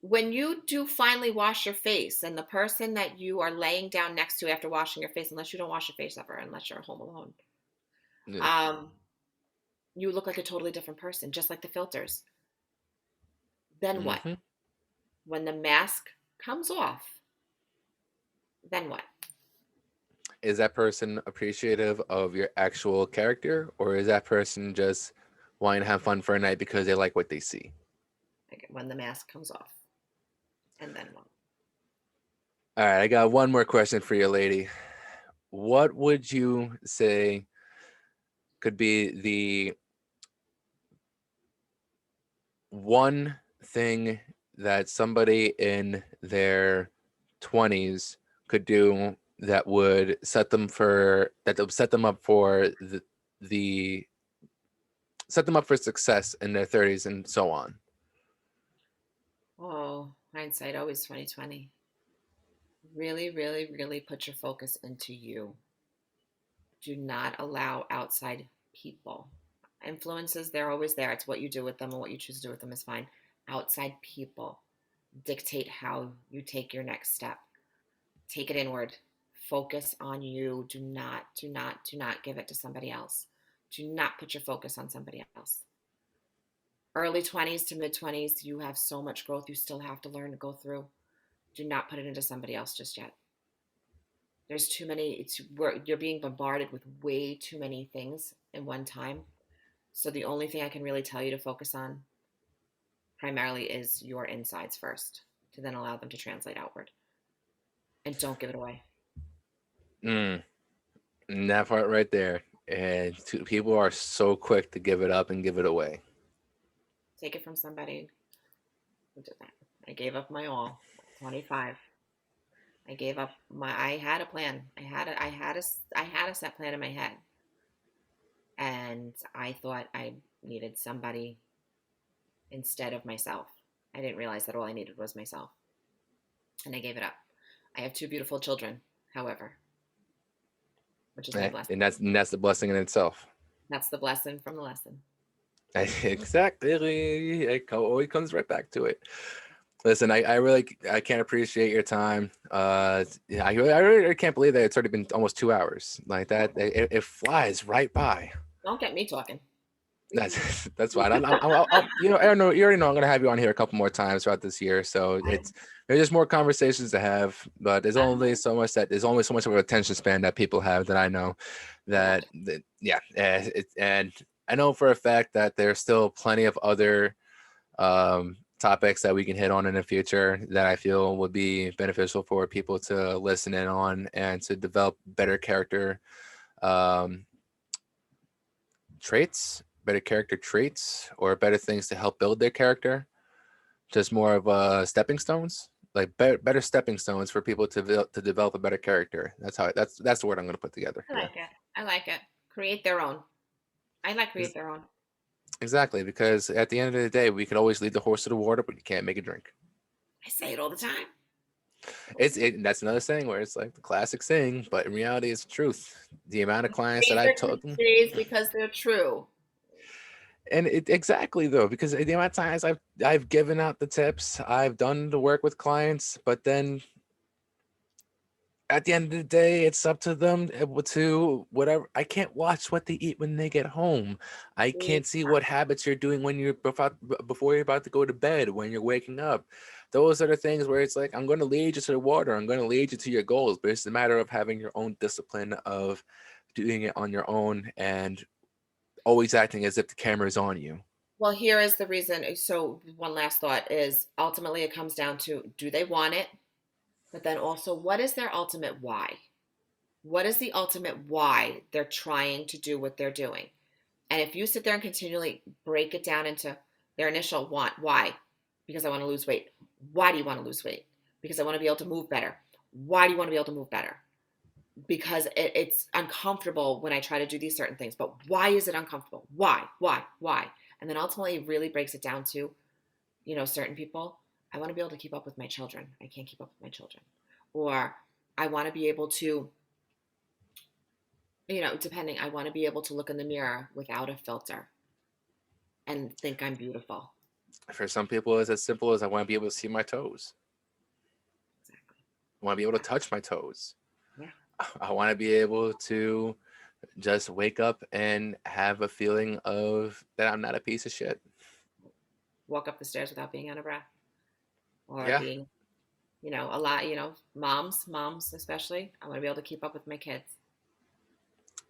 [SPEAKER 2] When you do finally wash your face, and the person that you are laying down next to after washing your face, unless you don't wash your face ever, unless you're home alone,
[SPEAKER 1] Yeah.
[SPEAKER 2] um, you look like a totally different person, just like the filters. Then what?
[SPEAKER 1] Mm-hmm.
[SPEAKER 2] When the mask comes off, then what?
[SPEAKER 1] Is that person appreciative of your actual character, or is that person just wanting to have fun for a night because they like what they see?
[SPEAKER 2] Like, when the mask comes off, and then what?
[SPEAKER 1] All right, I got one more question for you, lady. What would you say could be the one thing that somebody in their 20s could do that would set them up for the set them up for success in their 30s and so on?
[SPEAKER 2] Oh, hindsight always 2020. Really, really, really put your focus into you. Do not allow outside people. Influences, they're always there. It's what you do with them, and what you choose to do with them is fine. Outside people dictate how you take your next step. Take it inward. Focus on you. Do not give it to somebody else. Do not put your focus on somebody else. Early 20s to mid 20s, you have so much growth you still have to learn to go through. Do not put it into somebody else just yet. There's too many, you're being bombarded with way too many things in one time. So the only thing I can really tell you to focus on primarily is your insides first, to then allow them to translate outward. And don't give it away.
[SPEAKER 1] Mm, that part right there. And people are so quick to give it up and give it away.
[SPEAKER 2] Take it from somebody who did that. I gave up my all. 25. I gave up I had a plan. I had a set plan in my head. And I thought I needed somebody instead of myself. I didn't realize that all I needed was myself. And I gave it up. I have two beautiful children, however, which is my blessing.
[SPEAKER 1] And that's the blessing in itself.
[SPEAKER 2] That's the blessing from the lesson.
[SPEAKER 1] Exactly. It always comes right back to it. Listen, I really can't appreciate your time. Yeah, I really can't believe that it's already been almost 2 hours. Like that, it flies right by.
[SPEAKER 2] Don't get me talking.
[SPEAKER 1] That's fine. Aaron, you already know I'm gonna have you on here a couple more times throughout this year. So there's just more conversations to have. But there's only so much of an attention span that people have that I know. And I know for a fact that there's still plenty of other topics that we can hit on in the future that I feel would be beneficial for people to listen in on and to develop better character traits better character traits or better things to help build their character. Just more of stepping stones, like better stepping stones for people to develop a better character. That's the word I'm going to put together.
[SPEAKER 2] I
[SPEAKER 1] Yeah,
[SPEAKER 2] like it. I like it. Create their own. I like create
[SPEAKER 1] Ex-
[SPEAKER 2] their own.
[SPEAKER 1] exactly. Because at the end of the day, we could always lead the horse to the water, but you can't make it drink.
[SPEAKER 2] I say it all the time.
[SPEAKER 1] That's another saying where it's like the classic saying, but in reality, it's the truth. The amount of clients that
[SPEAKER 2] These
[SPEAKER 1] I've
[SPEAKER 2] are
[SPEAKER 1] told them,
[SPEAKER 2] cliches because they're true.
[SPEAKER 1] and exactly though, because the amount of times I've given out the tips, I've done the work with clients, but then at the end of the day, it's up to them to whatever. I can't watch what they eat when they get home. I can't see what habits you're doing when before you're about to go to bed, when you're waking up. Those are the things where it's like, I'm going to lead you to the water. I'm going to lead you to your goals, but it's a matter of having your own discipline of doing it on your own and always acting as if the camera is on you.
[SPEAKER 2] Well, here is the reason. So, one last thought is ultimately it comes down to do they want it? But then also, what is their ultimate why? What is the ultimate why they're trying to do what they're doing? And if you sit there and continually break it down into their initial want, why? Because I want to lose weight. Why do you want to lose weight? Because I want to be able to move better. Why do you want to be able to move better? Because it's uncomfortable when I try to do these certain things. But why is it uncomfortable? Why? Why? Why? And then ultimately, it really breaks it down to, certain people. I want to be able to keep up with my children. I can't keep up with my children. Or I want to be able to, depending, I want to be able to look in the mirror without a filter and think I'm beautiful.
[SPEAKER 1] For some people, it's as simple as I want to be able to see my toes.
[SPEAKER 2] Exactly.
[SPEAKER 1] I want to be able to touch my toes.
[SPEAKER 2] Yeah.
[SPEAKER 1] I want to be able to just wake up and have a feeling of that I'm not a piece of shit.
[SPEAKER 2] Walk up the stairs without being out of breath or
[SPEAKER 1] Yeah.
[SPEAKER 2] being, a lot, moms especially. I want to be able to keep up with my kids.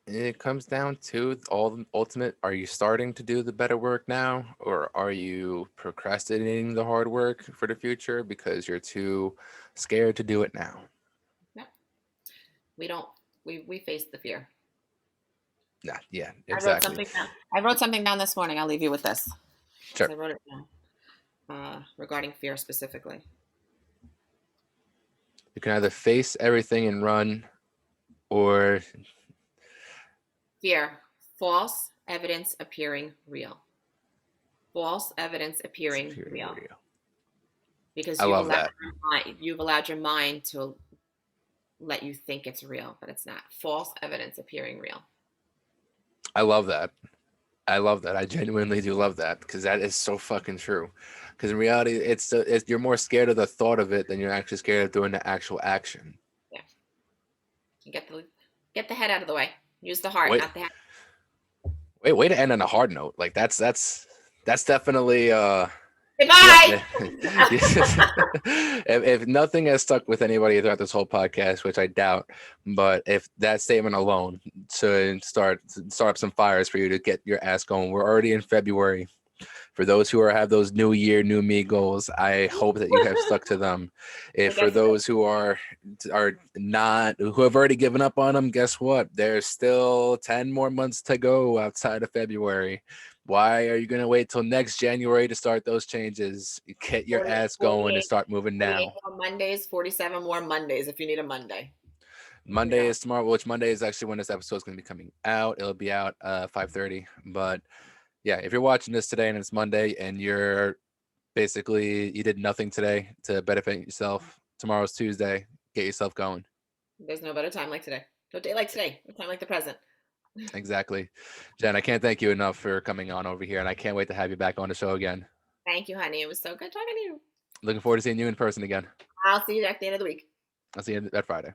[SPEAKER 1] It comes down to all the ultimate. Are you starting to do the better work now, or are you procrastinating the hard work for the future because you're too scared to do it now?
[SPEAKER 2] Yeah. We don't, we face the fear.
[SPEAKER 1] Yeah,
[SPEAKER 2] I wrote
[SPEAKER 1] exactly.
[SPEAKER 2] something down. I wrote something down this morning. I'll leave you with this.
[SPEAKER 1] Sure.
[SPEAKER 2] I wrote it down regarding fear specifically.
[SPEAKER 1] You can either face everything and run, or
[SPEAKER 2] Fear, false evidence appearing real. False evidence appearing real. Because
[SPEAKER 1] I love that.
[SPEAKER 2] you've allowed your mind to let you think it's real, but it's not. False evidence appearing real.
[SPEAKER 1] I love that. I love that. I genuinely do love that because that is so fucking true. Because in reality, it's you're more scared of the thought of it than you're actually scared of doing the actual action.
[SPEAKER 2] Yeah. You get the head out of the way. Use the heart,
[SPEAKER 1] Wait,
[SPEAKER 2] not the head.
[SPEAKER 1] way to end on a hard note. Like that's definitely
[SPEAKER 2] Goodbye.
[SPEAKER 1] if nothing has stuck with anybody throughout this whole podcast, which I doubt, but if that statement alone should start up some fires for you to get your ass going. We're already in February. For those who have those new year, new me goals, I hope that you have stuck to them. If for those who are not, who have already given up on them, guess what? There's still 10 more months to go outside of February. Why are you going to wait till next January to start those changes? Get your ass going and start moving
[SPEAKER 2] 48
[SPEAKER 1] now.
[SPEAKER 2] more Mondays, 47 more Mondays if you need a Monday.
[SPEAKER 1] Monday is tomorrow, which Monday is actually when this episode is going to be coming out. It'll be out 5:30. But yeah, if you're watching this today and it's Monday and you did nothing today to benefit yourself, tomorrow's Tuesday, get yourself going.
[SPEAKER 2] There's no better time like today. No day like today. No time like the present.
[SPEAKER 1] Exactly. Jen, I can't thank you enough for coming on over here, and I can't wait to have you back on the show again.
[SPEAKER 2] Thank you, honey. It was so good talking to you.
[SPEAKER 1] Looking forward to seeing you in person again.
[SPEAKER 2] I'll see you at the end of the week.
[SPEAKER 1] I'll see you that Friday.